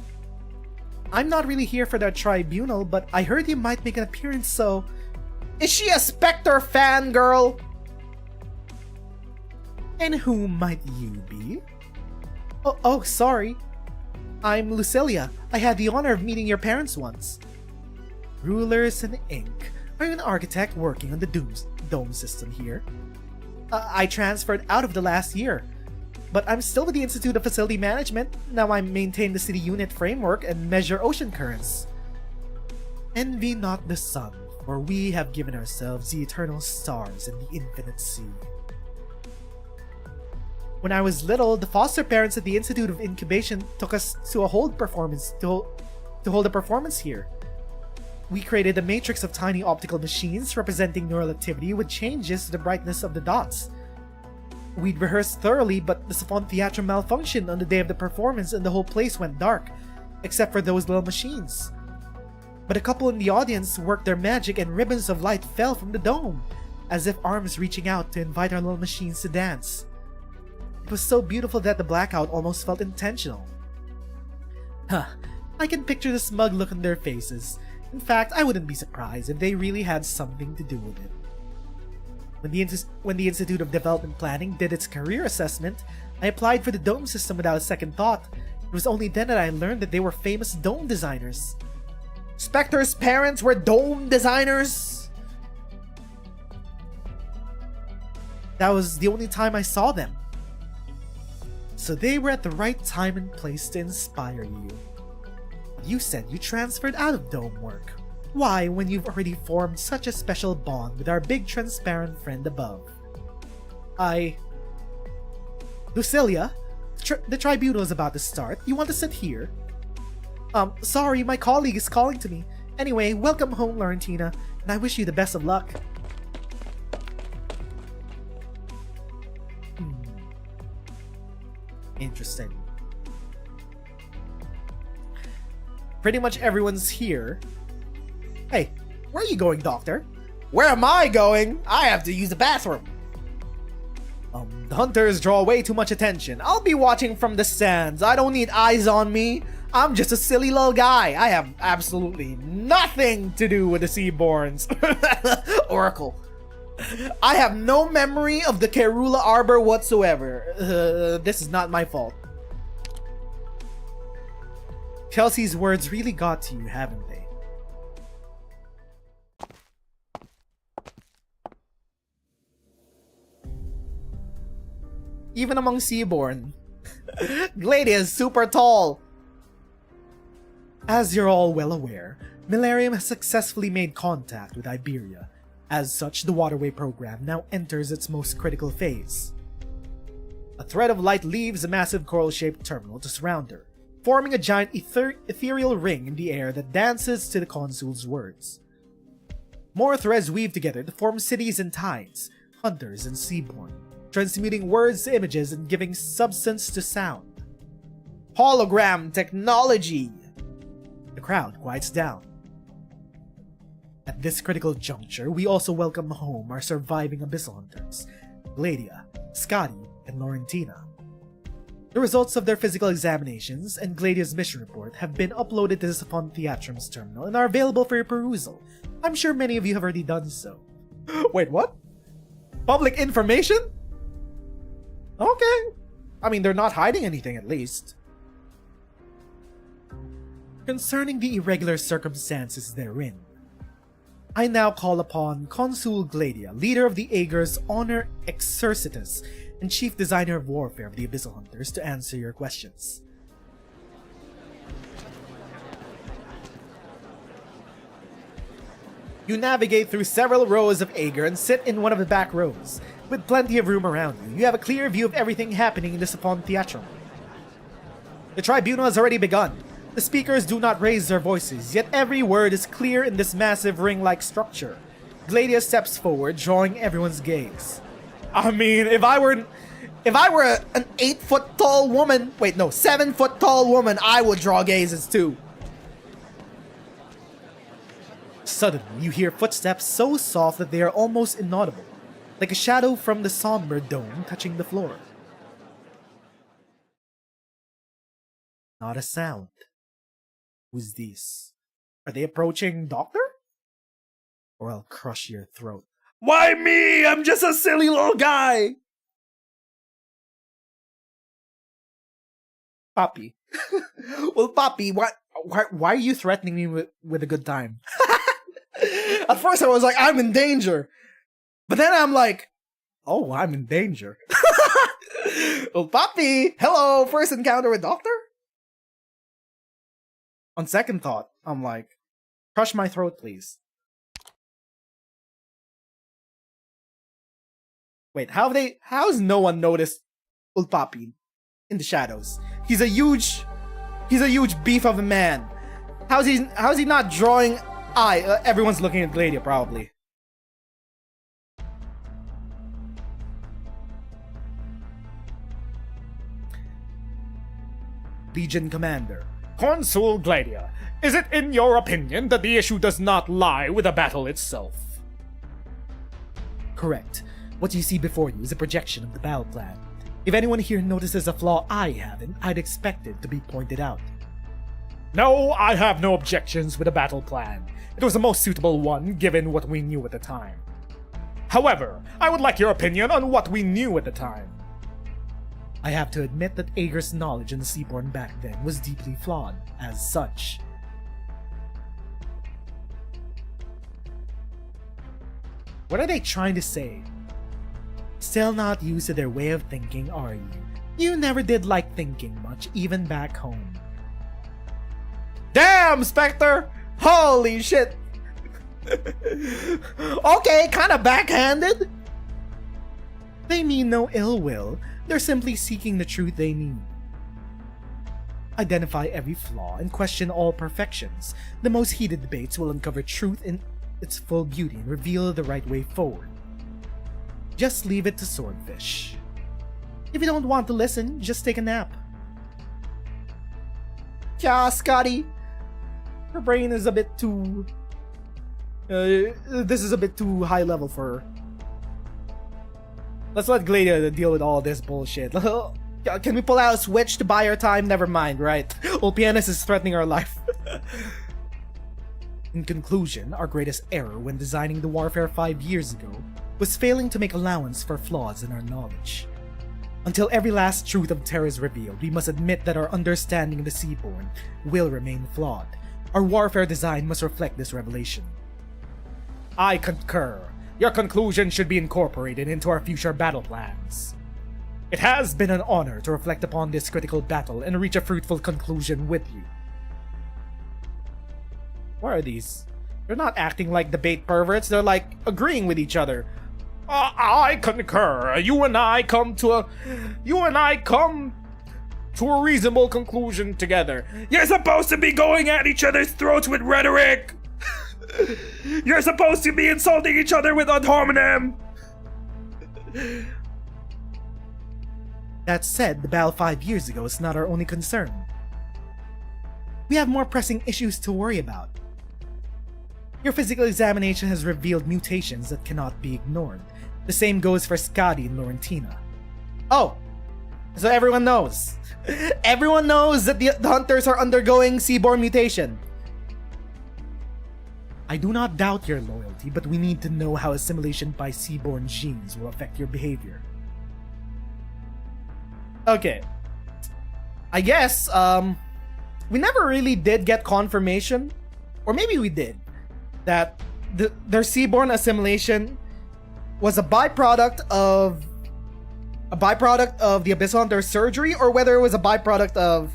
Speaker 3: I'm not really here for that tribunal, but I heard you might make an appearance, so... Is she a Spectre fangirl? And who might you be? Oh, sorry. I'm Lucilia. I had the honor of meeting your parents once. Rulers and ink. Are you an architect working on the dome system here? I transferred out of the last year, but I'm still with the Institute of Facility Management. Now I maintain the city unit framework and measure ocean currents. Envy not the sun, for we have given ourselves the eternal stars and the infinite sea. When I was little, the foster parents at the Institute of Incubation took us to hold a performance here. We created a matrix of tiny optical machines representing neural activity with changes to the brightness of the dots. We'd rehearsed thoroughly, but the Savant Theatre malfunctioned on the day of the performance and the whole place went dark, except for those little machines. But a couple in the audience worked their magic and ribbons of light fell from the dome, as if arms reaching out to invite our little machines to dance. It was so beautiful that the blackout almost felt intentional. I can picture the smug look on their faces. In fact, I wouldn't be surprised if they really had something to do with it. When the Institute of Development Planning did its career assessment, I applied for the dome system without a second thought. It was only then that I learned that they were famous dome designers. Spectre's parents were dome designers? That was the only time I saw them. So they were at the right time and place to inspire you. You said you transferred out of dome work. Why, when you've already formed such a special bond with our big transparent friend above? Lucilia, the tribunal is about to start. You want to sit here? Sorry, my colleague is calling to me. Anyway, welcome home, Laurentina, and I wish you the best of luck. Interesting. Pretty much everyone's here. Hey, where are you going, Doctor? Where am I going? I have to use the bathroom. The hunters draw way too much attention. I'll be watching from the stands. I don't need eyes on me. I'm just a silly little guy. I have absolutely nothing to do with the Seaborns. Oracle. I have no memory of the Kerula Arbor whatsoever. This is not my fault. Kelsey's words really got to you, haven't they? Even among Seaborn, Gladia is super tall. As you're all well aware, Millennium has successfully made contact with Iberia. As such, the waterway program now enters its most critical phase. A thread of light leaves a massive coral-shaped terminal to surround her, forming a giant ethereal ring in the air that dances to the consul's words. More threads weave together to form cities and tides, hunters and seaborn, transmuting words to images and giving substance to sound. Hologram technology! The crowd quiets down. At this critical juncture, we also welcome home our surviving Abyssal Hunters, Gladia, Scotty, and Laurentina. The results of their physical examinations and Gladia's mission report have been uploaded to the Savant Theatrum's terminal and are available for your perusal. I'm sure many of you have already done so. Wait, what? Public information? Okay. I mean, they're not hiding anything, at least. Concerning the irregular circumstances therein, I now call upon Consul Gladia, leader of the Aeger's Honor Exercitus and chief designer of warfare of the Abyssal Hunters, to answer your questions. You navigate through several rows of Aegir and sit in one of the back rows. With plenty of room around you, you have a clear view of everything happening in the Sapon Theatrum. The tribunal has already begun. The speakers do not raise their voices, yet every word is clear in this massive ring-like structure. Gladia steps forward, drawing everyone's gaze. I mean, if I were an 8-foot tall woman, 7-foot tall woman, I would draw gazes too. Suddenly, you hear footsteps so soft that they are almost inaudible, like a shadow from the somber dome touching the floor. Not a sound. Who's this? Are they approaching Doctor? Or I'll crush your throat. Why me? I'm just a silly little guy! Papi. Well, Papi, why are you threatening me with a good time? At first I was like, I'm in danger. But then I'm like, oh, I'm in danger. Well, Papi, hello, first encounter with Doctor? On second thought, I'm like, crush my throat, please. Wait, how's no one noticed Ulpapi in the shadows? He's a huge beef of a man. How's he not drawing eye? Everyone's looking at Gladia, probably. Legion Commander.
Speaker 4: Consul Gladia, is it in your opinion that the issue does not lie with the battle itself?
Speaker 3: Correct. What you see before you is a projection of the battle plan. If anyone here notices a flaw I haven't, I'd expect it to be pointed out.
Speaker 4: No, I have no objections with the battle plan. It was the most suitable one given what we knew at the time. However, I would like your opinion on what we knew at the time.
Speaker 3: I have to admit that Aegir's knowledge in the Seaborn back then was deeply flawed, as such. What are they trying to say? Still not used to their way of thinking, are you? You never did like thinking much, even back home. Damn, Spectre! Holy shit! Okay, kinda backhanded? They mean no ill will. They're simply seeking the truth they need. Identify every flaw and question all perfections. The most heated debates will uncover truth in its full beauty and reveal the right way forward. Just leave it to Swordfish. If you don't want to listen, just take a nap. Yeah, Scotty. Her brain is a bit too... this is a bit too high level for her. Let's let Gladia deal with all this bullshit. Can we pull out a switch to buy our time? Never mind, right? Ulpianus is threatening our life. In conclusion, our greatest error when designing the warfare 5 years ago was failing to make allowance for flaws in our knowledge. Until every last truth of Terra is revealed, we must admit that our understanding of the Seaborn will remain flawed. Our warfare design must reflect this revelation.
Speaker 4: I concur. Your conclusion should be incorporated into our future battle plans. It has been an honor to reflect upon this critical battle and reach a fruitful conclusion with you.
Speaker 3: What are these? They're not acting like debate perverts, they're like agreeing with each other.
Speaker 4: I concur. You and I come to a reasonable conclusion together. You're supposed to be going at each other's throats with rhetoric! You're supposed to be insulting each other with ad hominem!
Speaker 3: That said, the battle 5 years ago is not our only concern. We have more pressing issues to worry about. Your physical examination has revealed mutations that cannot be ignored. The same goes for Skadi and Laurentina. Oh! So everyone knows. Everyone knows that the hunters are undergoing Seaborn mutation. I do not doubt your loyalty, but we need to know how assimilation by Seaborn genes will affect your behavior. Okay. I guess, we never really did get confirmation, or maybe we did, that their Seaborn assimilation was a byproduct of the Abyss Hunter surgery, or whether it was a byproduct of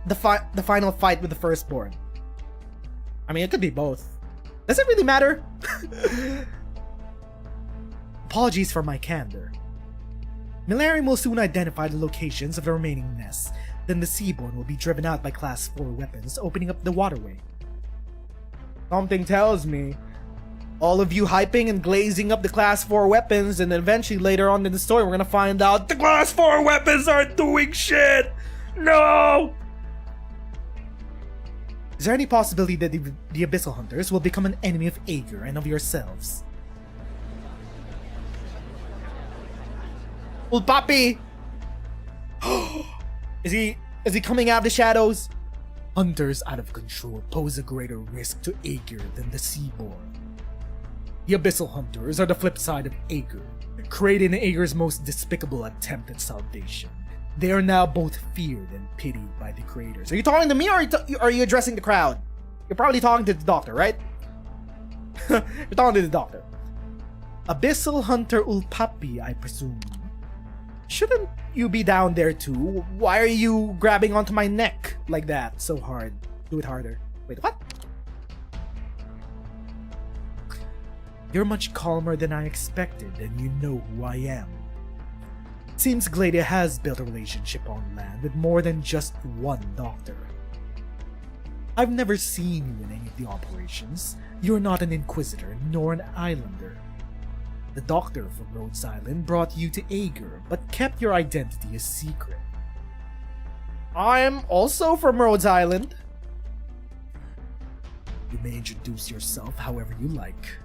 Speaker 3: the final fight with the Firstborn. I mean, it could be both. Does it really matter? Apologies for my candor. Milarium will soon identify the locations of the remaining nests. Then the Seaborn will be driven out by Class 4 weapons, opening up the waterway. Something tells me all of you hyping and glazing up the Class 4 weapons, and then eventually later on in the story we're gonna find out the Class 4 weapons aren't doing shit! No! Is there any possibility that the Abyssal Hunters will become an enemy of Aegir and of yourselves? Well, Papi! Is he coming out of the shadows? Hunters out of control pose a greater risk to Aegir than the Seaborn. The Abyssal Hunters are the flip side of Aegir, created in Aegir's most despicable attempt at salvation. They are now both feared and pitied by the creators. Are you talking to me or are you addressing the crowd? You're probably talking to the doctor, right? You're talking to the doctor. Abyssal Hunter Ulpapi, I presume. Shouldn't you be down there too? Why are you grabbing onto my neck like that so hard? Do it harder. Wait, what? You're much calmer than I expected, and you know who I am. Seems Gladia has built a relationship on land with more than just one doctor. I've never seen you in any of the operations. You're not an Inquisitor, nor an Islander. The doctor from Rhodes Island brought you to Aegir, but kept your identity a secret. I'm also from Rhodes Island. You may introduce yourself however you like.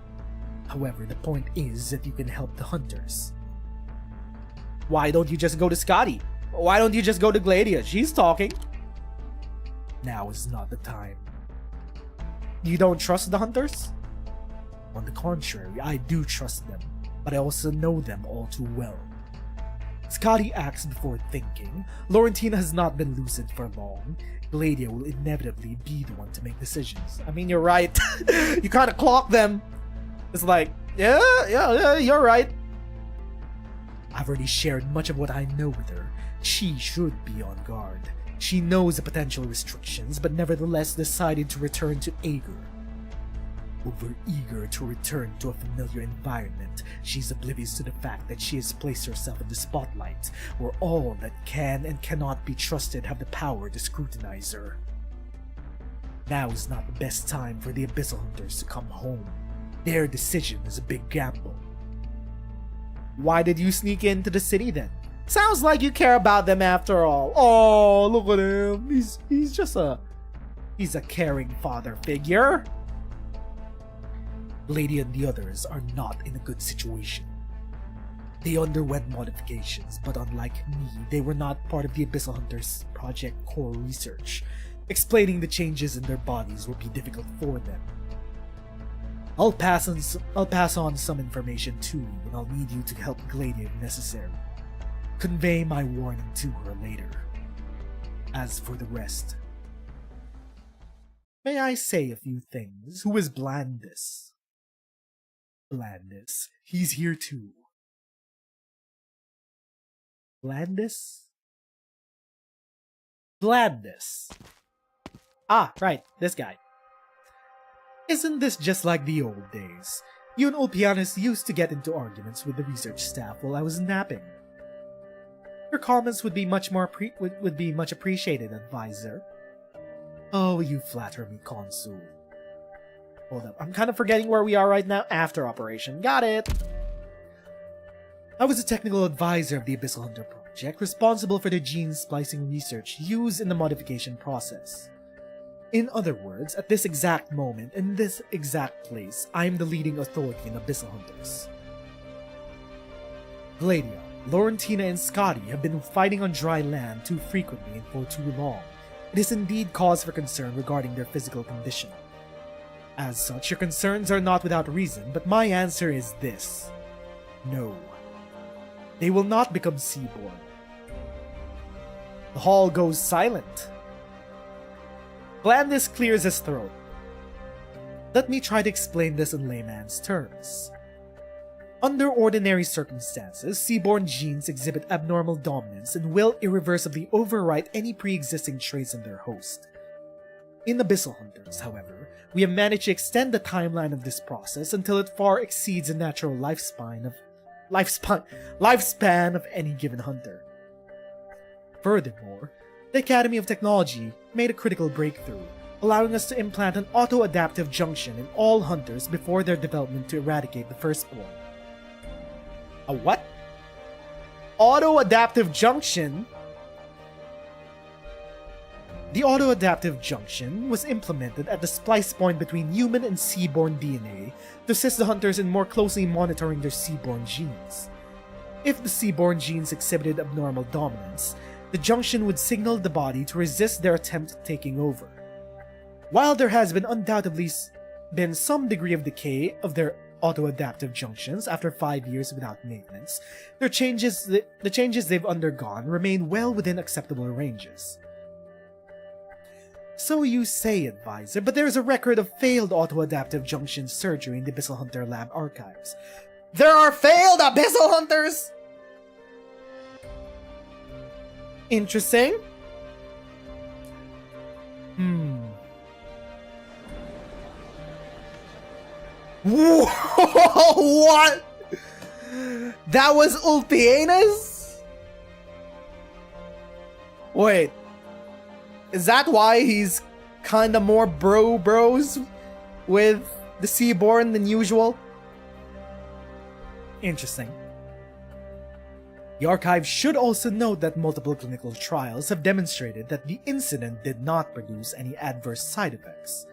Speaker 3: However, the point is that you can help the hunters. Why don't you just go to Scotty? Why don't you just go to Gladia? She's talking. Now is not the time. You don't trust the hunters? On the contrary, I do trust them, but I also know them all too well. Scotty acts before thinking. Laurentina has not been lucid for long. Gladia will inevitably be the one to make decisions. I mean, you're right. You kind of clock them. It's like, yeah, you're right. I've already shared much of what I know with her. She should be on guard. She knows the potential restrictions, but nevertheless decided to return to Aegir. Over-eager to return to a familiar environment, she's oblivious to the fact that she has placed herself in the spotlight, where all that can and cannot be trusted have the power to scrutinize her. Now is not the best time for the Abyssal Hunters to come home. Their decision is a big gamble. Why did you sneak into the city then? Sounds like you care about them after all. Oh, look at him. He's a caring father figure. Lady and the others are not in a good situation. They underwent modifications, but unlike me, they were not part of the Abyssal Hunters Project core research. Explaining the changes in their bodies will be difficult for them. I'll pass on some information to you, and I'll need you to help Gladia if necessary. Convey my warning to her later. As for the rest, may I say a few things? Who is Blandis? Blandis. He's here too. Blandis? Blandis. Ah, right, this guy. Isn't this just like the old days? You and Ulpianus used to get into arguments with the research staff while I was napping. Your comments would be much appreciated, advisor. Oh, you flatter me, Consul. Hold up, I'm kind of forgetting where we are right now after operation. Got it! I was a technical advisor of the Abyssal Hunter Project, responsible for the gene splicing research used in the modification process. In other words, at this exact moment, in this exact place, I am the leading authority in Abyssal Hunters. Gladia, Laurentina, and Scotty have been fighting on dry land too frequently and for too long. It is indeed cause for concern regarding their physical condition. As such, your concerns are not without reason, but my answer is this. No. They will not become seaborn. The hall goes silent. Blandis clears his throat. Let me try to explain this in layman's terms. Under ordinary circumstances, seaborn genes exhibit abnormal dominance and will irreversibly overwrite any pre-existing traits in their host.
Speaker 4: In Abyssal Hunters, however, we have managed to extend the timeline of this process until it far exceeds the natural lifespan of any given hunter. Furthermore, the Academy of Technology made a critical breakthrough, allowing us to implant an auto-adaptive junction in all hunters before their development to eradicate the firstborn.
Speaker 3: A what? Auto-adaptive junction?
Speaker 4: The auto-adaptive junction was implemented at the splice point between human and seaborn DNA to assist the hunters in more closely monitoring their seaborn genes. If the seaborn genes exhibited abnormal dominance, the junction would signal the body to resist their attempt at taking over. While there has been undoubtedly been some degree of decay of their auto-adaptive junctions after 5 years without maintenance, the changes they've undergone remain well within acceptable ranges. So you say, Advisor, but there is a record of failed auto-adaptive junction surgery in the Abyssal Hunter Lab archives.
Speaker 3: There are failed Abyssal Hunters? Interesting. Whoa, what? That was Ulpianus? Wait. Is that why he's kinda more bros with the Seaborn than usual?
Speaker 4: Interesting. The archive should also note that multiple clinical trials have demonstrated that the incident did not produce any adverse side effects.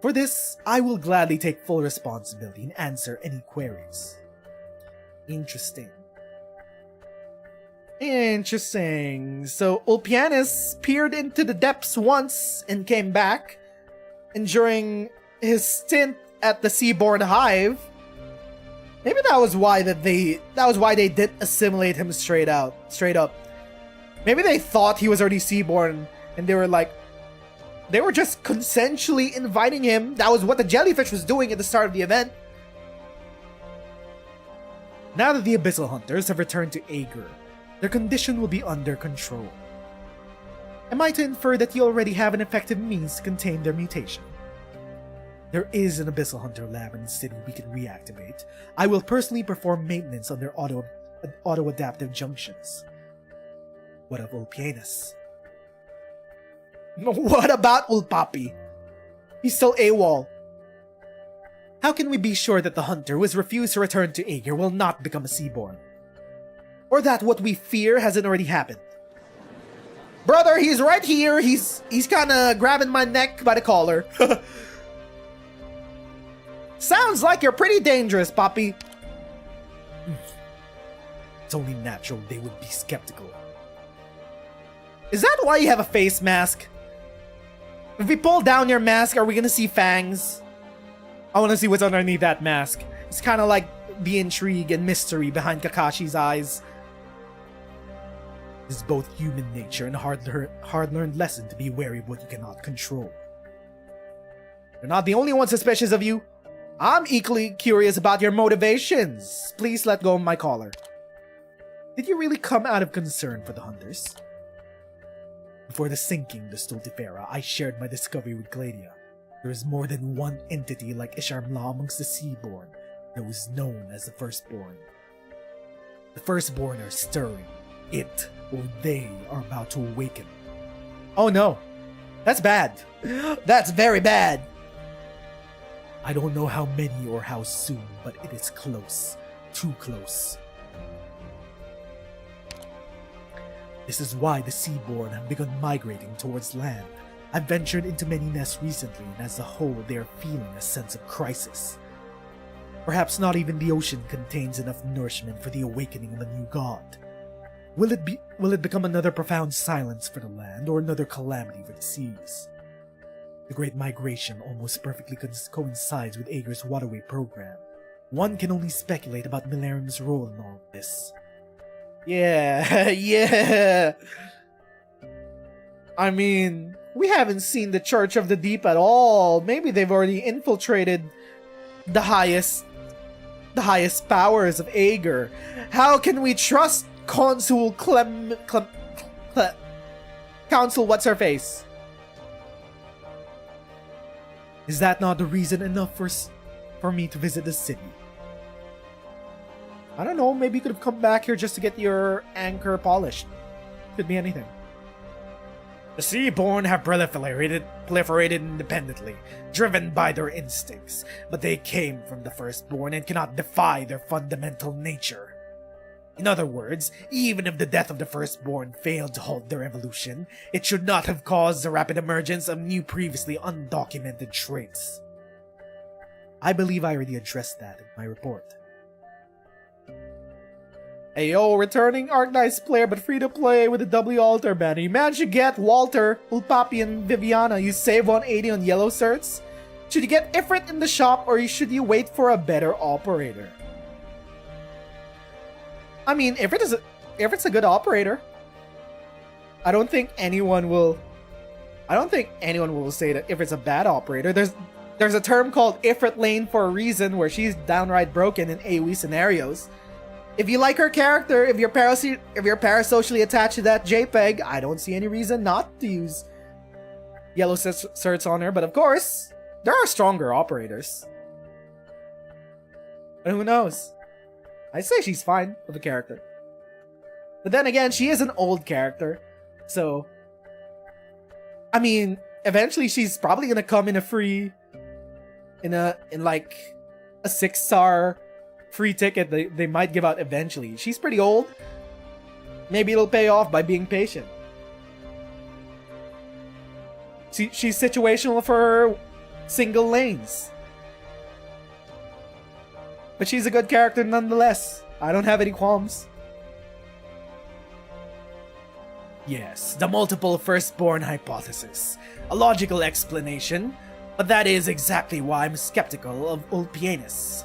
Speaker 4: For this, I will gladly take full responsibility and answer any queries.
Speaker 3: Interesting. So Ulpianus peered into the depths once and came back, and during his stint at the Seaborn Hive, maybe that was why they did assimilate him straight up. Maybe they thought he was already Seaborn, and they were just consensually inviting him. That was what the jellyfish was doing at the start of the event.
Speaker 4: Now that the Abyssal Hunters have returned to Aegir, their condition will be under control. Am I to infer that you already have an effective means to contain their mutation? There is an Abyssal Hunter lab in the city we can reactivate. I will personally perform maintenance on their auto-adaptive junctions. What of Ulpianus?
Speaker 3: What about Ulpapi? He's still AWOL.
Speaker 4: How can we be sure that the hunter who has refused to return to Aegir will not become a Seaborn?
Speaker 3: Or that what we fear hasn't already happened? Brother, he's right here. He's kinda grabbing my neck by the collar. Sounds like you're pretty dangerous, Poppy.
Speaker 4: It's only natural they would be skeptical.
Speaker 3: Is that why you have a face mask? If we pull down your mask, are we gonna see fangs? I wanna see what's underneath that mask. It's kinda like the intrigue and mystery behind Kakashi's eyes.
Speaker 4: It is both human nature and a hard-learned lesson to be wary of what you cannot control.
Speaker 3: You're not the only one suspicious of you. I'm equally curious about your motivations. Please let go of my collar.
Speaker 4: Did you really come out of concern for the hunters? Before the sinking the Stultifera, I shared my discovery with Gladia. There is more than one entity like Isharmla amongst the Seaborn, those known as the Firstborn. The Firstborn are stirring. It or they are about to awaken.
Speaker 3: Oh no. That's bad. That's very bad.
Speaker 4: I don't know how many or how soon, but it is close. Too close. This is why the Seaborn have begun migrating towards land. I've ventured into many nests recently, and as a whole, they are feeling a sense of crisis. Perhaps not even the ocean contains enough nourishment for the awakening of a new god. Will it become another profound silence for the land, or another calamity for the seas? The Great Migration almost perfectly coincides with Aegir's waterway program. One can only speculate about Millennium's role in all of this.
Speaker 3: Yeah. I mean, we haven't seen the Church of the Deep at all. Maybe they've already infiltrated the highest powers of Aegir. How can we trust Consul Council what's her face?
Speaker 4: Is that not the reason enough for me to visit the city?
Speaker 3: I don't know, maybe you could have come back here just to get your anchor polished. Could be anything.
Speaker 4: The Seaborn have proliferated independently, driven by their instincts, but they came from the Firstborn and cannot defy their fundamental nature. In other words, even if the death of the Firstborn failed to halt their evolution, it should not have caused the rapid emergence of new previously undocumented traits. I believe I already addressed that in my report.
Speaker 3: Hey yo, returning Arknights player but free to play with the W altar banner. You managed to get Walter, Ulpapi, and Viviana. You save 180 on yellow certs. Should you get Ifrit in the shop or should you wait for a better operator? I mean, Ifrit's a good operator. I don't think anyone will say that Ifrit's a bad operator. There's a term called Ifrit lane for a reason where she's downright broken in AoE scenarios. If you like her character, if you're parasocially attached to that JPEG, I don't see any reason not to use yellow certs on her. But of course, there are stronger operators. But who knows? I say she's fine with the character. But then again, she is an old character. So, I mean, eventually she's probably gonna come in a free, in like a 6-star free ticket they might give out eventually. She's pretty old. Maybe it'll pay off by being patient. She's situational for her single lanes. But she's a good character nonetheless. I don't have any qualms.
Speaker 4: Yes, the multiple firstborn hypothesis. A logical explanation, but that is exactly why I'm skeptical of Ulpianus.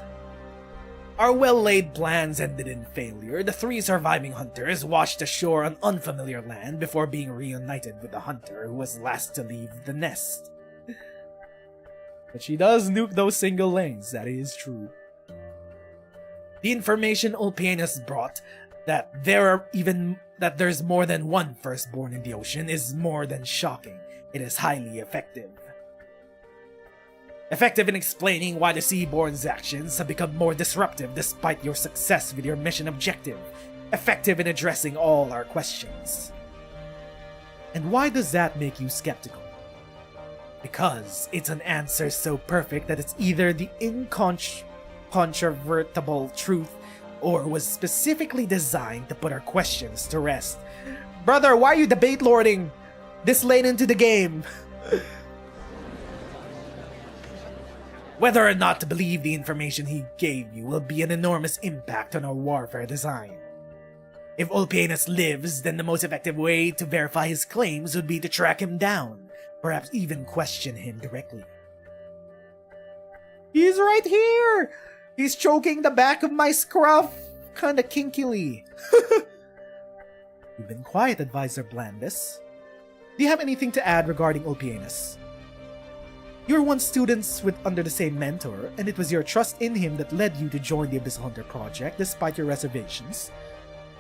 Speaker 4: Our well-laid plans ended in failure. The 3 surviving hunters washed ashore on unfamiliar land before being reunited with the hunter who was last to leave the nest.
Speaker 3: But she does nuke those single lanes, that is true.
Speaker 4: The information Ulpianus brought that there's more than one firstborn in the ocean is more than shocking. It is highly effective. Effective in explaining why the Seaborn's actions have become more disruptive despite your success with your mission objective. Effective in addressing all our questions.
Speaker 3: And why does that make you skeptical?
Speaker 4: Because it's an answer so perfect that it's either the incontrovertible truth or was specifically designed to put our questions to rest.
Speaker 3: Brother, why are you debate lording this late into the game?
Speaker 4: Whether or not to believe the information he gave you will be an enormous impact on our warfare design. If Ulpianus lives, then the most effective way to verify his claims would be to track him down, perhaps even question him directly.
Speaker 3: He's right here! He's choking the back of my scruff, kinda kinkily.
Speaker 4: You've been quiet, Advisor Blandis.
Speaker 3: Do you have anything to add regarding Ulpianus? You were once students under the same mentor, and it was your trust in him that led you to join the Abyss Hunter project despite your reservations.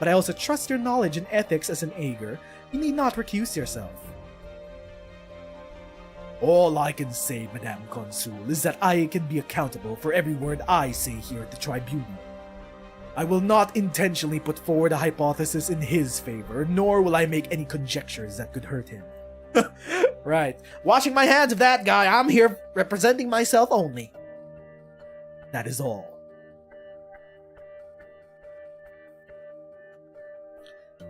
Speaker 3: But I also trust your knowledge and ethics as an Aegir. You need not recuse yourself.
Speaker 4: All I can say, Madame Consul, is that I can be accountable for every word I say here at the Tribunal. I will not intentionally put forward a hypothesis in his favor, nor will I make any conjectures that could hurt him.
Speaker 3: Right. Washing my hands of that guy. I'm here representing myself only.
Speaker 4: That is all.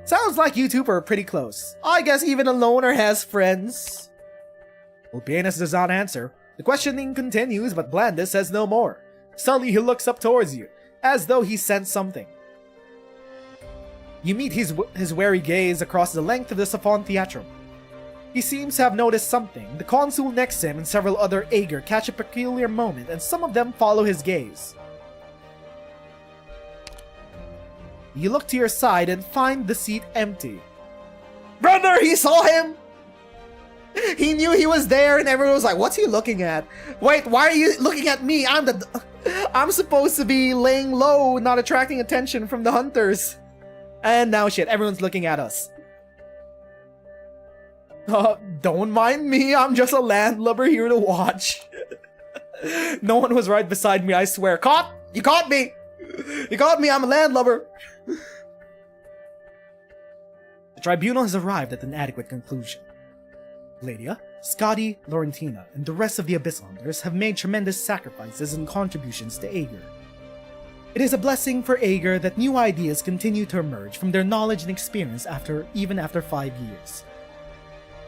Speaker 3: Sounds like you two are pretty close. I guess even a loner has friends. Ulpianus does not answer. The questioning continues, but Blandis says no more. Suddenly he looks up towards you, as though he sensed something. You meet his wary gaze across the length of the Saffron Theatrum. He seems to have noticed something. The consul next to him and several other Aegir catch a peculiar moment, and some of them follow his gaze. You look to your side and find the seat empty. Brother, he saw him! He knew he was there, and everyone was like, what's he looking at? Wait, why are you looking at me? I'm supposed to be laying low, not attracting attention from the hunters. And now shit, everyone's looking at us. Don't mind me, I'm just a landlubber here to watch. No one was right beside me, I swear. Caught! You caught me! You caught me, I'm a landlubber! The tribunal has arrived at an adequate conclusion. Gladia, Scotty, Laurentina, and the rest of the Abyss Hunters have made tremendous sacrifices and contributions to Aegir. It is a blessing for Aegir that new ideas continue to emerge from their knowledge and experience even after 5 years.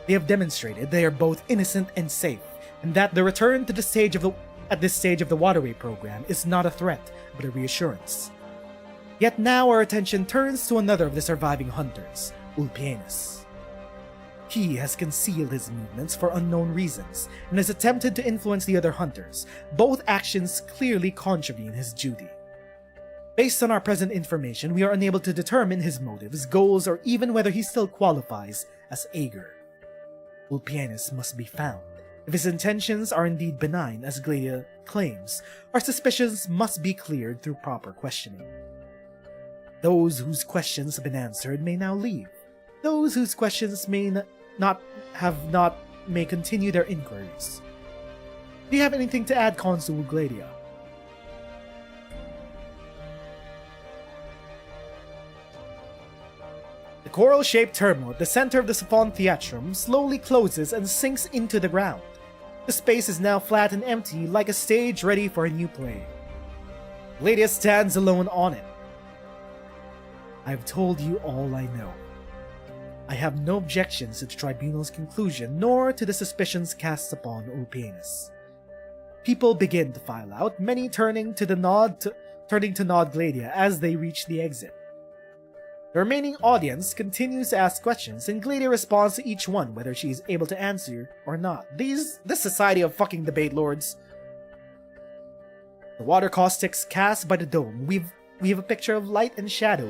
Speaker 3: They have demonstrated they are both innocent and safe, and that the return to at this stage of the Waterway program is not a threat, but a reassurance. Yet now our attention turns to another of the surviving hunters, Ulpianus. He has concealed his movements for unknown reasons, and has attempted to influence the other hunters. Both actions clearly contravene his duty. Based on our present information, we are unable to determine his motives, goals, or even whether he still qualifies as Aegir. Ulpianus must be found. If his intentions are indeed benign, as Gladia claims, our suspicions must be cleared through proper questioning. Those whose questions have been answered may now leave. Those whose questions may may continue their inquiries. Do you have anything to add, Consul Gladia? The coral-shaped terminal at the center of the Siphon Theatrum slowly closes and sinks into the ground. The space is now flat and empty, like a stage ready for a new play. Gladia stands alone on it. I have told you all I know. I have no objections to the tribunal's conclusion, nor to the suspicions cast upon Ulpianus. People begin to file out, many turning to nod Gladia as they reach the exit. The remaining audience continues to ask questions, and Gladia responds to each one whether she is able to answer or not. This society of fucking debate lords. The water caustics cast by the dome weave a picture of light and shadow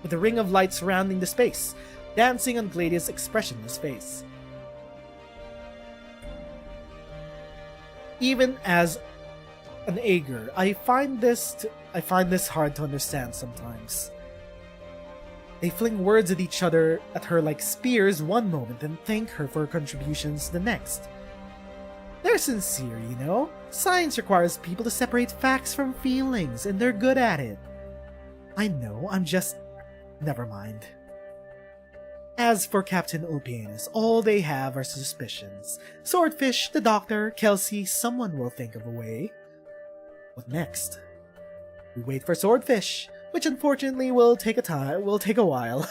Speaker 3: with a ring of light surrounding the space, dancing on Gladia's expressionless face. Even as an Aegir, I find this hard to understand sometimes. They fling words at each other at her like spears one moment and thank her for her contributions the next. They're sincere, you know? Science requires people to separate facts from feelings, and they're good at it. I know, I'm just... never mind. As for Captain Ulpianus, all they have are suspicions. Swordfish, the doctor, Kelsey, someone will think of a way. What next? We wait for Swordfish, which unfortunately will take a while.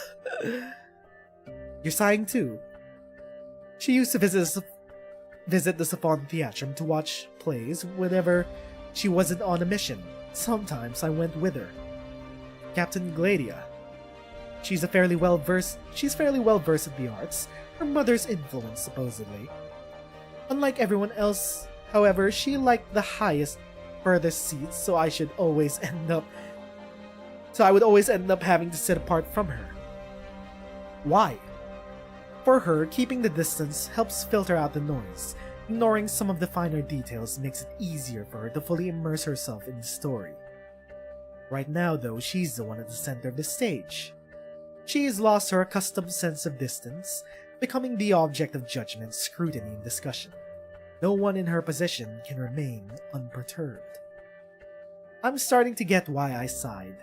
Speaker 3: You're sighing too. She used to visit the Siphon Theatrum to watch plays whenever she wasn't on a mission. Sometimes I went with her. Captain Gladia. She's fairly well versed at the arts, her mother's influence supposedly. Unlike everyone else, however, she liked the highest, furthest seats, so I would always end up having to sit apart from her. Why? For her, keeping the distance helps filter out the noise. Ignoring some of the finer details makes it easier for her to fully immerse herself in the story. Right now, though, she's the one at the center of the stage. She has lost her accustomed sense of distance, becoming the object of judgment, scrutiny, and discussion. No one in her position can remain unperturbed. I'm starting to get why I sighed.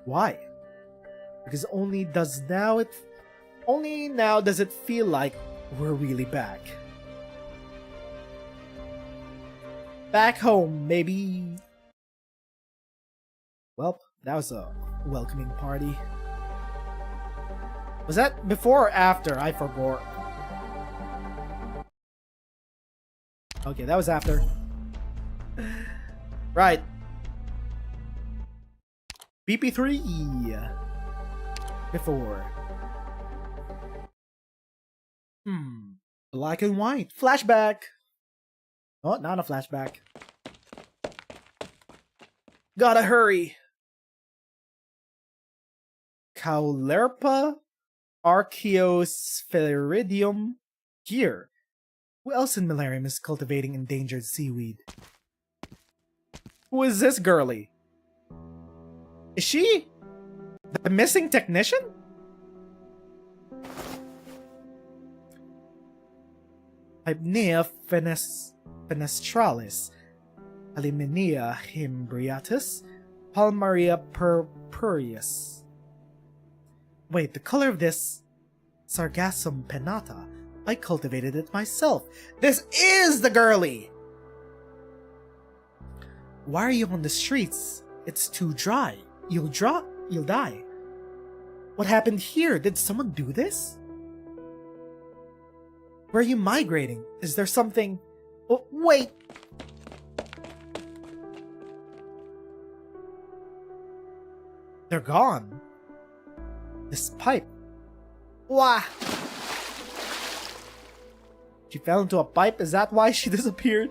Speaker 3: Why? Because only now does it feel like we're really back. Back home, maybe. Well, that was a welcoming party. Was that before or after? I forgot. Okay, that was after. Right. BP-3. Before. Black and white. Flashback. Oh, not a flashback. Gotta hurry. Caulerpa Archaeosphaeridium here. Who else in Millennium is cultivating endangered seaweed? Who is this girlie? Is she the missing technician? Hypnea fenestralis, Alimenia himbriatus, Palmaria purpureus. Wait, the color of this Sargassum pennata. I cultivated it myself. This is the girly! Why are you on the streets? It's too dry. You'll die. What happened here? Did someone do this? Where are you migrating? Is there something... Oh, wait! They're gone. This pipe. Wah! She fell into a pipe? Is that why she disappeared?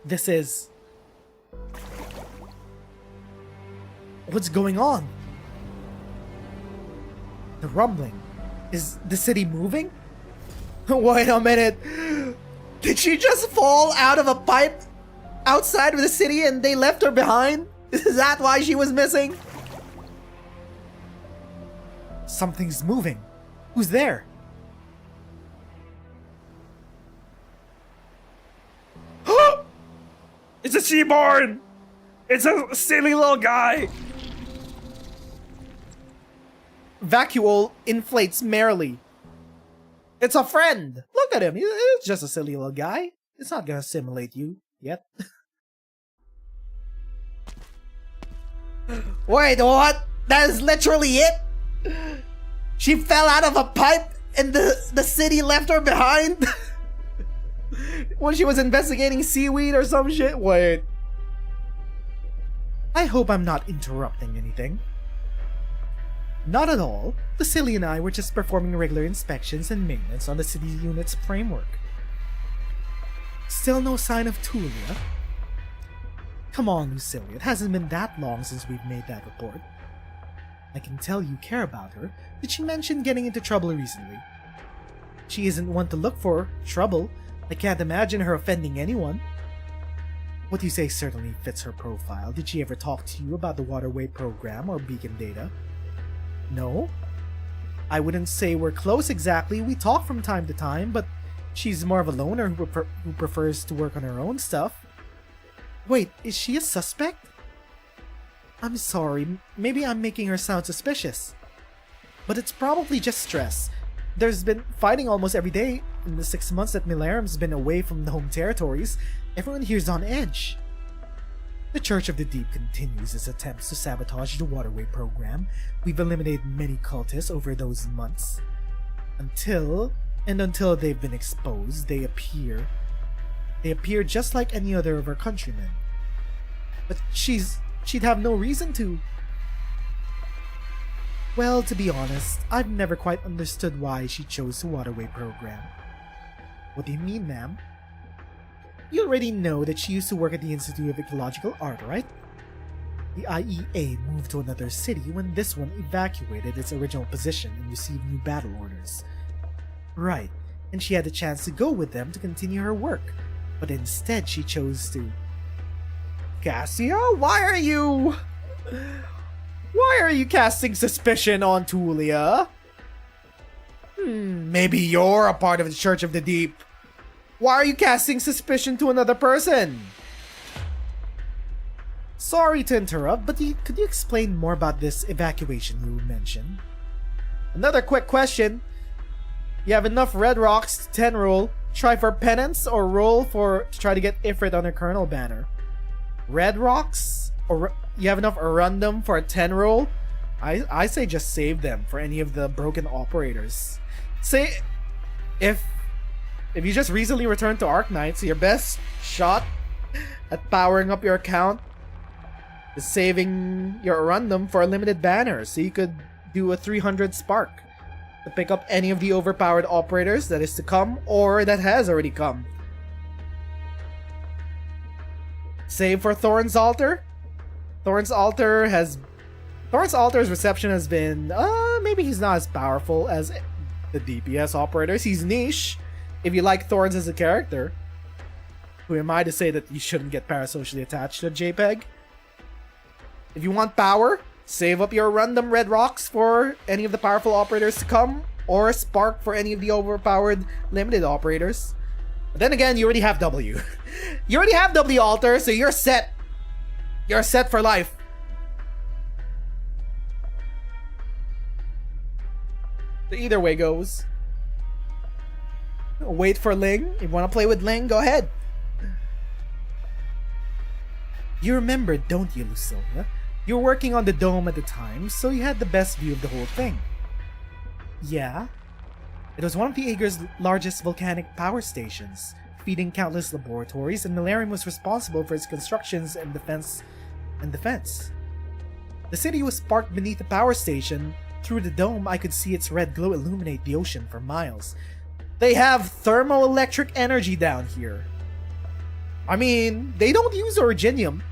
Speaker 3: This is... What's going on? The rumbling. Is the city moving? Wait a minute. Did she just fall out of a pipe outside of the city and they left her behind? Is that why she was missing? Something's moving. Who's there?
Speaker 4: It's a Seaborn! It's a silly little guy!
Speaker 3: Vacuole inflates merrily. It's a friend! Look at him, he's just a silly little guy. It's not gonna assimilate you yet. Wait, what? That is literally it? She fell out of a pipe and the city left her behind? When she was investigating seaweed or some shit? Wait. I hope I'm not interrupting anything. Not at all. The Silly and I were just performing regular inspections and maintenance on the city unit's framework. Still no sign of Tulia? Come on, Lucilia, it hasn't been that long since we've made that report. I can tell you care about her. Did she mention getting into trouble recently? She isn't one to look for trouble. I can't imagine her offending anyone. What you say certainly fits her profile. Did she ever talk to you about the waterway program or beacon data? No? I wouldn't say we're close exactly. We talk from time to time, but she's more of a loner who prefers to work on her own stuff. Wait, is she a suspect? I'm sorry, maybe I'm making her sound suspicious. But it's probably just stress. There's been fighting almost every day. In the 6 months that Milaram's been away from the home territories, everyone here's on edge. The Church of the Deep continues its attempts to sabotage the waterway program. We've eliminated many cultists over those months. Until they've been exposed, they appear just like any other of our countrymen. But she'd have no reason to. Well, to be honest, I've never quite understood why she chose the waterway program. What do you mean, ma'am? You already know that she used to work at the Institute of Ecological Art, right? The IEA moved to another city when this one evacuated its original position and received new battle orders. Right, and she had the chance to go with them to continue her work, but instead she chose to... Cassia, why are you casting suspicion on Tulia? Maybe you're a part of the Church of the Deep. Why are you casting suspicion to another person? Sorry to interrupt, but could you explain more about this evacuation you mentioned? Another quick question. You have enough red rocks to 10 roll. Try for penance or roll to try to get Ifrit on her Colonel banner. Red rocks? Or you have enough random for a 10 roll? I say just save them for any of the broken operators. Say, if you just recently returned to Arknights, your best shot at powering up your account is saving your random for a limited banner, so you could do a 300 spark to pick up any of the overpowered operators that is to come or that has already come. Save for Thorn's Altar. Thorn's Altar's reception has been, maybe he's not as powerful as the DPS operators. He's niche. If you like Thorns as a character, who am I to say that you shouldn't get parasocially attached to a JPEG? If you want power, save up your random red rocks for any of the powerful operators to come, or Spark for any of the overpowered limited operators. But then again, you already have W. You already have W Alter, so you're set. You're set for life. So either way goes. Wait for Ling. If you want to play with Ling, go ahead. You remember, don't you, Lucilia? You were working on the dome at the time, so you had the best view of the whole thing. Yeah. It was one of the Ager's largest volcanic power stations, feeding countless laboratories, and Millennium was responsible for its constructions and defense. The city was parked beneath the power station. Through the dome, I could see its red glow illuminate the ocean for miles. They have thermoelectric energy down here. I mean, they don't use originium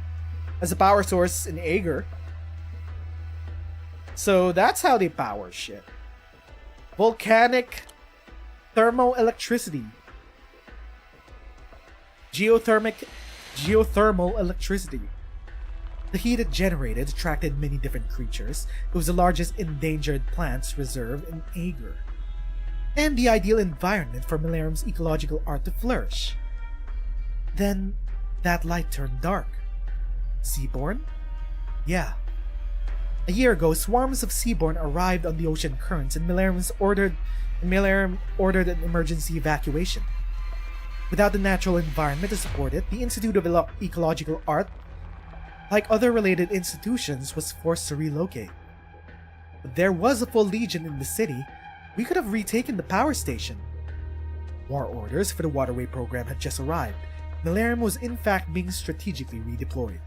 Speaker 3: as a power source in Ager. So that's how they power shit. Volcanic thermoelectricity. Geothermal electricity. The heat it generated attracted many different creatures. It was the largest endangered plants reserve in Ager, and the ideal environment for Millennium's ecological art to flourish. Then, that light turned dark. Seaborn? Yeah. A year ago, swarms of Seaborn arrived on the ocean currents, and Millennium ordered an emergency evacuation. Without the natural environment to support it, the Institute of Ecological Art, like other related institutions, was forced to relocate. But there was a full legion in the city. We could have retaken the power station. War orders for the waterway program had just arrived. Millennium was in fact being strategically redeployed.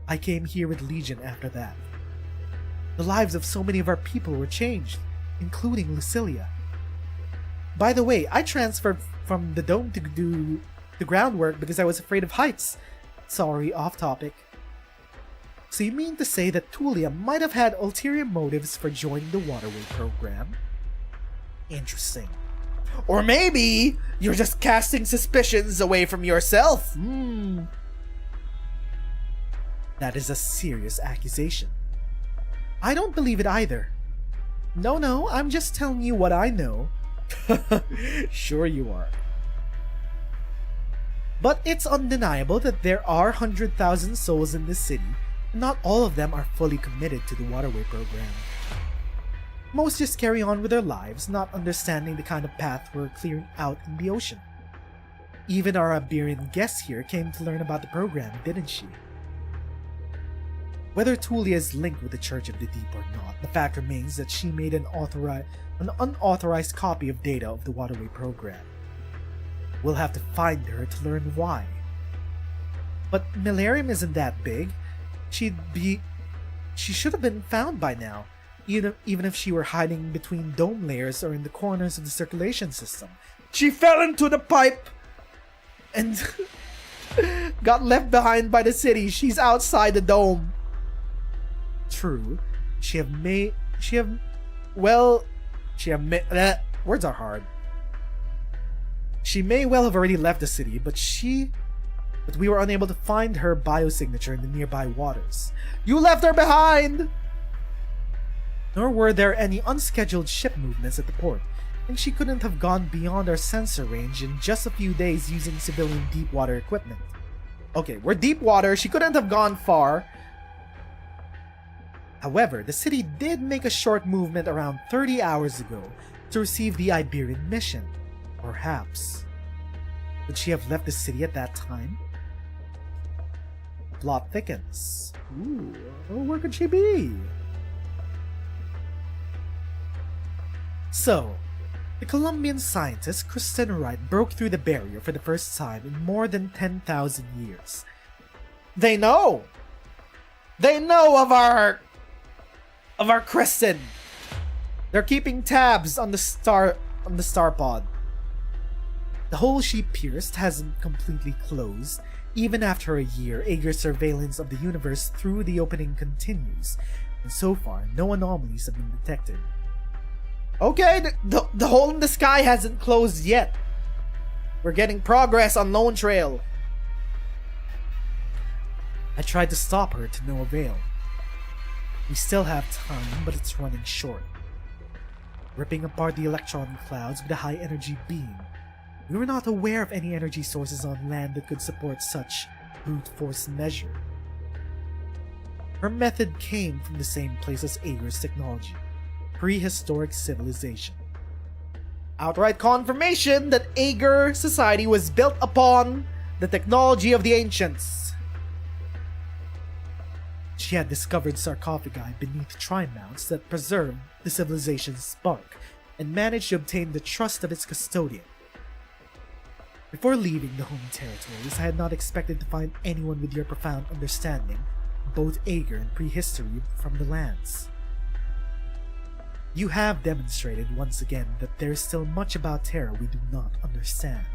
Speaker 3: I came here with Legion after that. The lives of so many of our people were changed, including Lucilia. By the way, I transferred from the dome to do the groundwork because I was afraid of heights. Sorry, off topic. So you mean to say that Tulia might have had ulterior motives for joining the waterway program? Interesting. Or maybe you're just casting suspicions away from yourself. That is a serious accusation. I don't believe it either. No, I'm just telling you what I know. Sure you are. But it's undeniable that there are 100,000 souls in this city, and not all of them are fully committed to the waterway program. Most just carry on with their lives, not understanding the kind of path we're clearing out in the ocean. Even our Iberian guest here came to learn about the program, didn't she? Whether Tulia is linked with the Church of the Deep or not, the fact remains that she made an unauthorized copy of data of the waterway program. We'll have to find her to learn why. But Millennium isn't that big. She should have been found by now, even if she were hiding between dome layers or in the corners of the circulation system. She fell into the pipe and got left behind by the city. She's outside the dome. True, words are hard. She may well have already left the city, but we were unable to find her biosignature in the nearby waters. You left her behind! Nor were there any unscheduled ship movements at the port, and she couldn't have gone beyond our sensor range in just a few days using civilian deep water equipment. Okay, we're deep water, she couldn't have gone far. However, the city did make a short movement around 30 hours ago to receive the Iberian mission. Perhaps. Would she have left the city at that time? The plot thickens. Ooh, where could she be? So, the Colombian scientist Kristen Wright broke through the barrier for the first time in more than 10,000 years. They know! They know of our Kristen! They're keeping tabs on the star pod. The hole she pierced hasn't completely closed. Even after a year, Ager's surveillance of the universe through the opening continues, and so far, no anomalies have been detected. Okay, the hole in the sky hasn't closed yet. We're getting progress on Lone Trail. I tried to stop her to no avail. We still have time, but it's running short.
Speaker 4: ripping apart the electron clouds with a high-energy beam. We were not aware of any energy sources on land that could support such brute force measure. Her method came from the same place as Ager's technology, prehistoric civilization.
Speaker 3: Outright confirmation that Ager society was built upon the technology of the ancients.
Speaker 4: She had discovered sarcophagi beneath tri-mounts that preserved the civilization's spark and managed to obtain the trust of its custodian. Before leaving the home territories, I had not expected to find anyone with your profound understanding of both Ager and prehistory from the lands. You have demonstrated once again that there is still much about Terra we do not understand.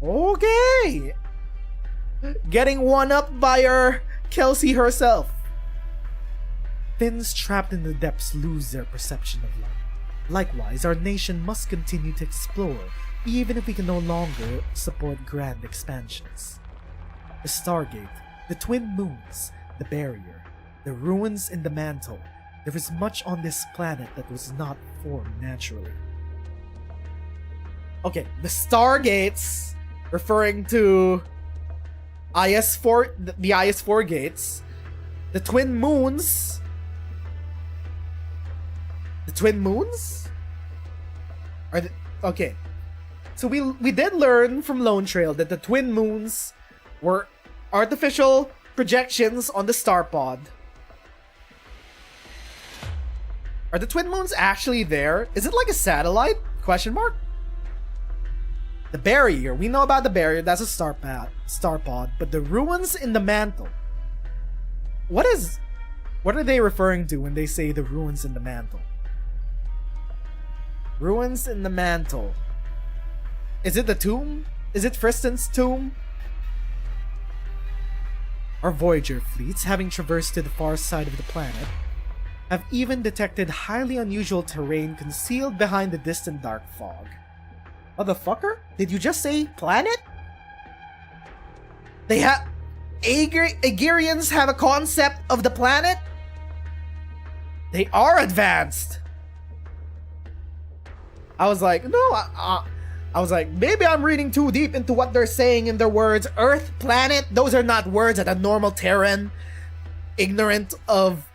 Speaker 3: Okay! Getting one up by her Kelsey herself.
Speaker 4: Finns trapped in the depths lose their perception of light. Likewise, our nation must continue to explore, even if we can no longer support grand expansions. The Stargate, the Twin Moons, the Barrier, the ruins in the Mantle. There is much on this planet that was not formed naturally.
Speaker 3: Okay, the Stargates, referring to IS-4, the IS-4 gates, the Twin Moons. The Twin Moons? Okay. So we did learn from Lone Trail that the Twin Moons were artificial projections on the star pod. Are the Twin Moons actually there? Is it like a satellite? Question mark? The Barrier. We know about the Barrier. That's a star pod. But the ruins in the Mantle. What are they referring to when they say the ruins in the Mantle? Ruins in the Mantle. Is it the tomb? Is it Fristen's tomb?
Speaker 4: Our Voyager fleets, having traversed to the far side of the planet, have even detected highly unusual terrain concealed behind the distant dark fog.
Speaker 3: Motherfucker? Did you just say planet? They have... Agerians have a concept of the planet? They are advanced! I was like, no, I was like, maybe I'm reading too deep into what they're saying in their words. Earth, planet, those are not words that a normal Terran, ignorant of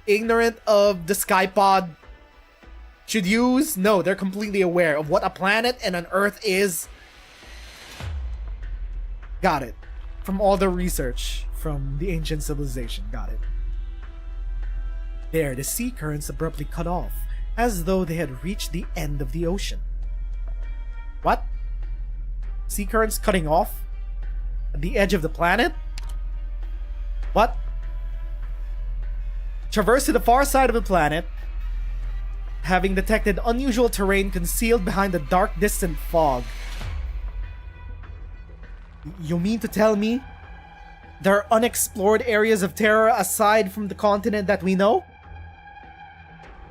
Speaker 3: the Skypod, should use. No, they're completely aware of what a planet and an Earth is. Got it. From all the research from the ancient civilization. Got it.
Speaker 4: There, the sea currents abruptly cut off, as though they had reached the end of the ocean.
Speaker 3: What? Sea currents cutting off? At the edge of the planet? What? Traverse to the far side of the planet, having detected unusual terrain concealed behind the dark distant fog. You mean to tell me there are unexplored areas of Terra aside from the continent that we know?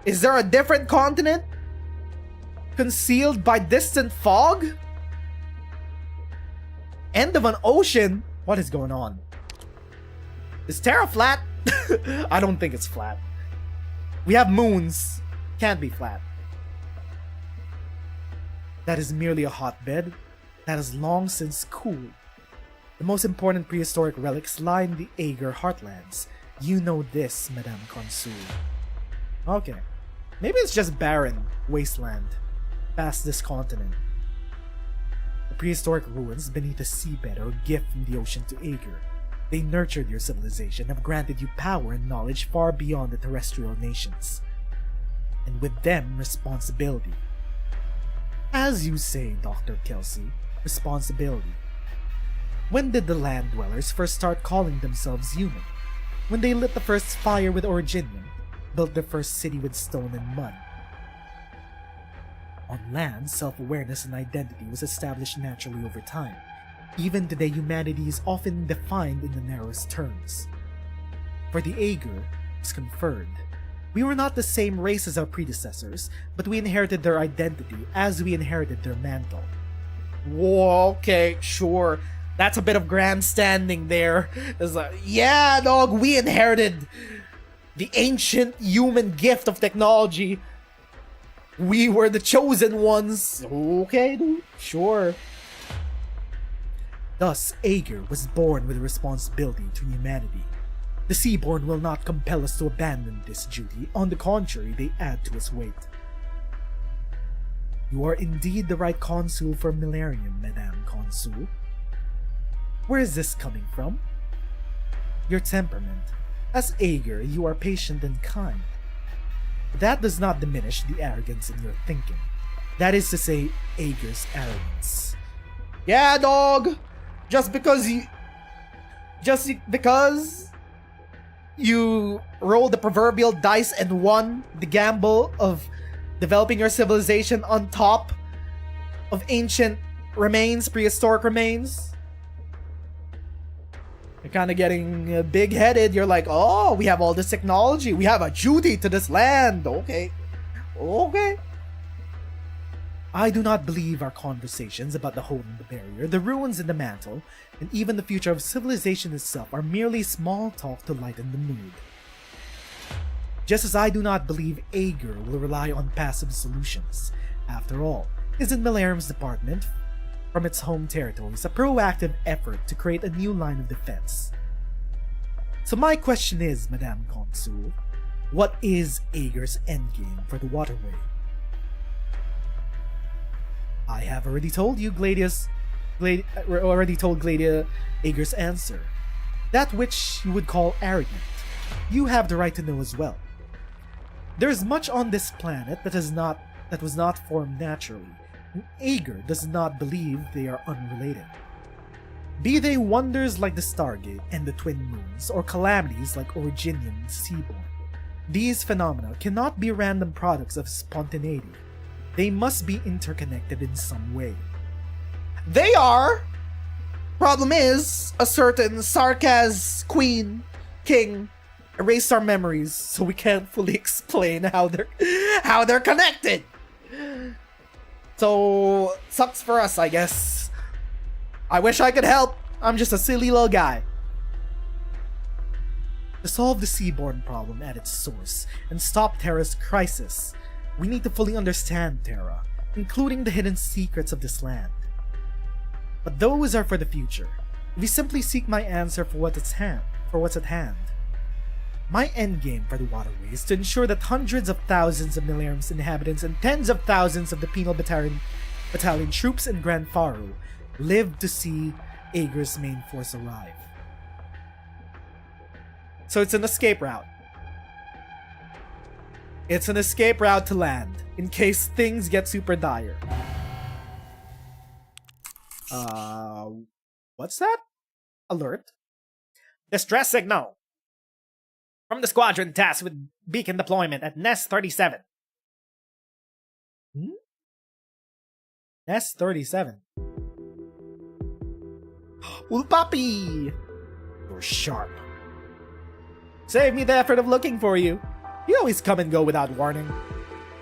Speaker 3: Is there a different continent concealed by distant fog? End of an ocean? What is going on? Is Terra flat? I don't think it's flat. We have moons. Can't be flat.
Speaker 4: That is merely a hotbed that has long since cooled. The most important prehistoric relics lie in the Ager heartlands. You know this, Madame Consul.
Speaker 3: Okay. Maybe it's just barren wasteland past this continent.
Speaker 4: The prehistoric ruins beneath the seabed are a gift from the ocean to Ager. They nurtured your civilization, have granted you power and knowledge far beyond the terrestrial nations. And with them, responsibility. As you say, Dr. Kelsey, responsibility. When did the land dwellers first start calling themselves human? When they lit the first fire with Originium, built their first city with stone and mud. On land, self-awareness and identity was established naturally over time. Even today, humanity is often defined in the narrowest terms. For the Ager, it was conferred. We were not the same race as our predecessors, but we inherited their identity as we inherited their mantle.
Speaker 3: Whoa, okay, sure. That's a bit of grandstanding there. It's like, yeah, dog, we inherited the ancient human gift of technology. We were the chosen ones. Okay, dude. Sure.
Speaker 4: Thus, Aegir was born with a responsibility to humanity. The Seaborn will not compel us to abandon this duty. On the contrary, they add to its weight. You are indeed the right consul for Millennium, Madame Consul. Where is this coming from? Your temperament. As Aegir, you are patient and kind. That does not diminish the arrogance in your thinking. That is to say, Aegir's arrogance.
Speaker 3: Yeah, dog. Just because you rolled the proverbial dice and won the gamble of developing your civilization on top of ancient remains, prehistoric remains. You're kind of getting big-headed. You're like, oh, we have all this technology. We have a duty to this land. Okay.
Speaker 4: I do not believe our conversations about the hole in the barrier, the ruins in the mantle, and even the future of civilization itself are merely small talk to lighten the mood. Just as I do not believe Aegir will rely on passive solutions. After all, isn't Millennium's department from its home territories a proactive effort to create a new line of defense? So my question is, Madame Consul, what is Aegir's endgame for the waterway? I have already told you Gladia Aegir's answer. That which you would call arrogant. You have the right to know as well. There is much on this planet that was not formed naturally, and Aegir does not believe they are unrelated. Be they wonders like the Stargate and the Twin Moons, or calamities like Originian Seaborn, these phenomena cannot be random products of spontaneity. They must be interconnected in some way.
Speaker 3: They are! Problem is, a certain Sarkaz king erased our memories, so we can't fully explain how they're connected. So sucks for us, I guess. I wish I could help. I'm just a silly little guy.
Speaker 4: To solve the Seaborn problem at its source and stop Terra's crisis, we need to fully understand Terra, including the hidden secrets of this land. But those are for the future. If you simply seek my answer for what's at hand. My endgame for the waterway is to ensure that hundreds of thousands of Millennium's inhabitants and tens of thousands of the penal battalion troops in Grand Faru live to see Aegir's main force arrive.
Speaker 3: So it's an escape route. It's an escape route to land, in case things get super dire. What's that? Alert. Distress signal. From the squadron tasked with beacon deployment at Nest 37.
Speaker 4: Nest 37.
Speaker 3: Papi!
Speaker 4: You're sharp.
Speaker 3: Save me the effort of looking for you. You always come and go without warning.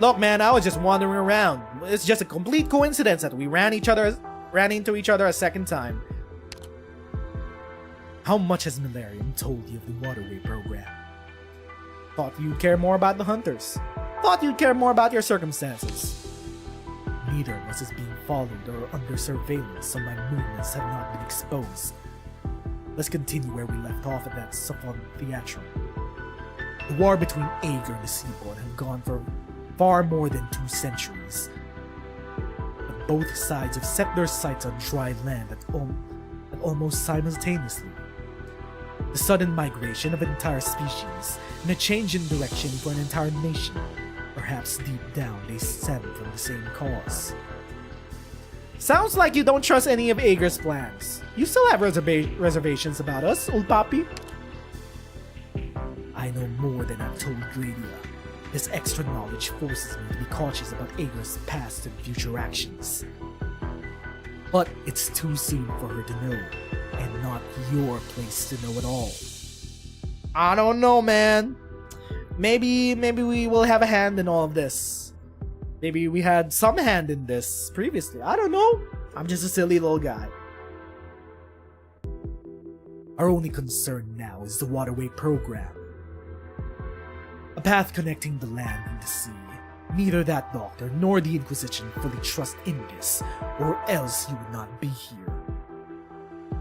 Speaker 3: Look, man, I was just wandering around. It's just a complete coincidence that we ran into each other a second time.
Speaker 4: How much has Millennium told you of the waterway program?
Speaker 3: Thought you'd care more about the hunters. Thought you'd care more about your circumstances.
Speaker 4: Neither of us is being followed or under surveillance, so my movements have not been exposed. Let's continue where we left off at that Safon Theatrum. The war between Aegir and the Seaborn have gone for far more than 2 centuries. But both sides have set their sights on dry land at almost simultaneously. The sudden migration of an entire species and a change in direction for an entire nation. Perhaps deep down they stem from the same cause.
Speaker 3: Sounds like you don't trust any of Aegir's plans. You still have reservations about us, old papi?
Speaker 4: I know more than I've told Gladia. This extra knowledge forces me to be cautious about Aegir's past and future actions. But it's too soon for her to know, and not your place to know at all.
Speaker 3: I don't know, man. Maybe we will have a hand in all of this. Maybe we had some hand in this previously. I don't know. I'm just a silly little guy.
Speaker 4: Our only concern now is the waterway program. A path connecting the land and the sea, Neither that doctor nor the Inquisition fully trust in this, or else you would not be here.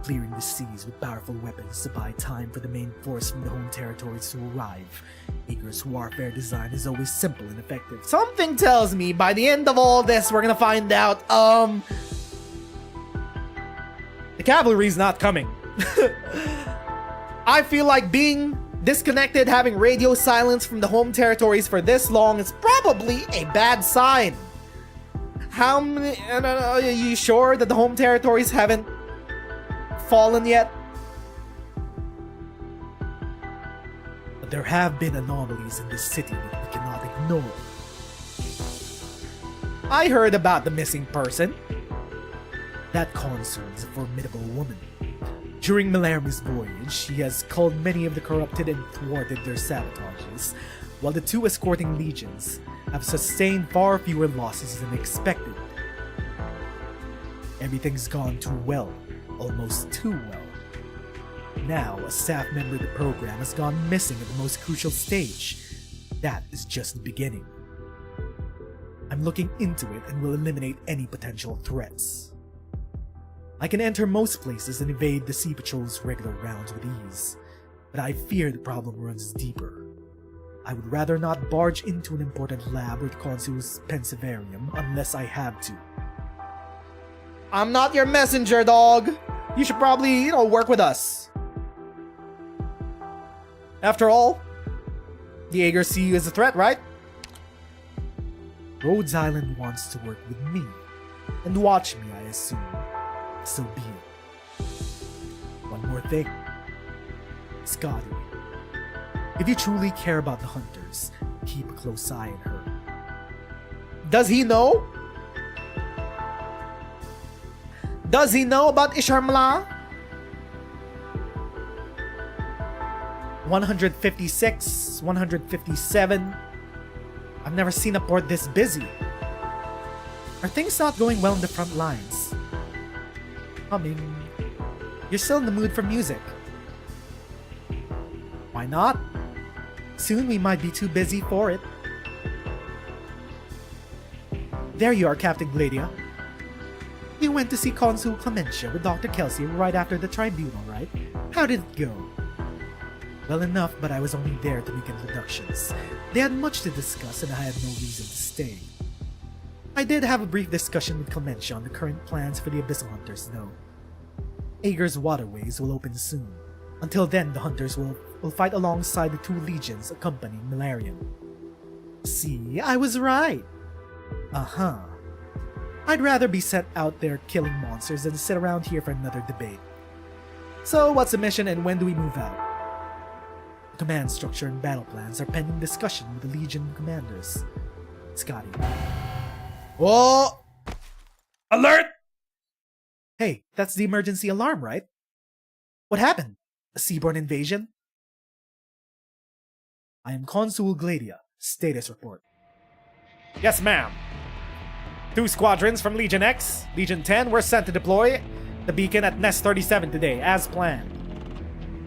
Speaker 4: Clearing the seas with powerful weapons to buy time for the main force from the home territories to arrive. Eager's warfare design is always simple and effective.
Speaker 3: Something tells me by the end of all this, we're gonna find out, the cavalry's not coming. I feel like being disconnected, having radio silence from the home territories for this long is probably a bad sign. How many... are you sure that the home territories haven't fallen yet?
Speaker 4: But there have been anomalies in this city that we cannot ignore.
Speaker 3: I heard about the missing person.
Speaker 4: That consul is a formidable woman. During Malaria's voyage, she has culled many of the corrupted and thwarted their sabotages, while the two escorting legions have sustained far fewer losses than expected. Everything's gone too well, almost too well. Now, a staff member of the program has gone missing at the most crucial stage. That is just the beginning. I'm looking into it and will eliminate any potential threats. I can enter most places and evade the Sea Patrol's regular rounds with ease, but I fear the problem runs deeper. I would rather not barge into an important lab or the Consul's Pensivarium unless I have to.
Speaker 3: I'm not your messenger, dog. You should probably, work with us. After all, the Aegir see you as a threat, right?
Speaker 4: Rhodes Island wants to work with me, and watch me, I assume. So be it. One more thing. Scotty. If you truly care about the hunters, keep a close eye on her.
Speaker 3: Does he know? Does he know about Isharmla? 156, 157. I've never seen a port this busy. Are things not going well in the front lines? You're still in the mood for music. Why not? Soon we might be too busy for it. There you are, Captain Gladia. You went to see Consul Clementia with Dr. Kelsey right after the tribunal, right? How did it go? Well enough, but I was only there to make introductions. They had much to discuss and I had no reason to stay. I did have a brief discussion with Clementia on the current plans for the Abyssal Hunters, though. Aegir's waterways will open soon. Until then, the Hunters will fight alongside the two legions accompanying Malarian. See, I was right. Uh-huh. I'd rather be sent out there killing monsters than sit around here for another debate. So, what's the mission and when do we move out? The command structure and battle plans are pending discussion with the Legion commanders. Scotty. Whoa!
Speaker 4: Alert! Hey, that's the emergency alarm, right? What happened? A seaborne invasion? I am Consul Gladia. Status report.
Speaker 3: Yes, ma'am. 2 squadrons from Legion X, Legion 10 were sent to deploy the beacon at Nest 37 today, as planned.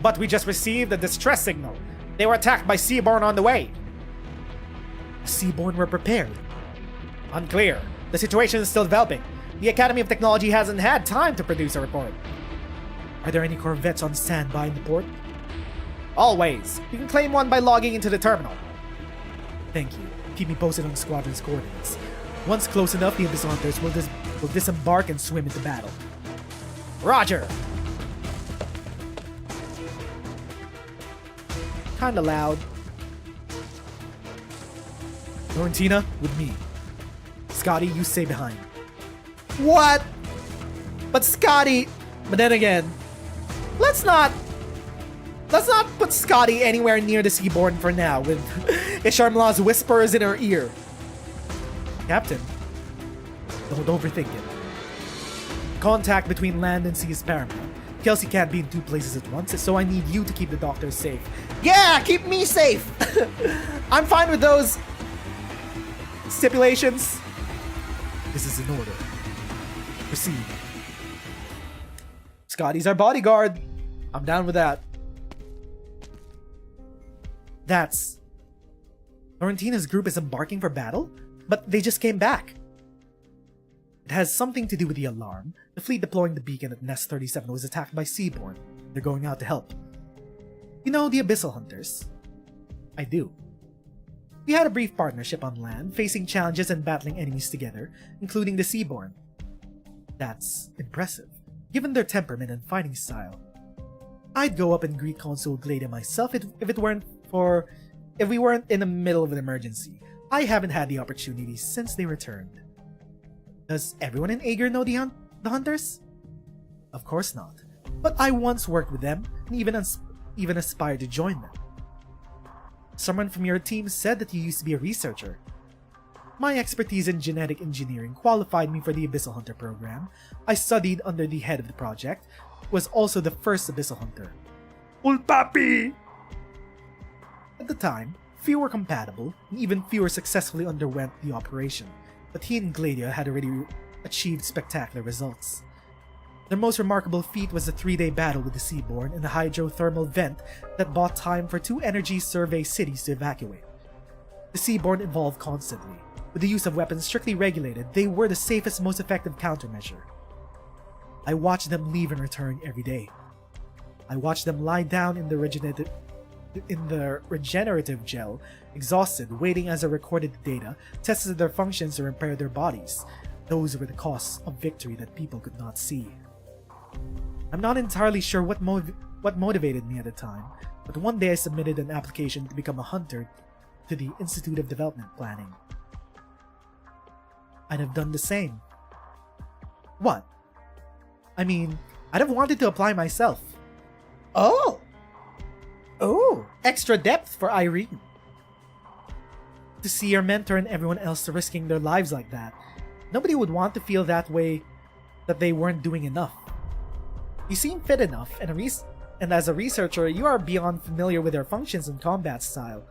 Speaker 3: But we just received a distress signal. They were attacked by Seaborn on the way.
Speaker 4: Seaborn were prepared.
Speaker 3: Unclear. The situation is still developing. The Academy of Technology hasn't had time to produce a report.
Speaker 4: Are there any corvettes on standby in the port?
Speaker 3: Always. You can claim one by logging into the terminal.
Speaker 4: Thank you. Keep me posted on the squadron's coordinates. Once close enough, the Abyssal Hunters will disembark and swim into battle.
Speaker 3: Roger! Kinda loud.
Speaker 4: Florentina, with me. Scotty, you stay behind.
Speaker 3: What? But Scotty... But then again, let's not put Scotty anywhere near the Seaborn for now, with Isharmla's whispers in her ear.
Speaker 4: Captain, don't overthink it. Contact between land and sea is paramount. Kelsey can't be in 2 places at once, so I need you to keep the doctor safe.
Speaker 3: Yeah, keep me safe! I'm fine with those stipulations.
Speaker 4: This is in order. Proceed.
Speaker 3: Scotty's our bodyguard. I'm down with that.
Speaker 4: That's... Florentina's group is embarking for battle? but they just came back. It has something to do with the alarm. The fleet deploying the beacon at Nest 37 was attacked by Seaborn. They're going out to help. You know the Abyssal Hunters? I do. We had a brief partnership on land, facing challenges and battling enemies together, including the Seaborn. That's impressive, given their temperament and fighting style. I'd go up and greet Consul Gladia myself if we weren't in the middle of an emergency. I haven't had the opportunity since they returned. Does everyone in Aegir know the Hunters? Of course not, but I once worked with them and even aspired to join them. Someone from your team said that you used to be a researcher. My expertise in genetic engineering qualified me for the Abyssal Hunter program. I studied under the head of the project, who was also the first Abyssal Hunter. Ulpapi! At the time, few were compatible, and even fewer successfully underwent the operation, but he and Gladia had already achieved spectacular results. Their most remarkable feat was the 3-day battle with the Seaborn in the hydrothermal vent that bought time for 2 energy survey cities to evacuate. The Seaborn evolved constantly. With the use of weapons strictly regulated, they were the safest, most effective countermeasure. I watched them leave and return every day. I watched them lie down in the regenerative gel, exhausted, waiting as I recorded the data, tested their functions to repair their bodies. Those were the costs of victory that people could not see. I'm not entirely sure what motivated me at the time, but one day I submitted an application to become a hunter to the Institute of Development Planning. I'd have done the same. What? I mean, I'd have wanted to apply myself. Oh, extra depth for Irene. To see your mentor and everyone else risking their lives like that, nobody would want to feel that way, that they weren't doing enough. You seem fit enough, and as a researcher, you are beyond familiar with their functions and combat style.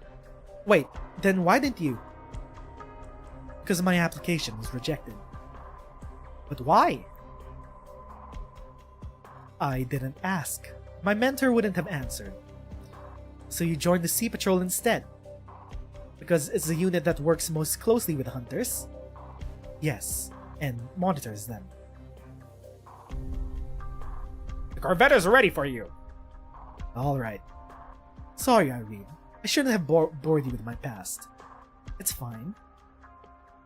Speaker 4: Wait, then why didn't you? Because my application was rejected. But why? I didn't ask. My mentor wouldn't have answered. So you joined the Sea Patrol instead? Because it's the unit that works most closely with hunters? Yes, and monitors them. The Corvette is ready for you! Alright. Sorry, Irene. I shouldn't have bored you with my past. It's fine.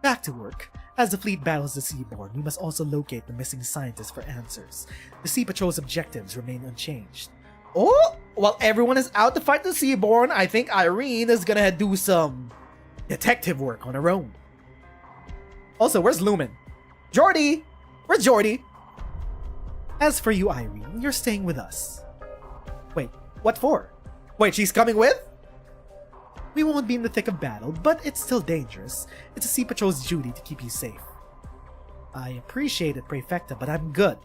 Speaker 4: Back to work. As the fleet battles the Seaborn, we must also locate the missing scientists for answers. The Sea Patrol's objectives remain unchanged. Oh! While everyone is out to fight the Seaborn, I think Irene is gonna do some detective work on her own. Also, where's Lumen? Jordy! Where's Jordy? As for you, Irene, you're staying with us. Wait, what for? Wait, she's coming with? We won't be in the thick of battle, but it's still dangerous. It's a Sea Patrol's duty to keep you safe. I appreciate it, Prefecta, but I'm good.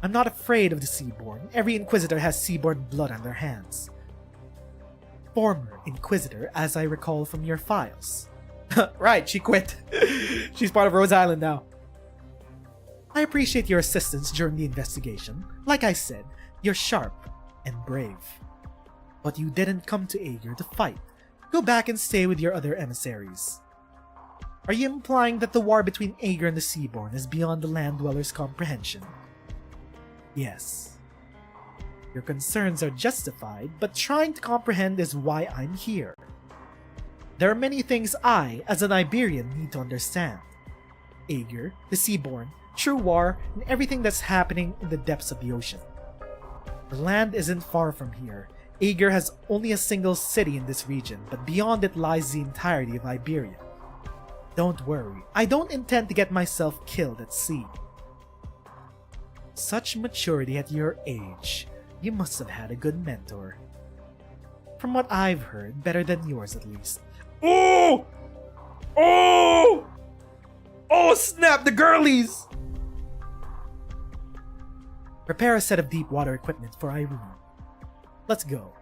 Speaker 4: I'm not afraid of the Seaborn. Every Inquisitor has Seaborn blood on their hands. Former Inquisitor, as I recall from your files. Right, she quit. She's part of Rhodes Island now. I appreciate your assistance during the investigation. Like I said, you're sharp and brave. But you didn't come to Aegir to fight. Go back and stay with your other emissaries. Are you implying that the war between Aegir and the Seaborn is beyond the Land Dwellers' comprehension? Yes. Your concerns are justified, but trying to comprehend is why I'm here. There are many things I, as an Iberian, need to understand. Aegir, the Seaborn, true war, and everything that's happening in the depths of the ocean. The land isn't far from here. Aegir has only a single city in this region, but beyond it lies the entirety of Iberia. Don't worry, I don't intend to get myself killed at sea. Such maturity at your age. You must have had a good mentor. From what I've heard, better than yours at least. Oh! Oh! Oh snap, the girlies! Prepare a set of deep water equipment for Irene. Let's go.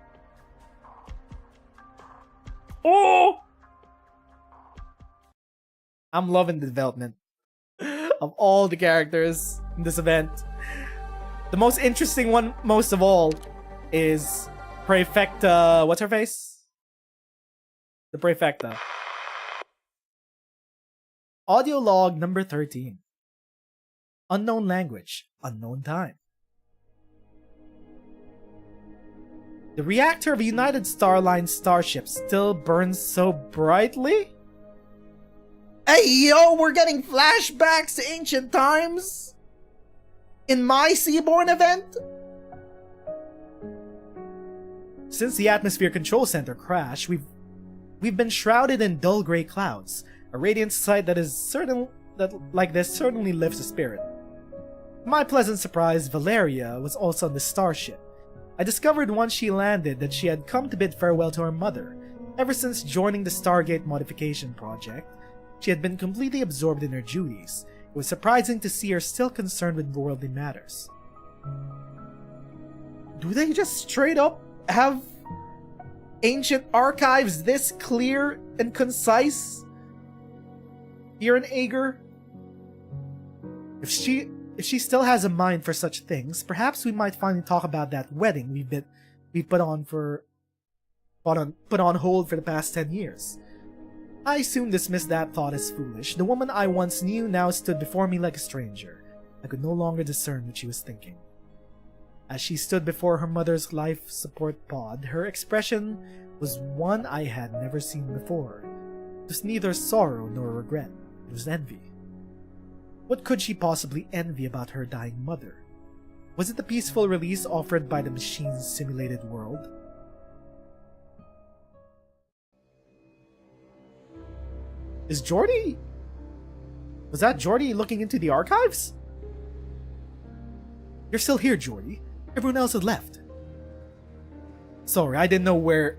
Speaker 4: Oh! I'm loving the development of all the characters in this event. The most interesting one, most of all, is Prefecta. What's her face? The Prefecta. Audio log number 13. Unknown language, unknown time. The reactor of a United Star Line starship still burns so brightly?
Speaker 3: Hey yo, we're getting flashbacks to ancient times? In my Seaborn event?
Speaker 4: Since the atmosphere control center crash, we've been shrouded in dull gray clouds. A radiant sight that like this certainly lifts the spirit. To my pleasant surprise, Valeria was also on the starship. I discovered once she landed that she had come to bid farewell to her mother. Ever since joining the Stargate modification project, she had been completely absorbed in her duties. It was surprising to see her still concerned with worldly matters.
Speaker 3: Do they just straight up have ancient archives this clear and concise here in Aegir?
Speaker 4: If she still has a mind for such things, perhaps we might finally talk about that wedding we put on hold for the past 10 years. I soon dismissed that thought as foolish. The woman I once knew now stood before me like a stranger. I could no longer discern what she was thinking. As she stood before her mother's life support pod, her expression was one I had never seen before. It was neither sorrow nor regret. It was envy. What could she possibly envy about her dying mother? Was it the peaceful release offered by the machine's simulated world?
Speaker 3: Is Jordy... Was that Jordy looking into the archives?
Speaker 4: You're still here, Jordy. Everyone else had left.
Speaker 3: Sorry, I didn't know where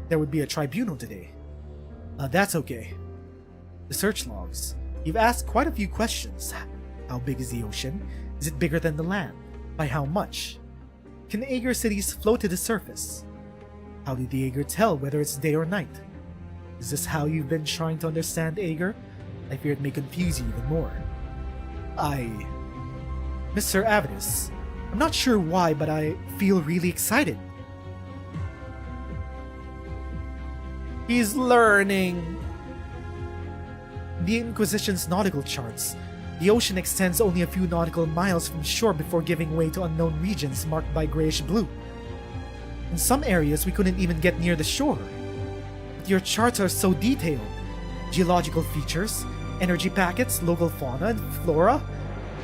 Speaker 3: there would be a tribunal today.
Speaker 4: That's okay. The search logs. You've asked quite a few questions. How big is the ocean? Is it bigger than the land? By how much? Can Aegir cities float to the surface? How do the Aegir tell whether it's day or night? Is this how you've been trying to understand Aegir? I fear it may confuse you even more. Mr. Avidus, I'm not sure why, but I feel really excited.
Speaker 3: He's learning.
Speaker 4: The Inquisition's nautical charts. The ocean extends only a few nautical miles from shore before giving way to unknown regions marked by grayish blue. In some areas, we couldn't even get near the shore. But your charts are so detailed. Geological features, energy packets, local fauna and flora.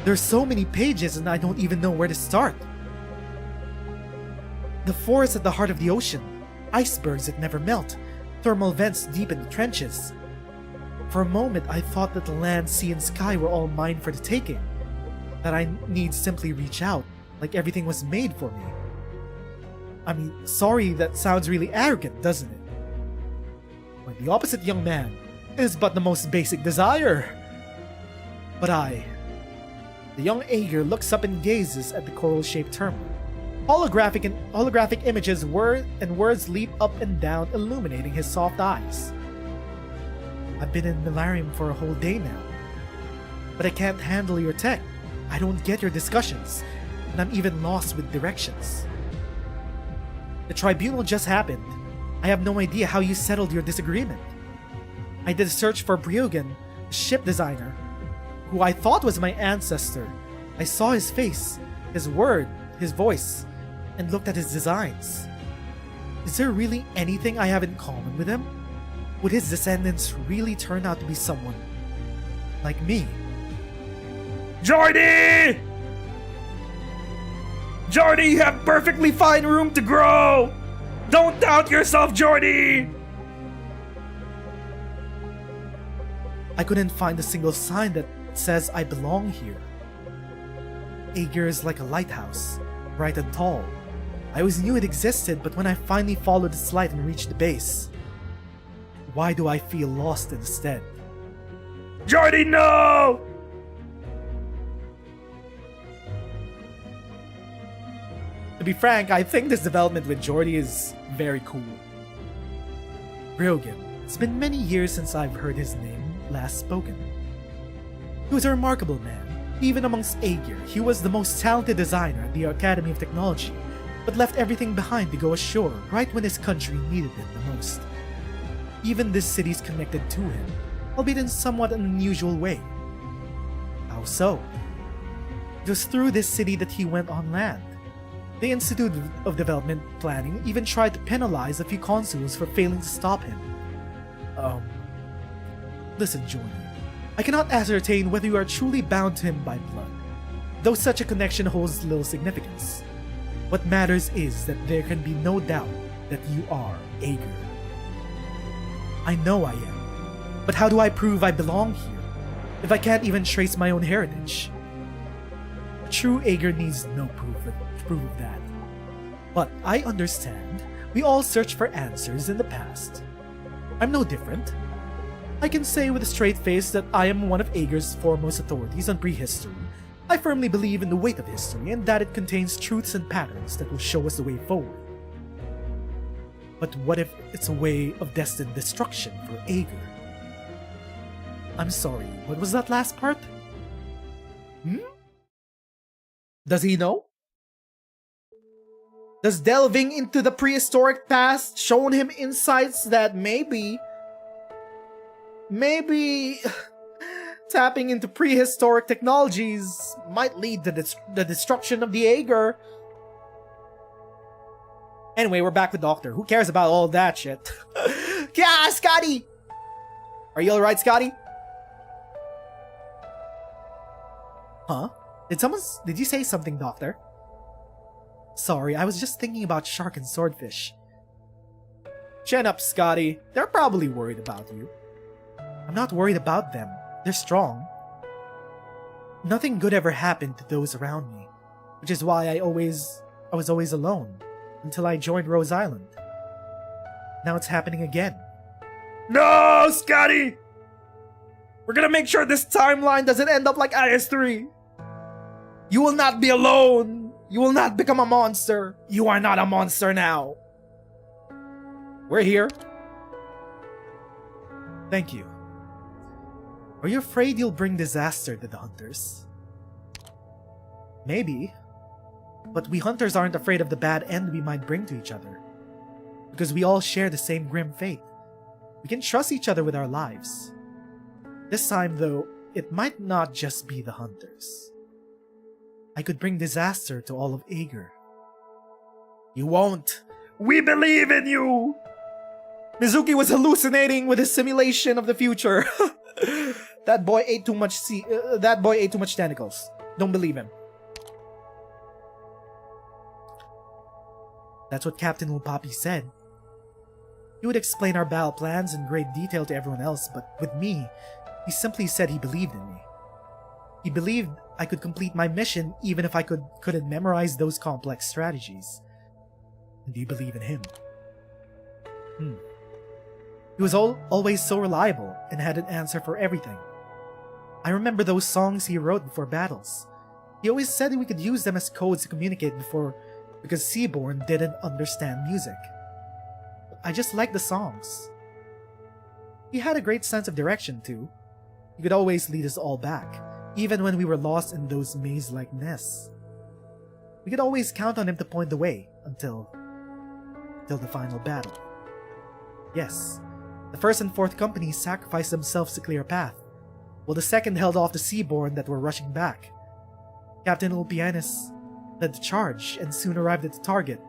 Speaker 4: There's so many pages and I don't even know where to start. The forest at the heart of the ocean, icebergs that never melt, thermal vents deep in the trenches. For a moment, I thought that the land, sea, and sky were all mine for the taking. That I need simply reach out, like everything was made for me. I mean, sorry, that sounds really arrogant, doesn't it? When the opposite, young man, is but the most basic desire. But the young Aegir looks up and gazes at the coral-shaped terminal. Holographic images, words leap up and down, illuminating his soft eyes. I've been in Milarium for a whole day now. But I can't handle your tech. I don't get your discussions. And I'm even lost with directions. The tribunal just happened. I have no idea how you settled your disagreement. I did a search for Briogan, the ship designer, who I thought was my ancestor. I saw his face, his word, his voice, and looked at his designs. Is there really anything I have in common with him? Would his descendants really turn out to be someone like me?
Speaker 5: Jordy! Jordy, you have perfectly fine room to grow! Don't doubt yourself, Jordy!
Speaker 4: I couldn't find a single sign that says I belong here. Aegir is like a lighthouse, bright and tall. I always knew it existed, but when I finally followed its light and reached the base, why do I feel lost instead?
Speaker 5: Jordy, no!
Speaker 3: To be frank, I think this development with Jordy is very cool.
Speaker 4: Briogan. It's been many years since I've heard his name last spoken. He was a remarkable man. Even amongst Aegir, he was the most talented designer at the Academy of Technology, but left everything behind to go ashore right when his country needed him the most. Even this city's connected to him, albeit in somewhat an unusual way. How so? It was through this city that he went on land. The Institute of Development Planning even tried to penalize a few consuls for failing to stop him. Listen, Jordan. I cannot ascertain whether you are truly bound to him by blood, though such a connection holds little significance. What matters is that there can be no doubt that you are Ager. I know I am, but how do I prove I belong here, if I can't even trace my own heritage? A true Ager needs no proof of that. But I understand we all search for answers in the past. I'm no different. I can say with a straight face that I am one of Ager's foremost authorities on prehistory. I firmly believe in the weight of history and that it contains truths and patterns that will show us the way forward. But what if it's a way of destined destruction for Ager? I'm sorry, what was that last part?
Speaker 3: Does he know? Does delving into the prehistoric past shown him insights that maybe tapping into prehistoric technologies might lead to the destruction of the Ager? Anyway, we're back with Doctor. Who cares about all that shit? Yeah, Scotty! Are you alright, Scotty? Huh? Did you say something, Doctor? Sorry, I was just thinking about shark and swordfish. Chin up, Scotty. They're probably worried about you. I'm not worried about them. They're strong. Nothing good ever happened to those around me, which is why I was always alone until I joined Rhodes Island. Now it's happening again.
Speaker 5: No, Scotty! We're gonna make sure this timeline doesn't end up like IS-3.
Speaker 3: You will not be alone. You will not become a monster. You are not a monster now. We're here.
Speaker 4: Thank you. Are you afraid you'll bring disaster to the hunters? Maybe. But we hunters aren't afraid of the bad end we might bring to each other. Because we all share the same grim fate. We can trust each other with our lives. This time, though, it might not just be the hunters. I could bring disaster to all of Ager.
Speaker 3: You won't.
Speaker 5: We believe in you!
Speaker 3: Mizuki was hallucinating with his simulation of the future. That boy ate too much tentacles. Don't believe him.
Speaker 4: That's what Captain Ulpapi said. He would explain our battle plans in great detail to everyone else, but with me, he simply said he believed in me. He believed I could complete my mission even if I couldn't memorize those complex strategies. And do you believe in him? He was always so reliable and had an answer for everything. I remember those songs he wrote before battles. He always said we could use them as codes to communicate because Seaborn didn't understand music. I just liked the songs. He had a great sense of direction too. He could always lead us all back, even when we were lost in those maze-like nests. We could always count on him to point the way until the final battle. Yes, the 1st and 4th companies sacrificed themselves to clear a path, while the 2nd held off the Seaborn that were rushing back. Captain Ulpianus led the charge and soon arrived at the target,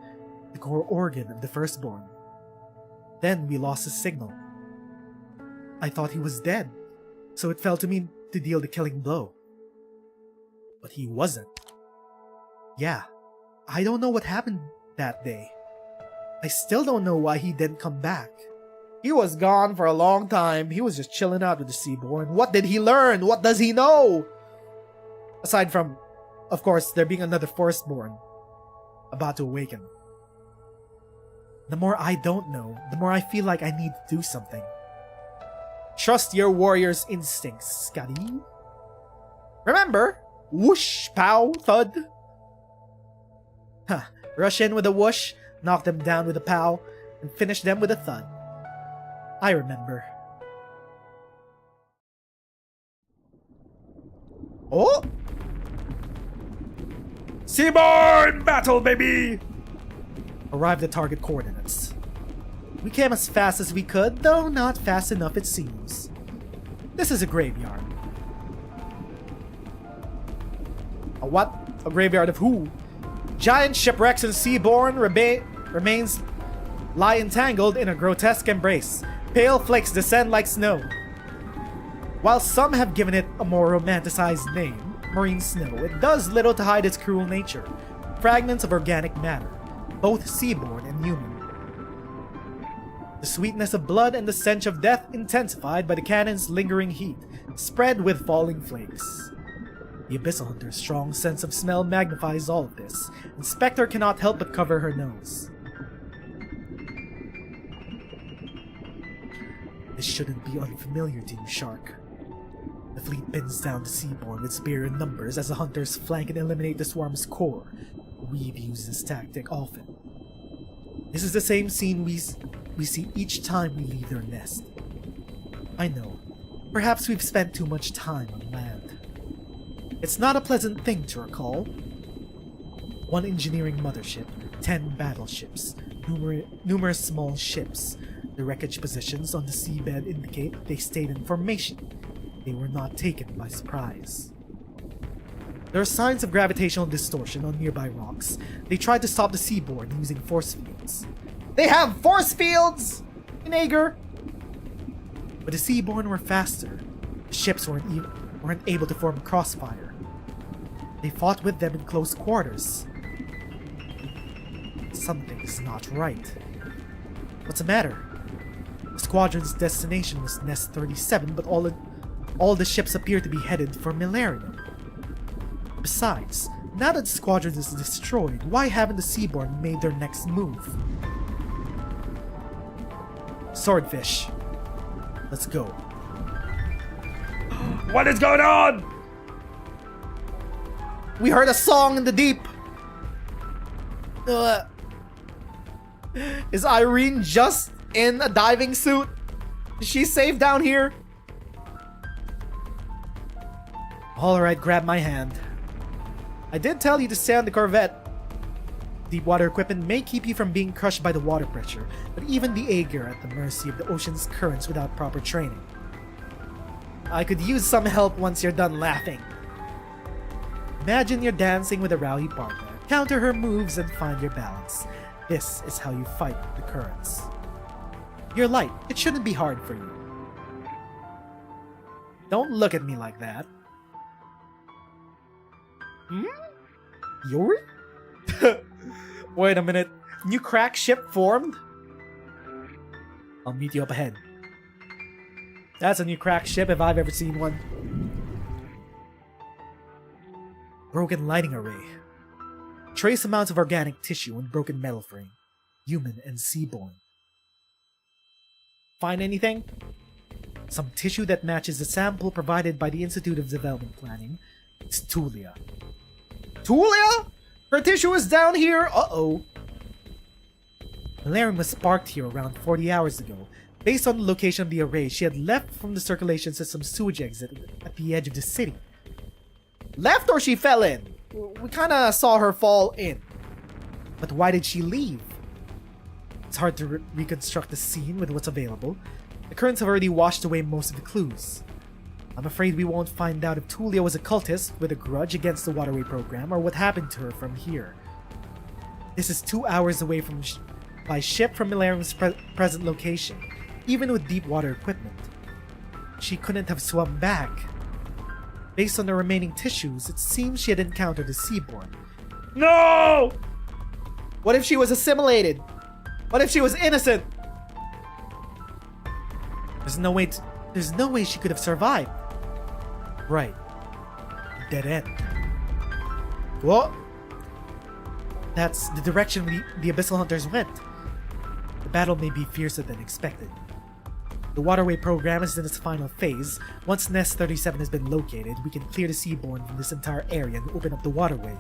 Speaker 4: the core organ of the Firstborn. Then we lost his signal. I thought he was dead, so it fell to me to deal the killing blow. But he wasn't. Yeah, I don't know what happened that day. I still don't know why he didn't come back.
Speaker 3: He was gone for a long time. He was just chilling out with the Seaborn. What did he learn? What does he know? Aside from, of course, there being another Firstborn about to awaken. The more I don't know, the more I feel like I need to do something. Trust your warrior's instincts, Scotty. Remember, whoosh, pow, thud. Rush in with a whoosh, knock them down with a pow, and finish them with a thud. I remember. Oh!
Speaker 5: Seaborn battle, baby!
Speaker 4: Arrived at target coordinates. We came as fast as we could, though not fast enough it seems. This is a graveyard.
Speaker 3: A what? A graveyard of who? Giant shipwrecks and seaborne remains lie entangled in a grotesque embrace. Pale flakes descend like snow. While some have given it a more romanticized name, marine snow, it does little to hide its cruel nature. Fragments of organic matter, both seaborne and human. The sweetness of blood and the stench of death intensified by the cannon's lingering heat, spread with falling flakes. The Abyssal Hunter's strong sense of smell magnifies all of this, and Spectre cannot help but cover her nose. This shouldn't be unfamiliar to you, Shark. The fleet pins down the seaborne with superior numbers as the hunters flank and eliminate the swarm's core. We've used this tactic often. This is the same scene we see each time we leave their nest. I know, perhaps we've spent too much time on land. It's not a pleasant thing to recall. 1 engineering mothership, 10 battleships, numerous small ships. The wreckage positions on the seabed indicate they stayed in formation. They were not taken by surprise. There are signs of gravitational distortion on nearby rocks. They tried to stop the seaborne using force fields. They have force fields in Ager!
Speaker 4: But the seaborne were faster. The ships weren't able to form a crossfire. They fought with them in close quarters. Something is not right. What's the matter? The squadron's destination was Nest 37, but all the ships appear to be headed for Millennium. Besides, now that the squadron is destroyed, why haven't the seaborne made their next move? Swordfish. Let's go.
Speaker 5: What is going on?
Speaker 3: We heard a song in the deep! Is Irene just in a diving suit? Is she safe down here?
Speaker 4: Alright, grab my hand.
Speaker 3: I did tell you to stay on the Corvette.
Speaker 4: Deep water equipment may keep you from being crushed by the water pressure, but even the Aegir are at the mercy of the ocean's currents without proper training.
Speaker 3: I could use some help once you're done laughing.
Speaker 4: Imagine you're dancing with a rowdy partner. Counter her moves and find your balance. This is how you fight the currents. You're light. It shouldn't be hard for you.
Speaker 3: Don't look at me like that.
Speaker 4: Yuri?
Speaker 3: Wait a minute. New crack ship formed?
Speaker 4: I'll meet you up ahead.
Speaker 3: That's a new crack ship if I've ever seen one.
Speaker 4: Broken lighting array. Trace amounts of organic tissue and broken metal frame. Human and seaborne.
Speaker 3: Find anything?
Speaker 4: Some tissue that matches the sample provided by the Institute of Development Planning. It's Tulia.
Speaker 3: Tulia? Her tissue is down here? Uh-oh.
Speaker 4: Millennium was sparked here around 40 hours ago. Based on the location of the array, she had left from the circulation system sewage exit at the edge of the city.
Speaker 3: Left or she fell in? We kinda saw her fall in.
Speaker 4: But why did she leave? It's hard to reconstruct the scene with what's available. The currents have already washed away most of the clues. I'm afraid we won't find out if Tulia was a cultist with a grudge against the Waterway program or what happened to her from here. This is 2 hours away by ship from Millennium's present location, even with deep water equipment. She couldn't have swum back. Based on the remaining tissues, it seems she had encountered a seaborne.
Speaker 5: No!
Speaker 3: What if she was assimilated? What if she was innocent?
Speaker 4: There's no way she could have survived. Right. Dead end.
Speaker 3: What?
Speaker 4: That's the direction the Abyssal Hunters went. The battle may be fiercer than expected. The Waterway program is in its final phase. Once Nest 37 has been located, we can clear the seaborne from this entire area and open up the waterway.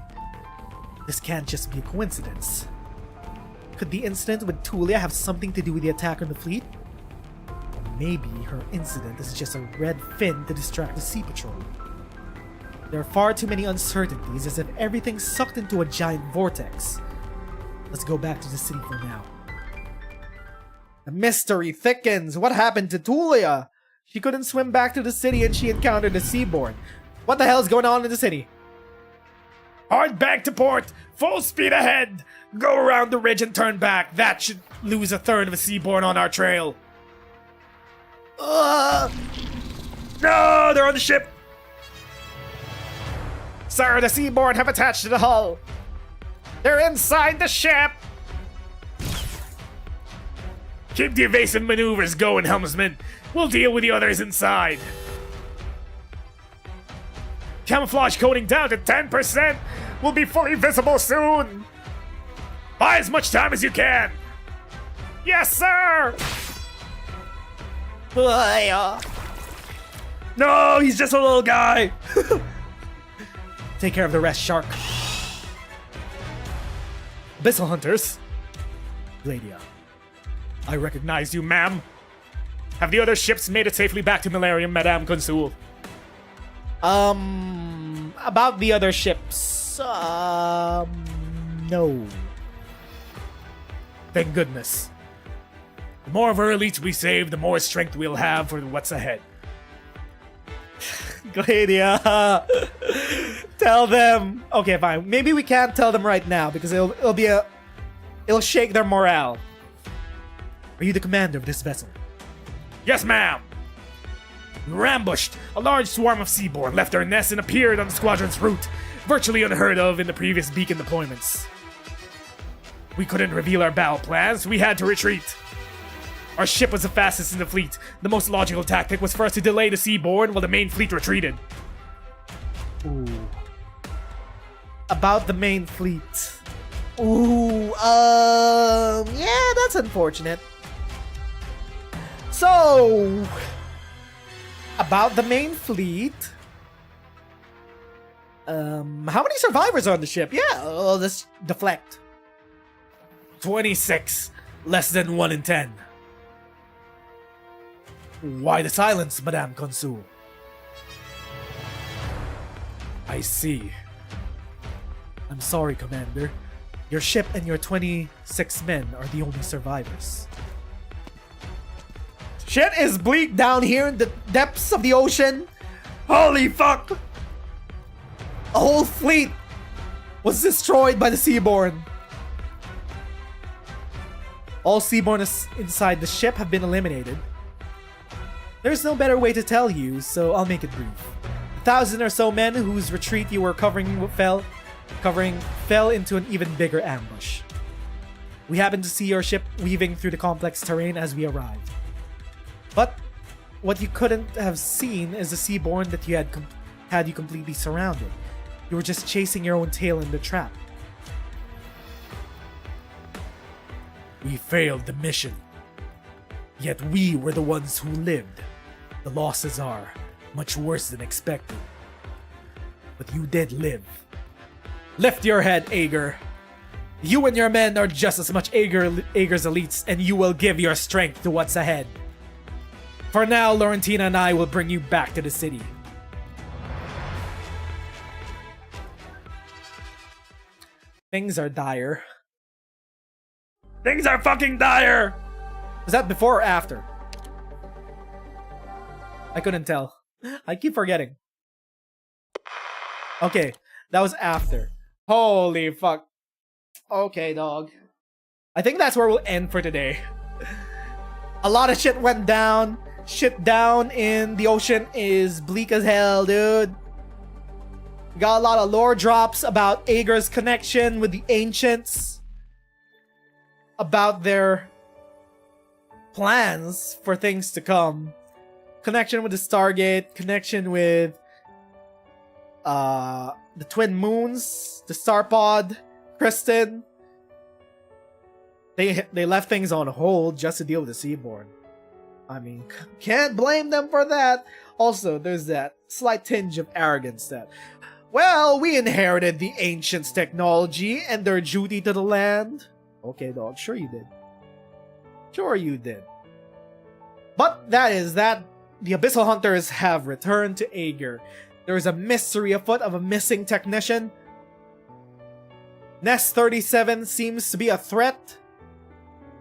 Speaker 4: This can't just be a coincidence. Could the incident with Tulia have something to do with the attack on the fleet? Or maybe her incident is just a red fin to distract the sea patrol. There are far too many uncertainties, as if everything's sucked into a giant vortex. Let's go back to the city for now.
Speaker 3: The mystery thickens. What happened to Tulia? She couldn't swim back to the city and she encountered the Seaborn. What the hell is going on in the city?
Speaker 5: Hard back to port! Full speed ahead! Go around the ridge and turn back. That should lose a third of a Seaborn on our trail. No! They're on the ship!
Speaker 3: Sir, the Seaborn have attached to the hull. They're inside the ship.
Speaker 5: Keep the evasive maneuvers going, helmsman. We'll deal with the others inside. Camouflage coating down to 10%. We'll be fully visible soon. Buy as much time as you can. Yes, sir! No, he's just a little guy.
Speaker 3: Take care of the rest, Shark. Abyssal Hunters.
Speaker 5: Gladia, I recognize you, ma'am. Have the other ships made it safely back to Millennium, Madame Consul?
Speaker 3: About the other ships, no.
Speaker 5: Thank goodness. The more of our elites we save, the more strength we'll have for what's ahead.
Speaker 3: Gladia, tell them. Okay, fine. Maybe we can't tell them right now because it'll shake their morale. Are you the commander of this vessel?
Speaker 5: Yes, ma'am. We were ambushed. A large swarm of Seaborn left their nests and appeared on the squadron's route, virtually unheard of in the previous beacon deployments. We couldn't reveal our battle plans, so we had to retreat. Our ship was the fastest in the fleet. The most logical tactic was for us to delay the Seaborn while the main fleet retreated.
Speaker 3: Ooh. About the main fleet. Ooh, yeah, that's unfortunate. So, about the main fleet. How many survivors are on the ship? Yeah, let's deflect.
Speaker 5: 26. Less than 1 in 10.
Speaker 3: Why the silence, Madame Consul?
Speaker 5: I see.
Speaker 3: I'm sorry, Commander. Your ship and your 26 men are the only survivors. Shit is bleak down here in the depths of the ocean.
Speaker 5: Holy fuck!
Speaker 3: A whole fleet was destroyed by the Seaborn. All Seaborn inside the ship have been eliminated. There's no better way to tell you, so I'll make it brief. 1,000 or so men whose retreat you were covering fell into an even bigger ambush. We happened to see your ship weaving through the complex terrain as we arrived. But what you couldn't have seen is the Seaborn that you had you completely surrounded. You were just chasing your own tail in the trap.
Speaker 5: We failed the mission. Yet we were the ones who lived. The losses are much worse than expected. But you did live.
Speaker 3: Lift your head, Aegir. You and your men are just as much Aegir's elites, and you will give your strength to what's ahead. For now, Laurentina and I will bring you back to the city. Things are dire.
Speaker 5: Things are fucking dire!
Speaker 3: Was that before or after? I couldn't tell. I keep forgetting. Okay, that was after. Holy fuck. Okay, dog. I think that's where we'll end for today. A lot of shit went down. Shit down in the ocean is bleak as hell, dude. Got a lot of lore drops about Aegir's connection with the ancients. About their plans for things to come. Connection with the Stargate. Connection with the Twin Moons. The Starpod. Kristen. They left things on hold just to deal with the Seaborn. I mean, can't blame them for that. Also, there's that slight tinge of arrogance that, well, we inherited the ancients' technology and their duty to the land. Okay, dog, sure you did. Sure you did. But that is that. The Abyssal Hunters have returned to Aegir. There is a mystery afoot of a missing technician. Nest 37 seems to be a threat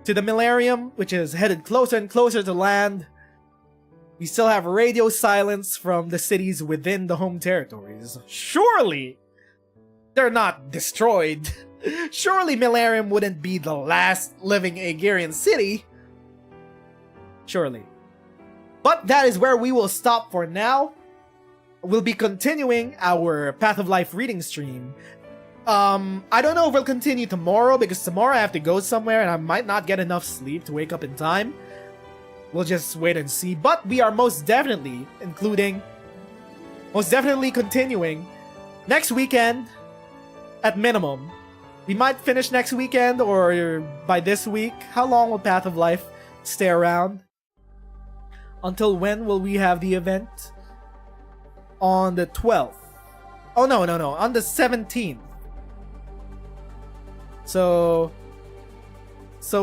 Speaker 3: to the Millennium, which is headed closer and closer to land. We still have radio silence from the cities within the home territories. Surely they're not destroyed. Surely Milarium wouldn't be the last living Aegirian city. Surely. But that is where we will stop for now. We'll be continuing our Path of Life reading stream. I don't know if we'll continue tomorrow, because tomorrow I have to go somewhere and I might not get enough sleep to wake up in time. We'll just wait and see. But we are most definitely continuing next weekend at minimum. We might finish next weekend or by this week. How long will Path of Life stay around? Until when will we have the event? On the 12th. Oh, no. On the 17th. So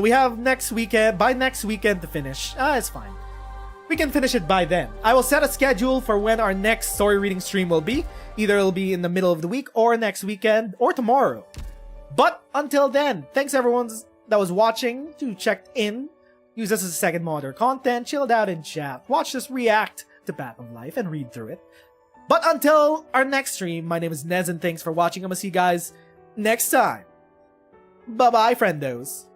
Speaker 3: we have next weekend, by next weekend to finish. It's fine. We can finish it by then. I will set a schedule for when our next story reading stream will be. Either it'll be in the middle of the week or next weekend or tomorrow. But until then, thanks everyone that was watching, who checked in, used this as a second monitor content, chilled out in chat, watched us react to Path of Life and read through it. But until our next stream, my name is Nez and thanks for watching. I'm gonna see you guys next time. Bye-bye, friendos.